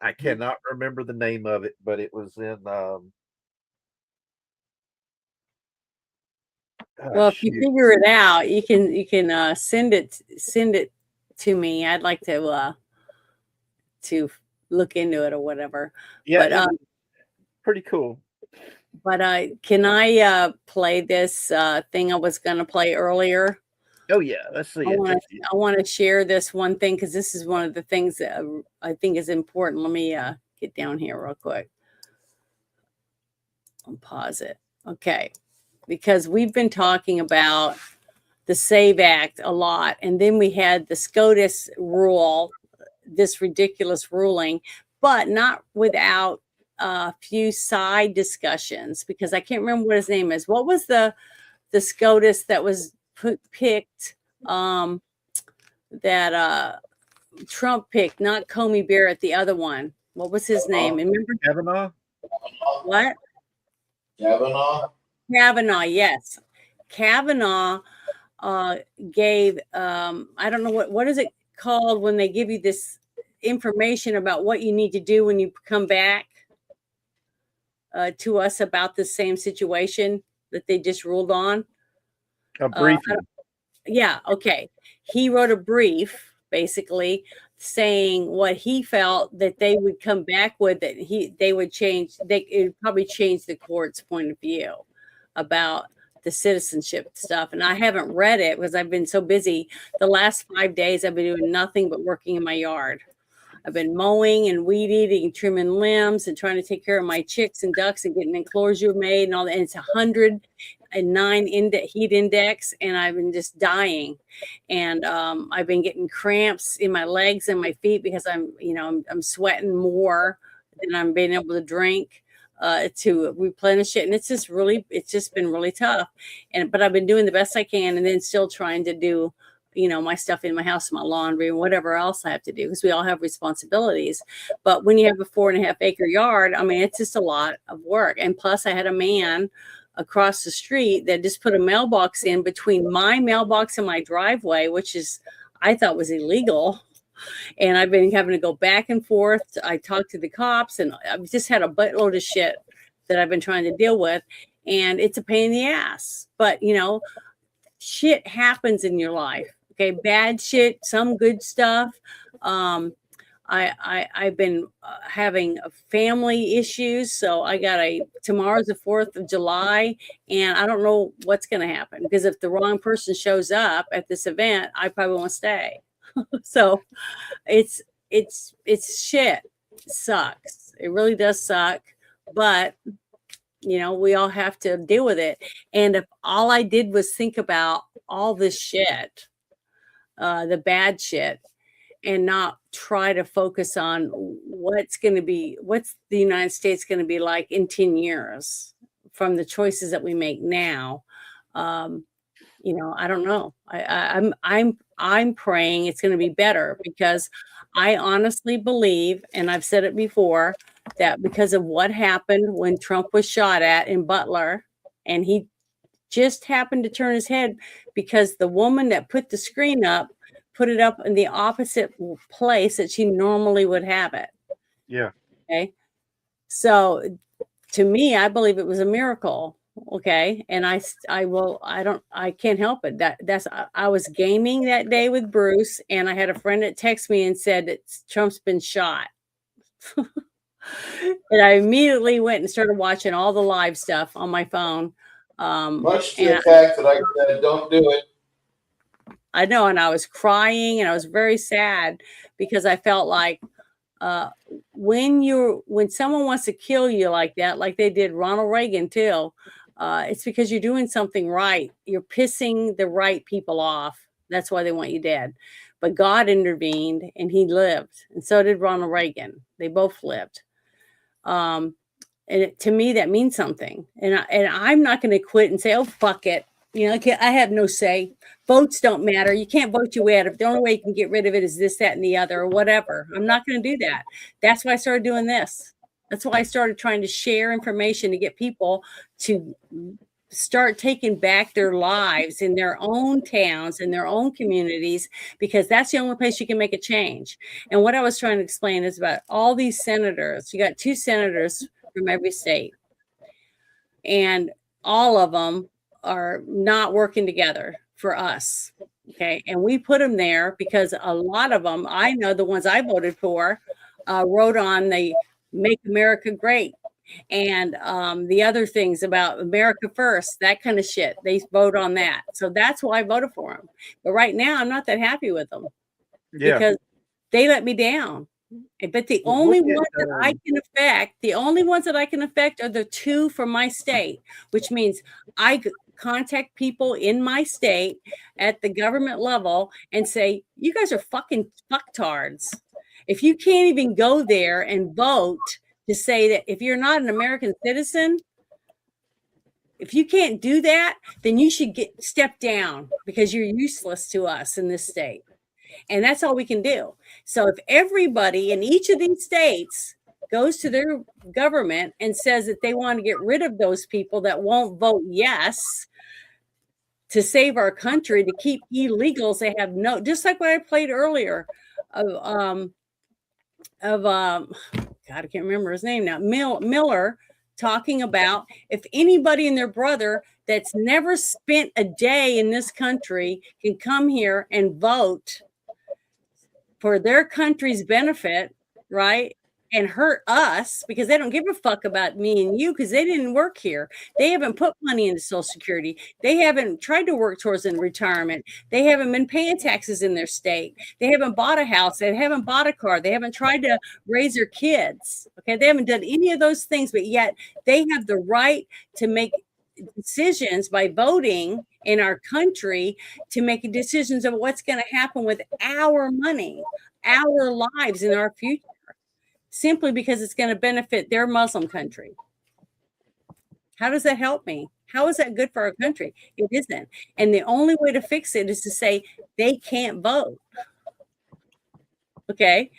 I cannot remember the name of it, but it was in Well, if you figure it out, you can send it to me. I'd like to look into it or whatever. Yeah, But it was pretty cool. But can I play this thing I was going to play earlier? Oh yeah, let's see it. I want to share this one thing because this is one of the things that I think is important. Let me get down here real quick. I'll pause it. Okay, because we've been talking about the SAVE Act a lot, and then we had the SCOTUS rule, this ridiculous ruling, but not without a few side discussions, because I can't remember what his name is. What was the SCOTUS that was picked that Trump picked, not Comey Barrett, the other one? What was his name? Remember? Kavanaugh? What? Kavanaugh, yes. Kavanaugh gave I don't know what is it called when they give you this information about what you need to do when you come back to us about the same situation that they just ruled on. A briefing. Yeah, okay. He wrote a brief basically saying what he felt that they would come back with, that it would probably change the court's point of view about the citizenship stuff. And I haven't read it because I've been so busy. The last 5 days I've been doing nothing but working in my yard. I've been mowing and weed eating, trimming limbs, and trying to take care of my chicks and ducks and getting enclosure made and all that. And it's 109 heat index, and I've been just dying. And I've been getting cramps in my legs and my feet because I'm sweating more than I'm being able to drink to replenish it. And it's just been really tough. But I've been doing the best I can, and then still trying to do my stuff in my house, my laundry, and whatever else I have to do, because we all have responsibilities. But when you have a 4.5 acre yard, I mean, it's just a lot of work. And plus, I had a man across the street that just put a mailbox in between my mailbox and my driveway, which I thought was illegal. And I've been having to go back and forth. I talked to the cops, and I've just had a buttload of shit that I've been trying to deal with. And it's a pain in the ass. But, shit happens in your life. Okay, bad shit, some good stuff. I've been having family issues, so I got tomorrow's the 4th of July, and I don't know what's going to happen, because if the wrong person shows up at this event, I probably won't stay. So it's shit. It sucks. It really does suck, but we all have to deal with it. And if all I did was think about all this shit, the bad shit, and not try to focus on what's the United States going to be like in 10 years from the choices that we make now. I don't know. I'm praying it's going to be better, because I honestly believe, and I've said it before, that because of what happened when Trump was shot at in Butler, and he just happened to turn his head because the woman that put the screen up put it up in the opposite place that she normally would have it. Yeah. Okay. So to me, I believe it was a miracle. Okay. And I can't help it. I was gaming that day with Bruce, and I had a friend that texted me and said that Trump's been shot. And I immediately went and started watching all the live stuff on my phone. Much to the fact that I said, don't do it. I know, and I was crying, and I was very sad, because I felt like when someone wants to kill you like that, like they did Ronald Reagan too, it's because you're doing something right. You're pissing the right people off. That's why they want you dead. But God intervened, and he lived, and so did Ronald Reagan. They both lived. And to me, that means something. And I'm not going to quit and say, oh, fuck it. I have no say. Votes don't matter. You can't vote your way out of it. The only way you can get rid of it is this, that, and the other, or whatever. I'm not going to do that. That's why I started doing this. That's why I started trying to share information to get people to start taking back their lives in their own towns, in their own communities, because that's the only place you can make a change. And what I was trying to explain is about all these senators. You got 2 senators from every state, and all of them are not working together for us. Okay. And we put them there because a lot of them, I know the ones I voted for, wrote on the Make America Great, and the other things about America First, that kind of shit. They vote on that. So that's why I voted for them. But right now, I'm not that happy with them, because they let me down. But the only ones that I can affect are the 2 from my state, which means I contact people in my state at the government level and say, you guys are fucking fucktards. If you can't even go there and vote to say that if you're not an American citizen, if you can't do that, then you should step down, because you're useless to us in this state. And that's all we can do. So if everybody in each of these states goes to their government and says that they want to get rid of those people that won't vote yes to save our country, to keep illegals, they have just like what I played earlier of God, I can't remember his name now, Miller, talking about if anybody and their brother that's never spent a day in this country can come here and vote for their country's benefit, right? And hurt us, because they don't give a fuck about me and you, because they didn't work here. They haven't put money into Social Security. They haven't tried to work towards a retirement. They haven't been paying taxes in their state. They haven't bought a house. They haven't bought a car. They haven't tried to raise their kids. Okay. They haven't done any of those things, but yet they have the right to make decisions by voting in our country, to make decisions of what's going to happen with our money, our lives, and our future, simply because it's going to benefit their Muslim country. How does that help me? How is that good for our country? It isn't. And the only way to fix it is to say they can't vote. Okay.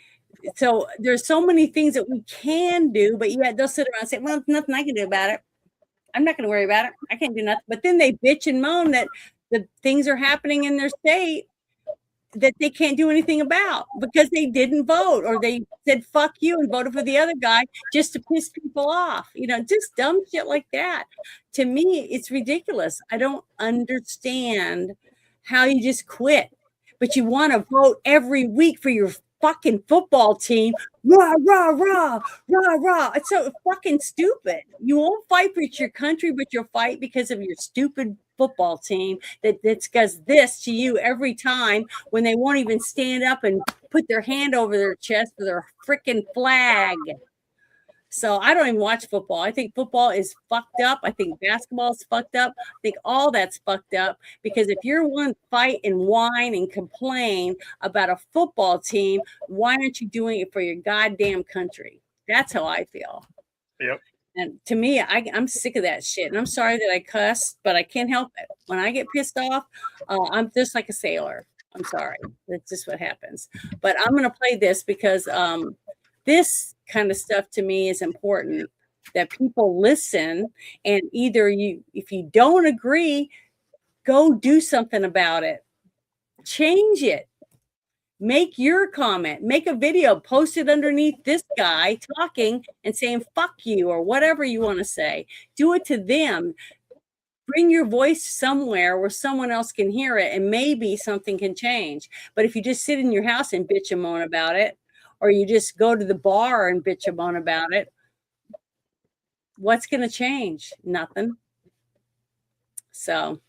So there's so many things that we can do, but yet they'll sit around and say, well, there's nothing I can do about it. I'm not going to worry about it. I can't do nothing. But then they bitch and moan that the things are happening in their state that they can't do anything about because they didn't vote, or they said, fuck you, and voted for the other guy just to piss people off. Just dumb shit like that. To me, it's ridiculous. I don't understand how you just quit, but you want to vote every week for your fucking football team. Rah, rah, rah, rah, rah. It's so fucking stupid. You won't fight for your country, but you'll fight because of your stupid football team that does this to you every time when they won't even stand up and put their hand over their chest for their freaking flag. So I don't even watch football. I think football is fucked up. I think basketball is fucked up. I think all that's fucked up because if you're one fight and whine and complain about a football team, why aren't you doing it for your goddamn country? That's how I feel. Yep. And to me, I'm sick of that shit. And I'm sorry that I cuss, but I can't help it. When I get pissed off, I'm just like a sailor. I'm sorry. That's just what happens. But I'm going to play this because this kind of stuff to me is important, that people listen, and either if you don't agree, go do something about it. Change it. Make your comment, make a video, post it underneath this guy talking and saying fuck you or whatever you want to say. Do it to them. Bring your voice somewhere where someone else can hear it and maybe something can change. But if you just sit in your house and bitch and moan about it, or you just go to the bar and bitch and moan about it, what's going to change? Nothing. So,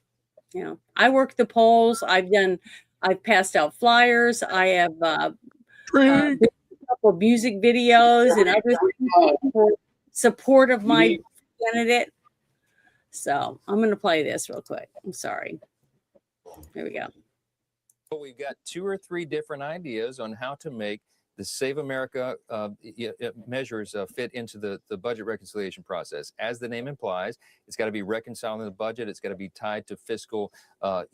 I work the polls. I've passed out flyers. I have a couple music videos and other things for support of my candidate. So I'm going to play this real quick. I'm sorry. Here we go. We've got 2 or 3 different ideas on how to make the Save America measures fit into the budget reconciliation process. As the name implies, it's got to be reconciling the budget. It's got to be tied to fiscal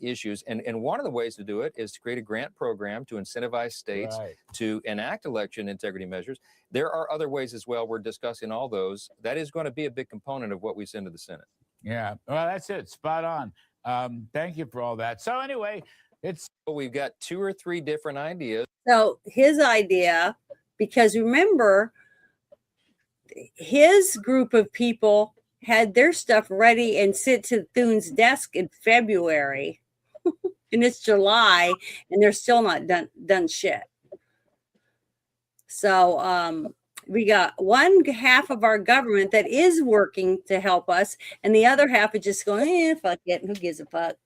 issues. And one of the ways to do it is to create a grant program to incentivize states to enact election integrity measures. There are other ways as well. We're discussing all those. That is going to be a big component of what we send to the Senate. Yeah, well, that's it. Spot on. Thank you for all that. So anyway, we've got 2 or 3 different ideas. So his idea, because remember, his group of people had their stuff ready and sit to Thune's desk in February, and it's July, and they're still not done shit. So we got one half of our government that is working to help us, and the other half is just going, fuck it, who gives a fuck?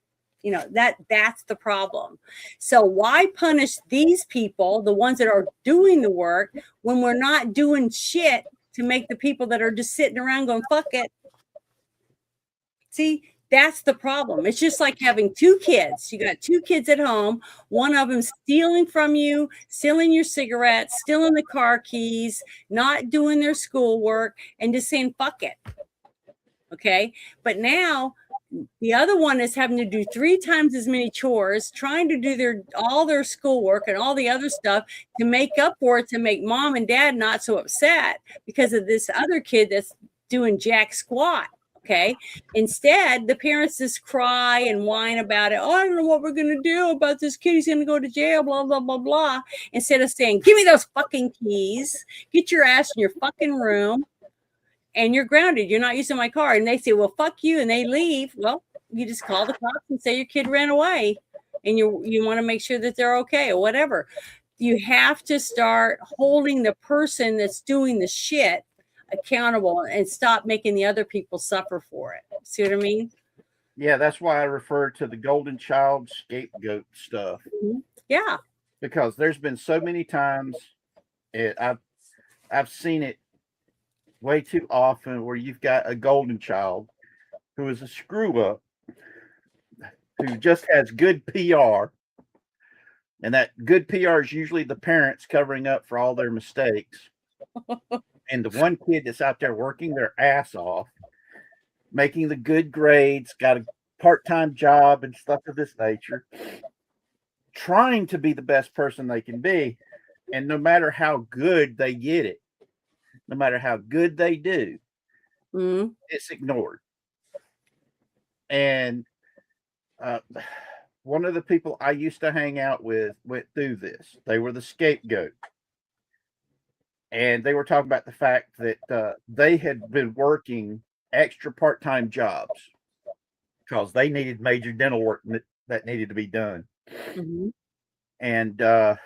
That's the problem. So why punish these people, the ones that are doing the work, when we're not doing shit to make the people that are just sitting around going, fuck it? See, that's the problem. It's just like having 2 kids. You got 2 kids at home, one of them stealing from you, stealing your cigarettes, stealing the car keys, not doing their schoolwork, and just saying, fuck it. Okay. But now the other one is having to do 3 times as many chores, trying to do all their schoolwork and all the other stuff to make up for it, to make mom and dad not so upset because of this other kid that's doing jack squat. Okay. Instead, the parents just cry and whine about it. Oh, I don't know what we're going to do about this kid. He's going to go to jail, blah, blah, blah, blah. Instead of saying, give me those fucking keys, get your ass in your fucking room, and you're grounded. You're not using my car. And they say, well, fuck you. And they leave. Well, you just call the cops and say your kid ran away, and you want to make sure that they're okay or whatever. You have to start holding the person that's doing the shit accountable and stop making the other people suffer for it. See what I mean? Yeah, that's why I refer to the golden child scapegoat stuff. Mm-hmm. Yeah. Because there's been so many times I've seen it way too often where you've got a golden child who is a screw up, who just has good PR. And that good PR is usually the parents covering up for all their mistakes. And the one kid that's out there working their ass off, making the good grades, got a part-time job and stuff of this nature, trying to be the best person they can be. And no matter how good they get it, no matter how good they do, it's ignored. And one of the people I used to hang out with went through this. They were the scapegoat. And they were talking about the fact that they had been working extra part-time jobs because they needed major dental work that needed to be done. Mm-hmm. And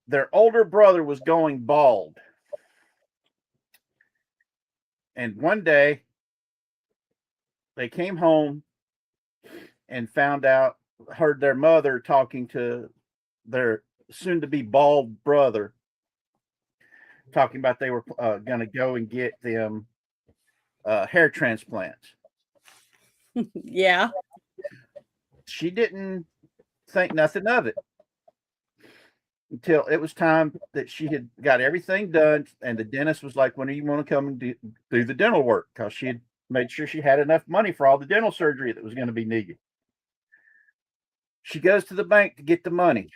their older brother was going bald. And one day they came home and heard their mother talking to their soon to be bald brother, talking about they were going to go and get them hair transplants. Yeah. She didn't think nothing of it until it was time that she had got everything done, and the dentist was like, when do you want to come and do the dental work? Because she had made sure she had enough money for all the dental surgery that was going to be needed. She goes to the bank to get the money.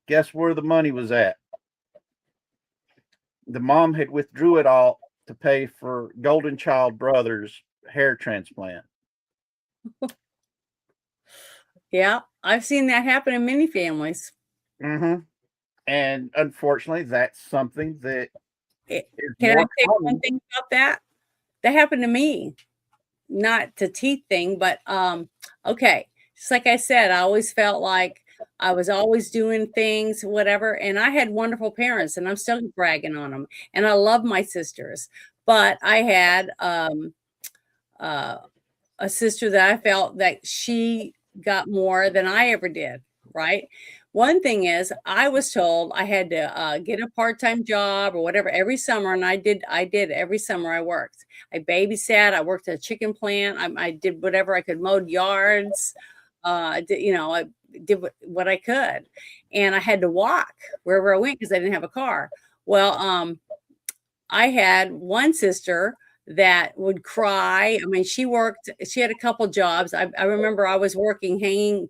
Guess where the money was at? The mom had withdrew it all to pay for Golden Child Brothers' hair transplant. Yeah, I've seen that happen in many families. Mm-hmm. And unfortunately, that's something that is Can I more say common. one thing about that? That happened to me. Not the teeth thing, but okay. Just like I said, I always felt like I was always doing things, whatever. And I had wonderful parents, and I'm still bragging on them. And I love my sisters, but I had a sister that I felt that she got more than I ever did, right? One thing is, I was told I had to get a part-time job or whatever every summer, and I did every summer I worked. I babysat, I worked at a chicken plant, I did whatever I could, mowed yards, I did what I could, and I had to walk wherever I went because I didn't have a car. Well, I had one sister that would cry. I mean, she had a couple jobs. I remember I was working hanging,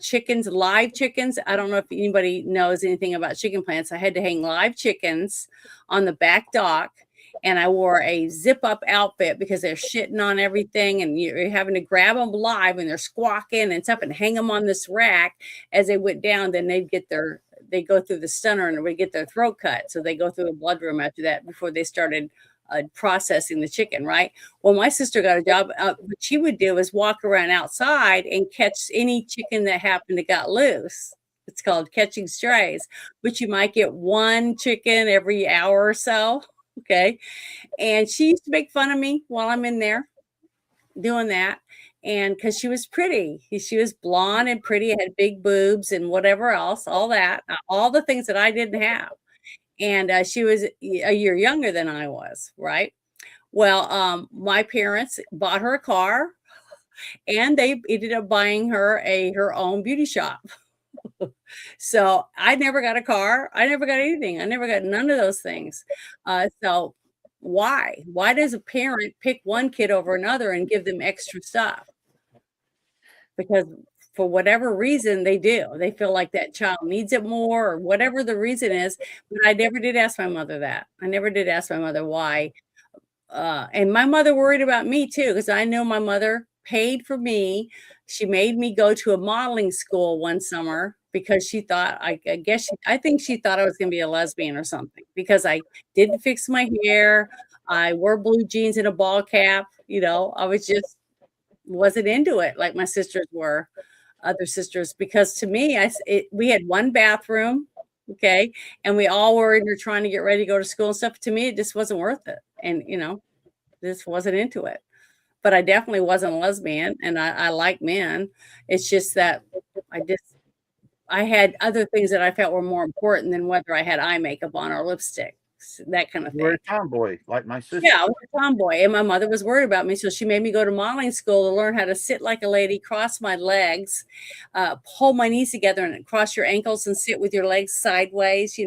chickens, live chickens. I don't know if anybody knows anything about chicken plants. I had to hang live chickens on the back dock, and I wore a zip up outfit because they're shitting on everything, and you're having to grab them live and they're squawking and stuff and hang them on this rack as they went down. Then they go through the stunner and we get their throat cut. So they go through a blood room after that before they started processing the chicken, right? Well, my sister got a job. What she would do is walk around outside and catch any chicken that happened to got loose. It's called catching strays, but you might get one chicken every hour or so. Okay. And she used to make fun of me while I'm in there doing that. And because she was pretty, she was blonde and pretty, had big boobs and whatever else, all that, all the things that I didn't have. And she was a year younger than I was, right? Well, my parents bought her a car, and they ended up buying her her own beauty shop. So I never got a car. I never got anything. I never got none of those things. So why? Why does a parent pick one kid over another and give them extra stuff? Because for whatever reason they do. They feel like that child needs it more or whatever the reason is. But I never did ask my mother that. I never did ask my mother why. And my mother worried about me too, because I know my mother paid for me. She made me go to a modeling school one summer because she thought, I think she thought I was going to be a lesbian or something because I didn't fix my hair. I wore blue jeans and a ball cap. I was just wasn't into it like my sisters were, other sisters, because to me, we had one bathroom, okay, and we all were in there trying to get ready to go to school and stuff. To me, it just wasn't worth it, and just wasn't into it. But I definitely wasn't a lesbian, and I like men. It's just that I had other things that I felt were more important than whether I had eye makeup on or lipstick, that kind of You were thing. a tomboy like my sister. Yeah, I was a tomboy, and my mother was worried about me, so she made me go to modeling school to learn how to sit like a lady, cross my legs, hold my knees together, and cross your ankles and sit with your legs sideways,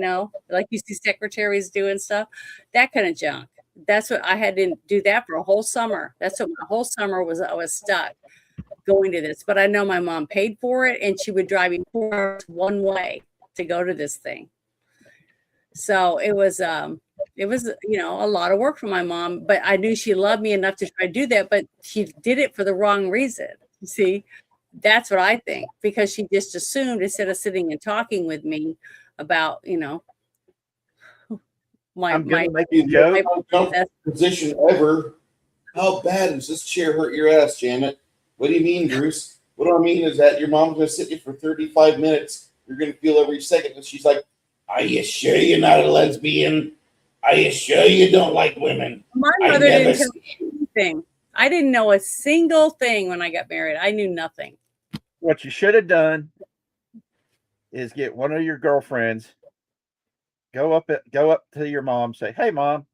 like you see secretaries do and stuff, that kind of junk. That's what I had to do that for a whole summer. That's what my whole summer was. I was stuck going to this, but I know my mom paid for it, and she would drive me 4 hours one way to go to this thing. So it was a lot of work for my mom, but I knew she loved me enough to try to do that, but she did it for the wrong reason. You see, that's what I think, because she just assumed, instead of sitting and talking with me about, I'm gonna make you the most uncomfortable position ever. How bad does this chair hurt your ass, Janet? What do you mean, Bruce? What do I mean is that your mom's gonna sit you for 35 minutes You're going to feel every second. And she's like, are you sure you're not a lesbian? Are you sure you don't like women? My mother didn't tell me anything. I didn't know a single thing when I got married. I knew nothing. What you should have done is get one of your girlfriends, go up to your mom, say, "Hey, mom,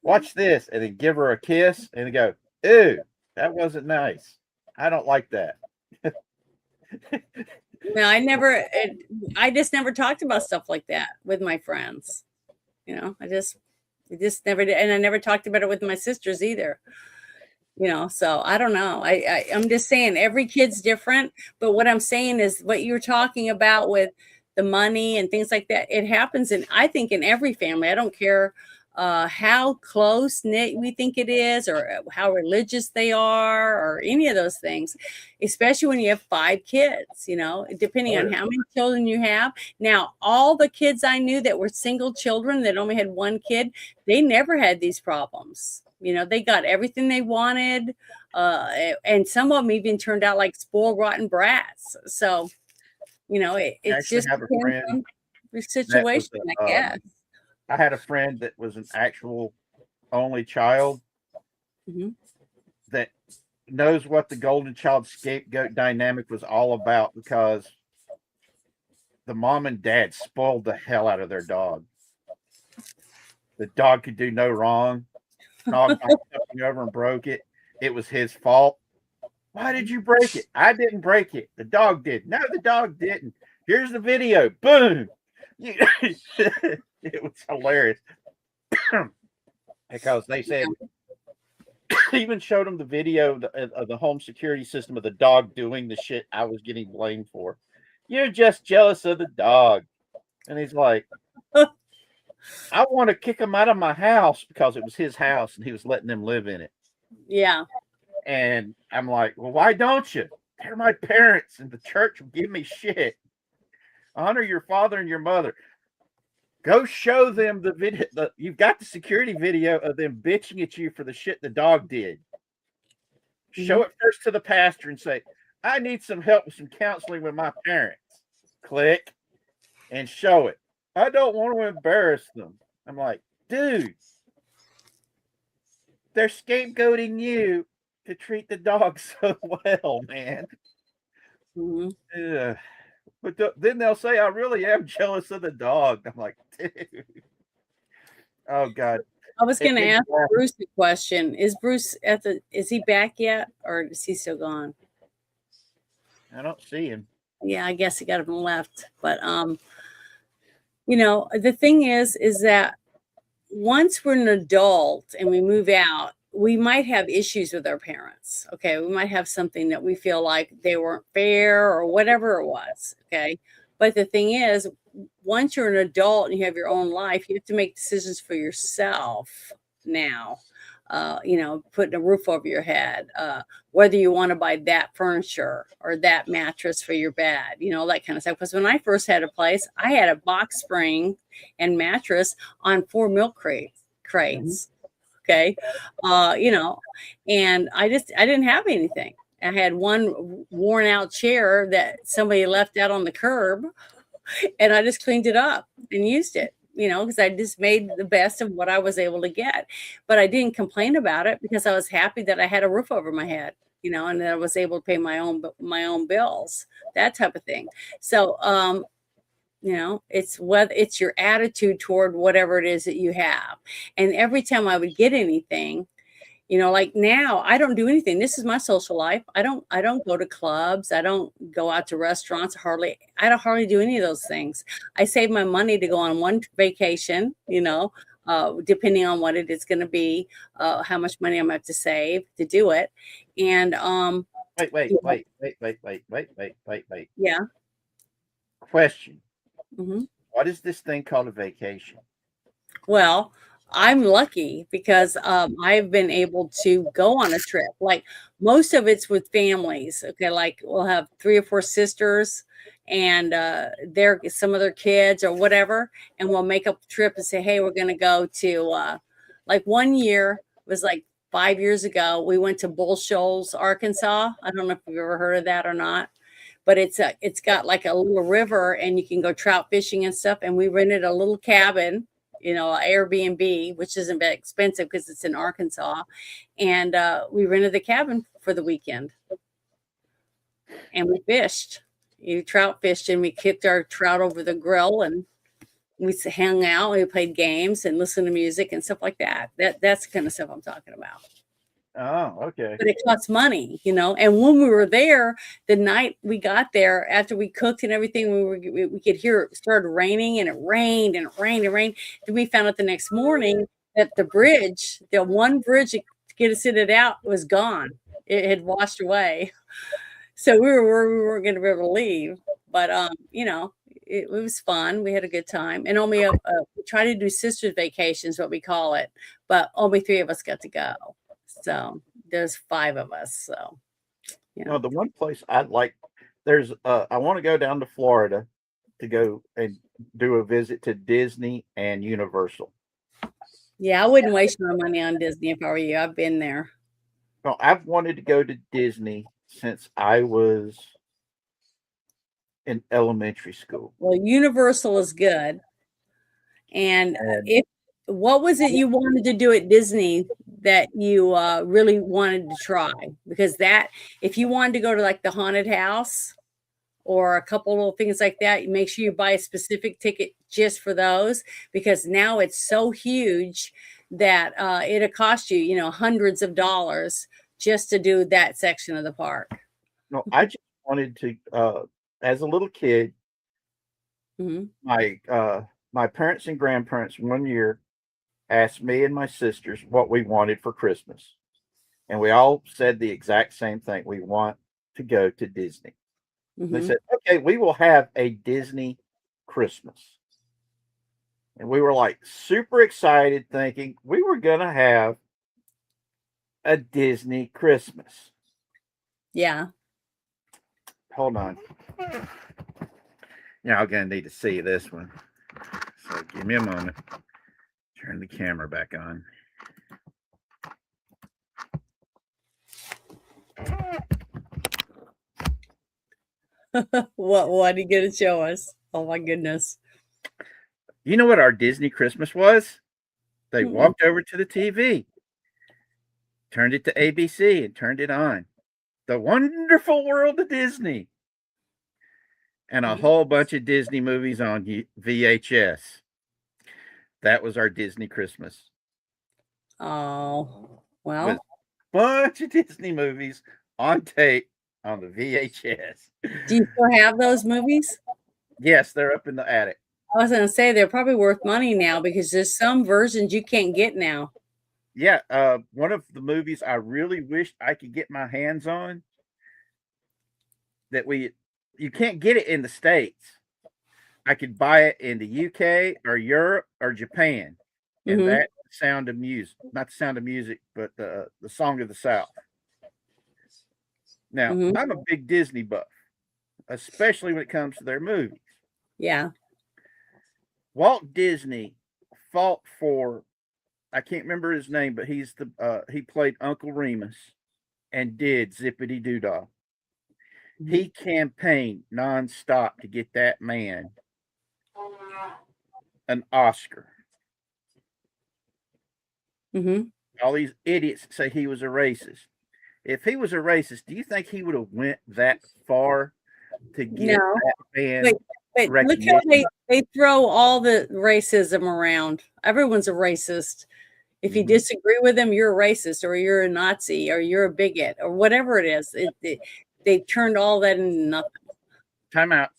watch this," and then give her a kiss, and go, "Ew, that wasn't nice. I don't like that." No, I just never talked about stuff like that with my friends. You know, I just never did, and I never talked about it with my sisters either. You know, so I don't know. I'm just saying every kid's different, but what I'm saying is what you're talking about with the money and things like that, it happens I think in every family. I don't care how close knit we think it is or how religious they are or any of those things, especially when you have 5 kids, you know, depending on how many children you have. Now, all the kids I knew that were single children that only had 1 kid, they never had these problems. You know, they got everything they wanted. And some of them even turned out like spoiled, rotten brats. So, you know, it's just have a friend on the situation, I guess. I had a friend that was an actual only child that knows what the golden child scapegoat dynamic was all about because the mom and dad spoiled the hell out of their dog. The dog could do no wrong. Dog knocked something over and broke it. It was his fault. Why did you break it? I didn't break it. The dog did. No, the dog didn't. Here's the video. Boom. It was hilarious because they said even showed him the video of the home security system of the dog doing the shit I was getting blamed for. You're just jealous of the dog. And he's like, I want to kick him out of my house because it was his house and he was letting them live in it. Yeah. And I'm like, well, why don't you? They're my parents and the church will give me shit. Honor your father and your mother. Go show them the video. You've got the security video of them bitching at you for the shit the dog did. Show it first to the pastor and say, I need some help with some counseling with my parents. Click and show it. I don't want to embarrass them. I'm like, dude, they're scapegoating you to treat the dog so well, man. But then they'll say, I really am jealous of the dog. I'm like, dude. Oh, God. I was going to ask Bruce a question. Is Bruce is he back yet or is he still gone? I don't see him. Yeah, I guess he got him left. But, you know, the thing is that once we're an adult and we move out, we might have issues with our parents. Okay. We might have something that we feel like they weren't fair or whatever it was. Okay. But the thing is, once you're an adult and you have your own life, you have to make decisions for yourself now. You know, putting a roof over your head, whether you want to buy that furniture or that mattress for your bed, you know, that kind of stuff. Because when I first had a place, I had a box spring and mattress on 4 milk crates. Okay. You know, and I didn't have anything. I had one worn out chair that somebody left out on the curb and I just cleaned it up and used it, you know, because I just made the best of what I was able to get. But I didn't complain about it because I was happy that I had a roof over my head, you know, and that I was able to pay my own bills, that type of thing. So, you know, it's your attitude toward whatever it is that you have. And every time I would get anything, you know, like now I don't do anything. This is my social life. I don't go to clubs. I don't go out to restaurants. I don't hardly do any of those things. I save my money to go on one vacation, you know, depending on what it is going to be, how much money I'm going to have to save to do it. And wait. Yeah. Question. Mm-hmm. What is this thing called a vacation? Well, I'm lucky because I've been able to go on a trip. Like most of it's with families. Okay, like we'll have 3 or 4 sisters and some of their kids or whatever, and we'll make up a trip and say, hey, we're going to go to like one year was like 5 years ago. We went to Bull Shoals, Arkansas. I don't know if you've ever heard of that or not. but it's got like a little river, and you can go trout fishing and stuff. And we rented a little cabin, you know, Airbnb, which isn't that expensive because it's in Arkansas, and we rented the cabin for the weekend, and we fished. You trout fished, and we kicked our trout over the grill, and we hung out. We played games and listened to music and stuff like that. That's the kind of stuff I'm talking about. Oh, okay. But it costs money, you know. And when we were there, the night we got there, after we cooked and everything, we could hear it started raining, and it rained and it rained and rained. Then we found out the next morning that the bridge, the one bridge to get us in and out, was gone. It had washed away. So we weren't going to be able to leave. But you know, it was fun. We had a good time, and only we try to do sisters vacations, what we call it, but only 3 of us got to go. So there's 5 of us. So yeah. Well, the one place I'd like, there's I want to go down to Florida to go and do a visit to Disney and Universal. Yeah, I wouldn't waste my money on Disney if I were you. I've been there. Well, I've wanted to go to Disney since I was in elementary school. Well, Universal is good. And what was it you wanted to do at Disney that you really wanted to try? Because that, if you wanted to go to like the haunted house or a couple little things like that, make sure you buy a specific ticket just for those, because now it's so huge that it'll cost you, you know, hundreds of dollars just to do that section of the park. No, I just wanted to, as a little kid, my parents and grandparents one year asked me and my sisters what we wanted for Christmas. And we all said the exact same thing. We want to go to Disney. They said, okay, we will have a Disney Christmas. And we were like super excited, thinking we were going to have a Disney Christmas. Yeah. Hold on. Yeah, I'm going to need to see this one. So give me a moment. Turn the camera back on. What are you going to show us? Oh my goodness. You know what our Disney Christmas was? They walked over to the TV, turned it to ABC, and turned it on. The Wonderful World of Disney. And a whole bunch of Disney movies on VHS. That was our Disney Christmas. Oh, well. With a bunch of Disney movies on tape on the VHS. Do you still have those movies? Yes, they're up in the attic. I was going to say they're probably worth money now, because there's some versions you can't get now. Yeah, one of the movies I really wished I could get my hands on that you can't get it in the States. I could buy it in the UK or Europe or Japan. And that's the Sound of Music. Not the Sound of Music, but the Song of the South. Now, I'm a big Disney buff, especially when it comes to their movies. Yeah. Walt Disney fought for, I can't remember his name, but he played Uncle Remus and did Zippity Doo-Dah. He campaigned nonstop to get that man an Oscar. All these idiots say he was a racist. If he was a racist, do you think he would have went that far to get that man But look how they throw all the racism around. Everyone's a racist. If you disagree with them, you're a racist, or you're a Nazi, or you're a bigot, or whatever it is. They turned all that into nothing. Time out.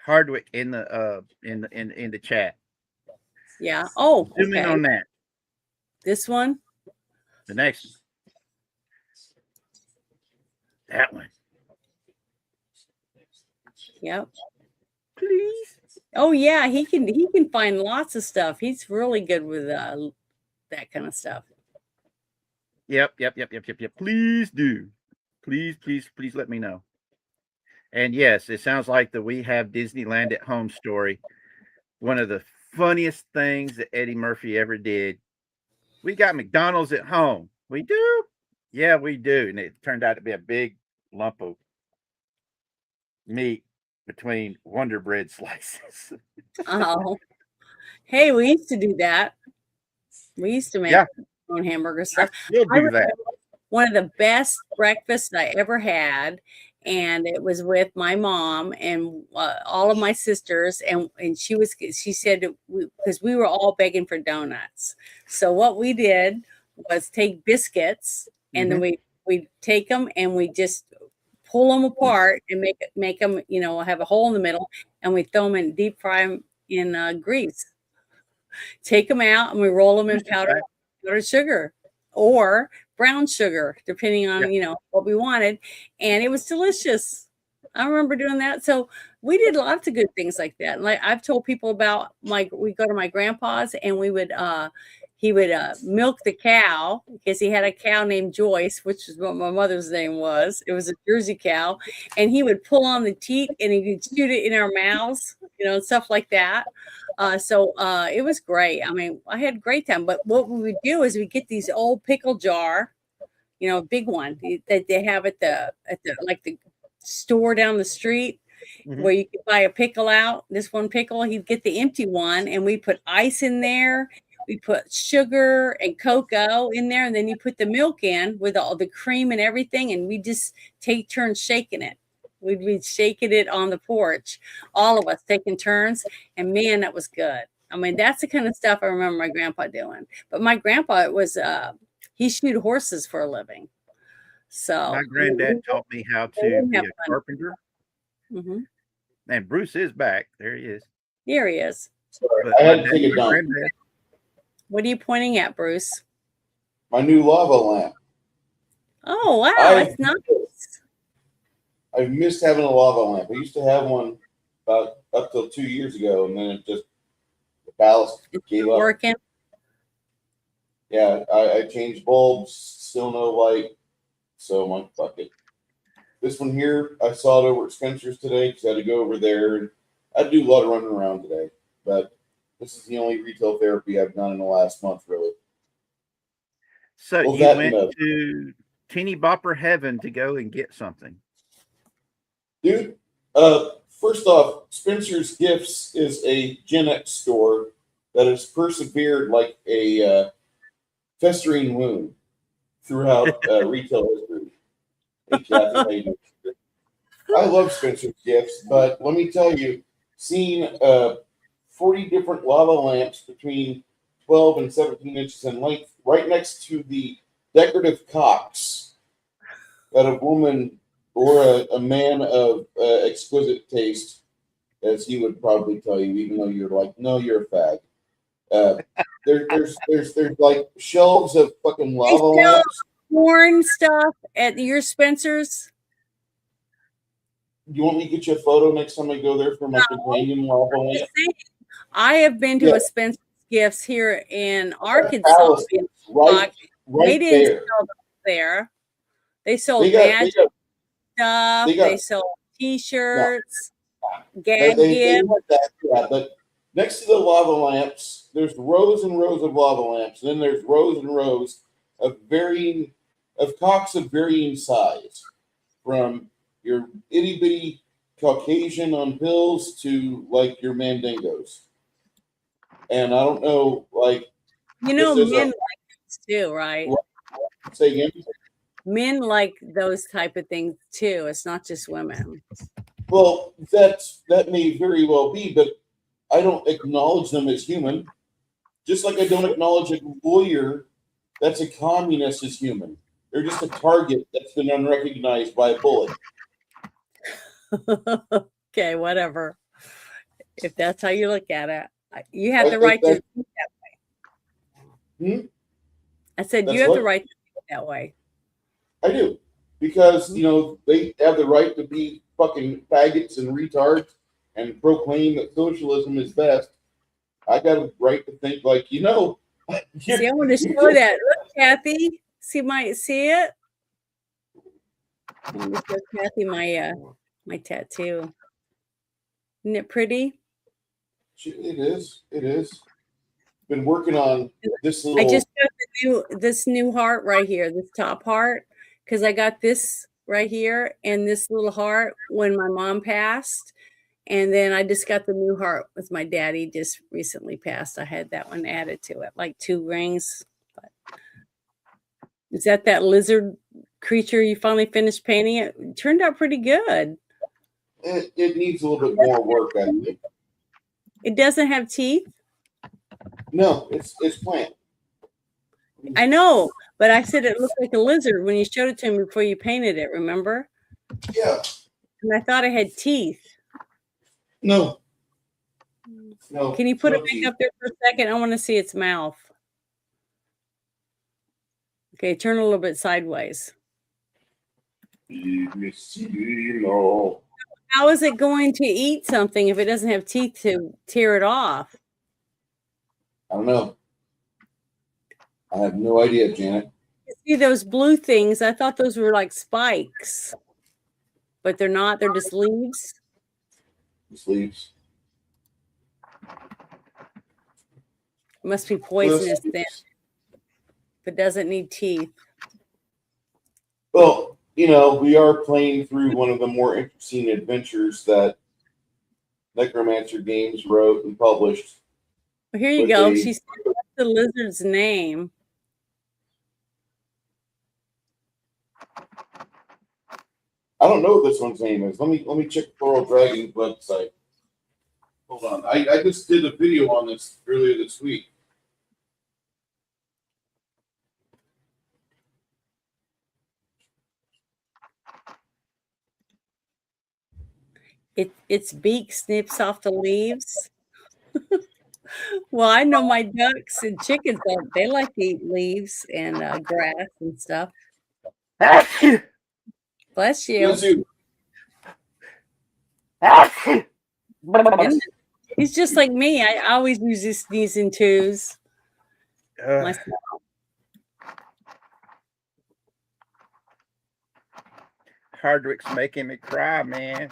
Hardwick in the chat. Yeah. Oh, zoom in on that. This one. The next one. That one. Yep. Please. Oh yeah, he can find lots of stuff. He's really good with that kind of stuff. Yep. Please do. Please let me know. And yes, it sounds like the We Have Disneyland at Home story. One of the funniest things that Eddie Murphy ever did. We got McDonald's at home. We do? Yeah, we do. And it turned out to be a big lump of meat between Wonder Bread slices. Oh, hey, we used to do that. We used to make Yeah. our own hamburger I stuff. still I do remember that. one of the best breakfasts I ever had, and it was with my mom and all of my sisters, and she said because we were all begging for donuts. So what we did was take biscuits, and then we take them and we just pull them apart and make them, have a hole in the middle, and we throw them in deep fry them in grease. Take them out and we roll them in powdered sugar or brown sugar, depending on, what we wanted. And it was delicious. I remember doing that. So we did lots of good things like that. Like I've told people about we go to my grandpa's and he would milk the cow because he had a cow named Joyce, which is what my mother's name was. It was a Jersey cow. And he would pull on the teat and he would shoot it in our mouths, stuff like that. So it was great. I mean, I had a great time. But what we would do is we get these old pickle jar, big one that they have at the the store down the street where you could buy a pickle out. This one pickle, he'd get the empty one, and we put ice in there. We put sugar and cocoa in there, and then you put the milk in with all the cream and everything, and we just take turns shaking it. We'd be shaking it on the porch, all of us taking turns, and man, that was good. I mean, that's the kind of stuff I remember my grandpa doing. But my grandpa was he shoot horses for a living. So My granddad taught me how to be a carpenter. Mm-hmm. And Bruce is back. There he is. Here he is. I had to take it down. What are you pointing at, Bruce? My new lava lamp. Oh, wow. That's nice. I've missed having a lava lamp. I used to have one about up till 2 years ago, and then it just the ballast gave up. Working. Yeah, I changed bulbs, still no light. So I'm like, fuck it. This one here, I saw it over at Spencer's today because I had to go over there. And I do a lot of running around today, but this is the only retail therapy I've done in the last month, really. So Well, you went to Teeny Bopper Heaven to go and get something. Dude, first off, Spencer's Gifts is a Gen X store that has persevered like a festering wound throughout retail history. Hey, Kathy, how you doing? I love Spencer's Gifts, but let me tell you, seeing 40 different lava lamps between 12 and 17 inches in length right next to the decorative cocks that a woman or a man of exquisite taste, as he would probably tell you, even though you're like, no, you're a fag. There's like shelves of fucking lava lamps. Porn stuff at your Spencer's. You want me to get you a photo next time I go there for my companion lava lamp? I have been to a Spencer's Gifts here in Arkansas. Right they didn't there. sell there. They sold They stuff. They sold T-shirts, gag gifts. But next to the lava lamps, there's rows and rows of lava lamps. And then there's rows and rows of cocks of varying size, from your itty bitty Caucasian on pills to like your Mandingos. And I don't know, like, men like this too, right? Say again. Men like those type of things too. It's not just women. Well, that may very well be, but I don't acknowledge them as human. Just like I don't acknowledge a lawyer that's a communist as human. They're just a target that's been unrecognized by a bullet. Okay, whatever. If that's how you look at it, you have the right to think that way. I said you have the right to think that way. I do. Because, they have the right to be fucking faggots and retards and proclaim that socialism is best. I got a right to think like, See, I want to show that. Look, Kathy. See it? Let me show Kathy my tattoo. Isn't it pretty? It is. Been working on this little. I just got this new heart right here, this top heart, because I got this right here and this little heart when my mom passed. And then I just got the new heart with my daddy just recently passed. I had that one added to it, like 2 rings. But is that lizard creature you finally finished painting? It turned out pretty good. It needs a little bit more work, I think. It doesn't have teeth? No, it's plant. I know, but I said it looked like a lizard when you showed it to me before you painted it, remember? Yeah. And I thought it had teeth. No. No. Can you put no it back teeth. up there for a second? I want to see its mouth. Okay, turn a little bit sideways. No. How is it going to eat something if it doesn't have teeth to tear it off? I don't know. I have no idea, Janet. You see those blue things? I thought those were like spikes, but they're not. They're just leaves. Just leaves. It must be poisonous then. If it doesn't need teeth. Well, we are playing through one of the more interesting adventures that Necromancer Games wrote and published. Well, here you go. She said that's the lizard's name. I don't know what this one's name is. Let me check Coral Dragon's website. Hold on. I just did a video on this earlier this week. Its beak snips off the leaves. Well, I know my ducks and chickens, they like to eat leaves and grass and stuff. Bless you. Bless you. He's just like me. I always use his sneeze and twos. Myself. Hardwick's making me cry, man.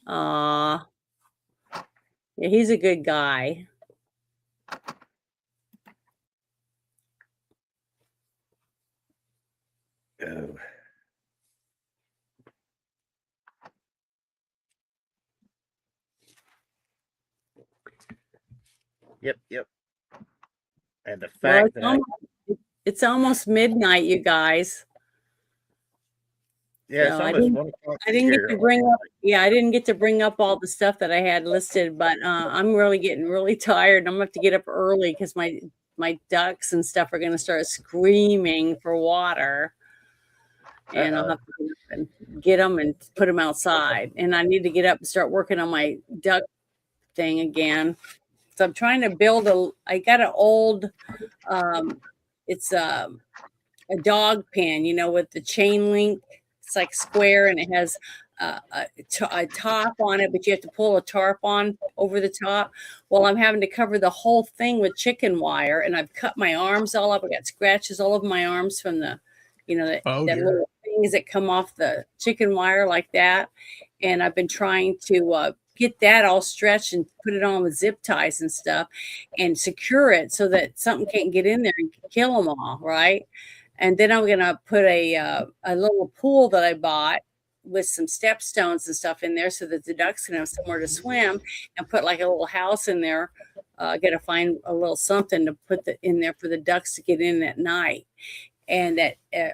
Aw. Yeah, he's a good guy. Oh. Yep. And the fact that it's almost midnight, you guys. Yeah, So it's I almost didn't, 1 o'clock I didn't get here. to bring up. Yeah, I didn't get to bring up all the stuff that I had listed, but I'm really getting really tired. I'm gonna have to get up early because my ducks and stuff are gonna start screaming for water, and I'll have to get up and get them and put them outside. And I need to get up and start working on my duck thing again. So I'm trying to build I got an old, it's a dog pen, with the chain link. It's like square and it has a top on it, but you have to pull a tarp on over the top. Well, I'm having to cover the whole thing with chicken wire, and I've cut my arms all up. I got scratches all over my arms from the, that little things that come off the chicken wire like that. And I've been trying to get that all stretched and put it on with zip ties and stuff and secure it so that something can't get in there and kill them all, right? And then I'm gonna put a little pool that I bought with some step stones and stuff in there so that the ducks can have somewhere to swim, and put like a little house in there. I gotta find a little something to put in there for the ducks to get in at night, and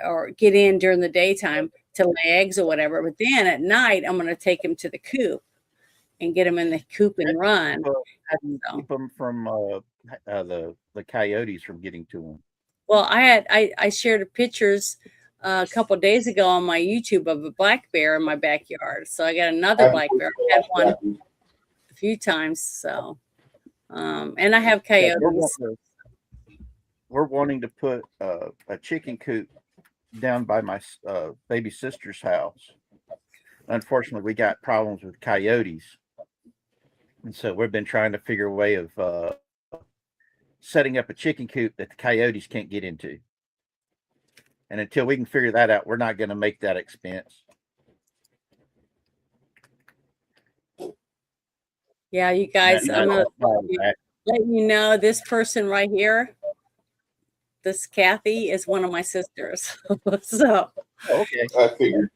or get in during the daytime to lay eggs or whatever. But then at night, I'm gonna take them to the coop and get them in the coop and run. How do you keep them from the coyotes from getting to them? Well, I shared pictures a couple of days ago on my YouTube of a black bear in my backyard. So I got another black bear. I had one a few times. So, and I have coyotes. We're wanting to put a chicken coop down by my baby sister's house. Unfortunately, we got problems with coyotes, and so we've been trying to figure a way of setting up a chicken coop that the coyotes can't get into. And until we can figure that out, we're not going to make that expense. Yeah, you guys, I'm gonna let you know this person right here. This Kathy is one of my sisters. So Okay. I figured.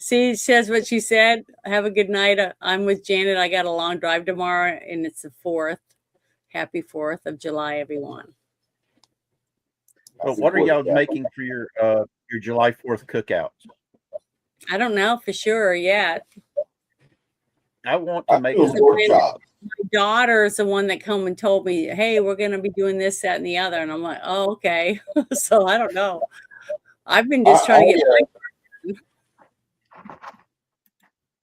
see, she says what she said. Have a good night. I'm with Janet. I got a long drive tomorrow, and it's the 4th. Happy 4th of July, everyone. But what are y'all making for your July 4th cookout? I don't know for sure yet. I want to make My daughter's the one that come and told me, hey, we're going to be doing this, that, and the other. And I'm like, oh, okay. So I don't know. I've been just trying to get.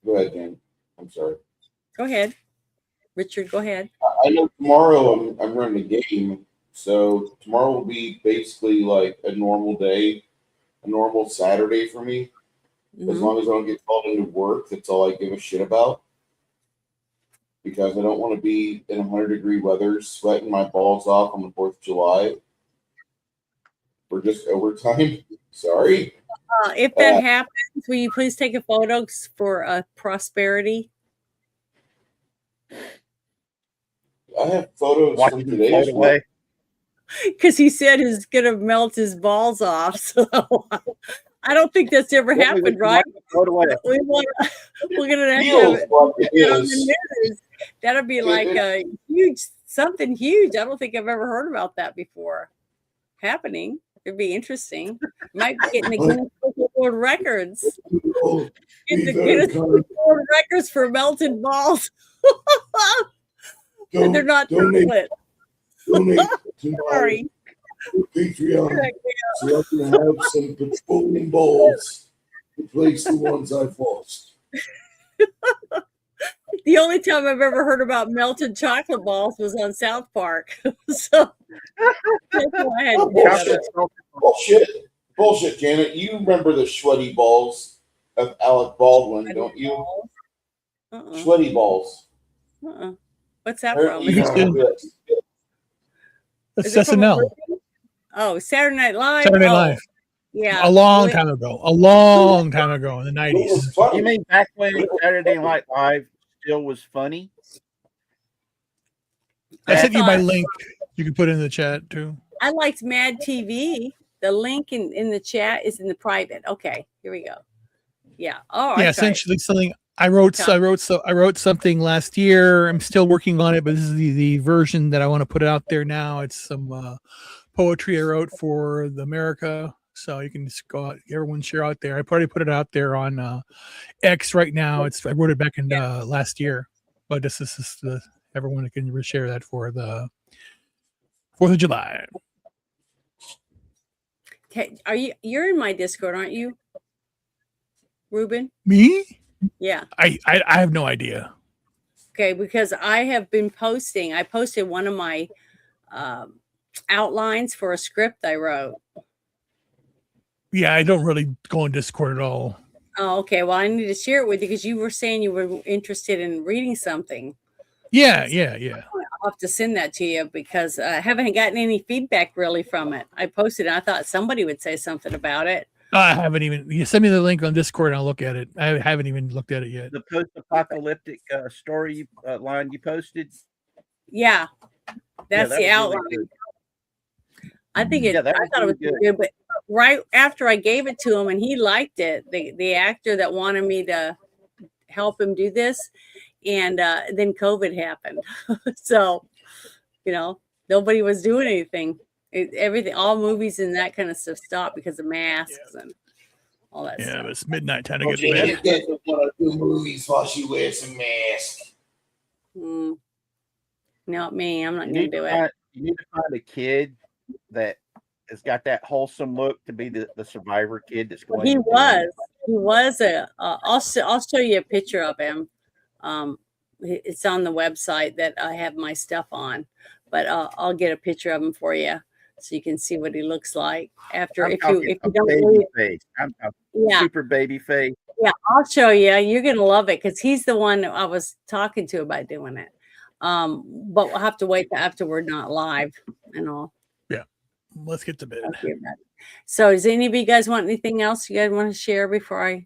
Go ahead, Dan. I'm sorry. Go ahead. Richard, go ahead. I know tomorrow I'm running a game. So tomorrow will be basically like a normal day, a normal Saturday for me. As long as I don't get called into work, that's all I give a shit about. Because I don't want to be in 100-degree weather, sweating my balls off on the 4th of July. For just overtime. Sorry. If that happens, will you please take a photo for prosperity? I have photos from today as well. Because he said he's going to melt his balls off. So I don't think that's ever happened, right? We're going to have to have it on the news. That'll be like a something huge. I don't think I've ever heard about that before happening. It'd be interesting. Might be getting the Guinness Book of World Records. Get the Guinness Book of World Records for melted balls. And they're not chocolate. Donate to my Patreon so I can have some petroleum balls to replace the ones I've lost. The only time I've ever heard about melted chocolate balls was on South Park. So that's why I had Bullshit, Janet. You remember the sweaty balls of Alec Baldwin, don't you? Sweaty balls. What's that from? It's SNL. Oh, Saturday Night Live. Saturday Night Live. Yeah. A long time ago. A long time ago in the 90s. You mean back when Saturday Night Live still was funny? I sent you my link. You can put it in the chat too. I liked Mad TV. The link in the chat is in the private. Okay, here we go. Yeah. Oh, yeah. Essentially, something I wrote something last year. I'm still working on it, but this is the version that I want to put out there now. It's some poetry I wrote for the America, so you can just go out. Everyone share out there. I probably put it out there on X right now. I wrote it back in last year, but this is the everyone can share that for the 4th of July. Okay, you're in my Discord, aren't you, Ruben? Me? Yeah. I have no idea. Okay, because I have been posting. I posted one of my outlines for a script I wrote. Yeah, I don't really go on Discord at all. Oh, okay. Well, I need to share it with you because you were saying you were interested in reading something. Yeah. I'll have to send that to you because I haven't gotten any feedback really from it. I posted it. I thought somebody would say something about it. I haven't even. You send me the link on Discord and I'll look at it. I haven't even looked at it yet. The post-apocalyptic story line you posted. Yeah, that's the outline. Really I think I thought it was good, but right after I gave it to him and he liked it, the actor that wanted me to help him do this, and then COVID happened. So, nobody was doing anything. Everything, all movies and that kind of stuff stopped because of masks and all that stuff. Yeah, it's midnight time to get to Janet bed. doesn't want to do movies while she wears a mask. Not me. I'm not going to do it. You need to find a kid that has got that wholesome look to be the survivor kid that's going. He was I'll show you a picture of him. It's on the website that I have my stuff on, but I'll get a picture of him for you so you can see what he looks like after. If you don't baby face, I'm super baby face. Yeah, I'll show you. You're gonna love it because he's the one I was talking to about doing it. But we'll have to wait after we're not live and all. Yeah, let's get to bed. So, does any of you guys want anything else you guys want to share before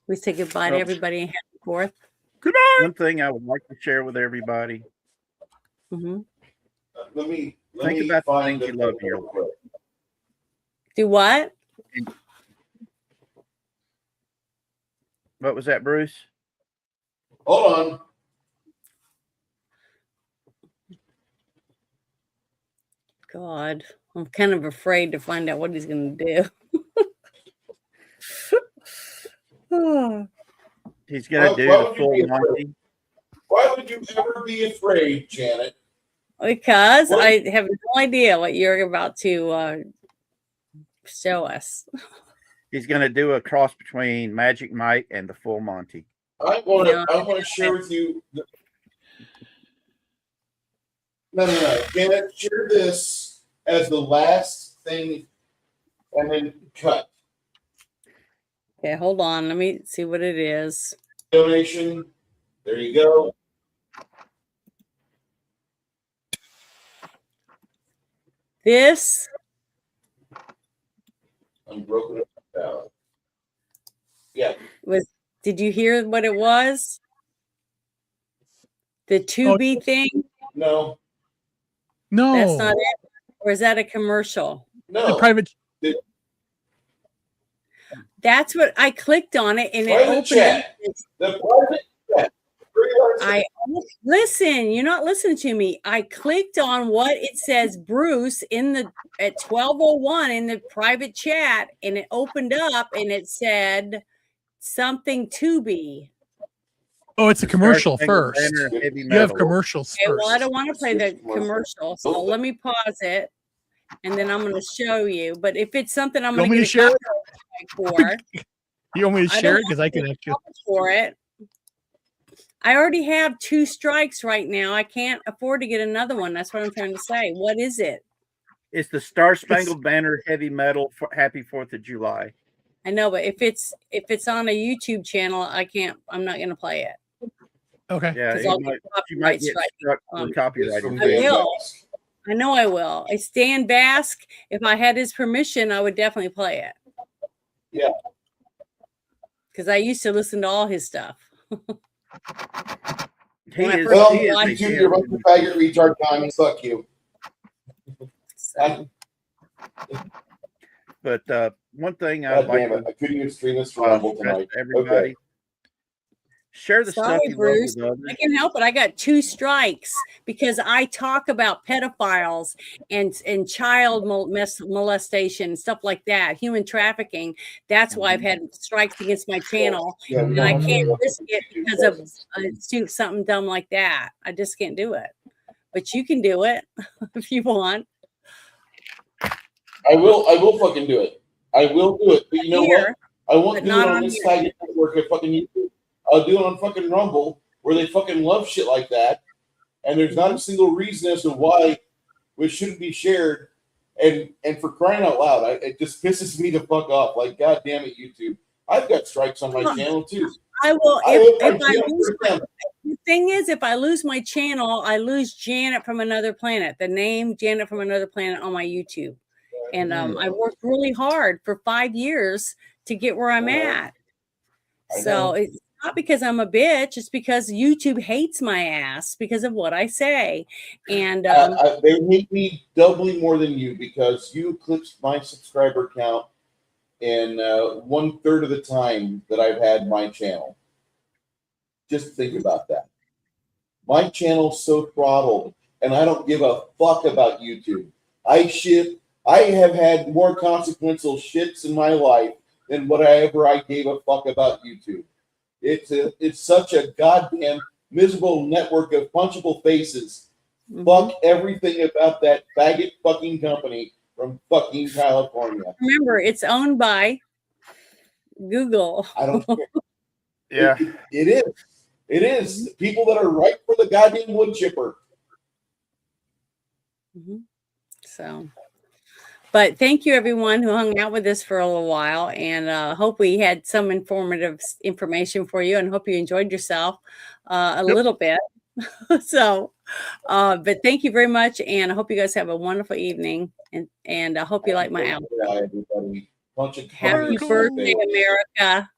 we say goodbye to everybody and happy 4th? Good night. One thing I would like to share with everybody. Mm-hmm. Let me Think about the things you love in your life. Do what? What was that, Bruce? Hold on. God, I'm kind of afraid to find out what he's going to do. He's going to do the full Monty. Why would you ever be afraid, Janet? Because I have no idea what you're about to show us. He's going to do a cross between Magic Mike and the full Monty. I want to share with you. No. Janet, share this as the last thing, and then cut. Okay, hold on. Let me see what it is. Donation. There you go. This. I'm broken up down. Yeah. Did you hear what it was? The 2B thing? No. No. That's not it. Or is that a commercial? No. The private. That's what I clicked on it and it Private opened chat. The private chat. Listen, you're not listening to me. I clicked on what it says Bruce at 12:01 in the private chat, and it opened up and it said something to be. Oh, it's a commercial first. Heavy You have commercials Okay, first. well, I don't want to play the commercial, so let me pause it, and then I'm going to show you. But if it's something I'm You going want me to to share it? for, You want me to I share don't it? Because I can actually. for it. I already have 2 strikes right now. I can't afford to get another one. That's what I'm trying to say. What is it? It's the Star Spangled Banner heavy metal for Happy 4th of July. I know, but if it's on a YouTube channel, I'm not going to play it. Okay. Yeah, you might get struck for copyright. I will. I know I will. I Stan Bask. If I had his permission, I would definitely play it. Yeah. Because I used to listen to all his stuff. YouTube, you're about to faggot retard time. Fuck you. But one thing God I'd like damn it. I couldn't even stream this for Rumble tonight. Everybody, Okay. share the Sorry, stuff you Bruce. love with others. I can help it. I got 2 strikes because I talk about pedophiles and child molestation, stuff like that, human trafficking. That's why I've had strikes against my channel, and I can't risk it because of something dumb like that. I just can't do it. But you can do it if you want. I will fucking do it. I will do it. But you know what? I won't do it on this faggot network at fucking YouTube. I'll do it on fucking Rumble, where they fucking love shit like that, and there's not a single reason as to why it shouldn't be shared. And for crying out loud, it just pisses me the fuck off. Like, God damn it, YouTube! I've got strikes on my channel too. I will. The thing is, if I lose my channel, I lose Janet from Another Planet. The name Janet from Another Planet on my YouTube, and I worked really hard for 5 years to get where I'm at. So it's not because I'm a bitch. It's because YouTube hates my ass because of what I say. And they hate me doubly more than you because you eclipsed my subscriber count in 1/3 of the time that I've had my channel. Just think about that. My channel's so throttled, and I don't give a fuck about YouTube. I have had more consequential shits in my life than whatever I gave a fuck about YouTube. It's such a goddamn miserable network of punchable faces. Fuck everything about that faggot fucking company from fucking California. Remember, it's owned by Google. I don't care. Yeah. It is. It is. People that are right for the goddamn wood chipper. So, but thank you everyone who hung out with us for a little while, and hope we had some informative information for you, and hope you enjoyed yourself a little bit. So, but thank you very much, and I hope you guys have a wonderful evening, and I hope you like my album. Happy birthday, America.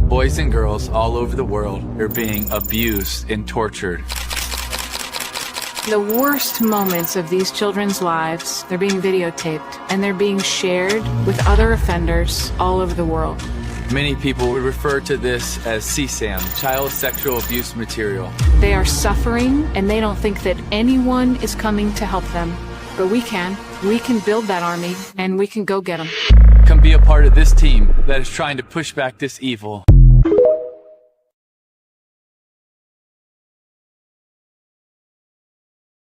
Boys and girls all over the world are being abused and tortured. The worst moments of these children's lives, they're being videotaped and they're being shared with other offenders all over the world. Many people would refer to this as CSAM, child sexual abuse material. They are suffering and they don't think that anyone is coming to help them. But we can. We can build that army and we can go get them. Come be a part of this team that is trying to push back this evil.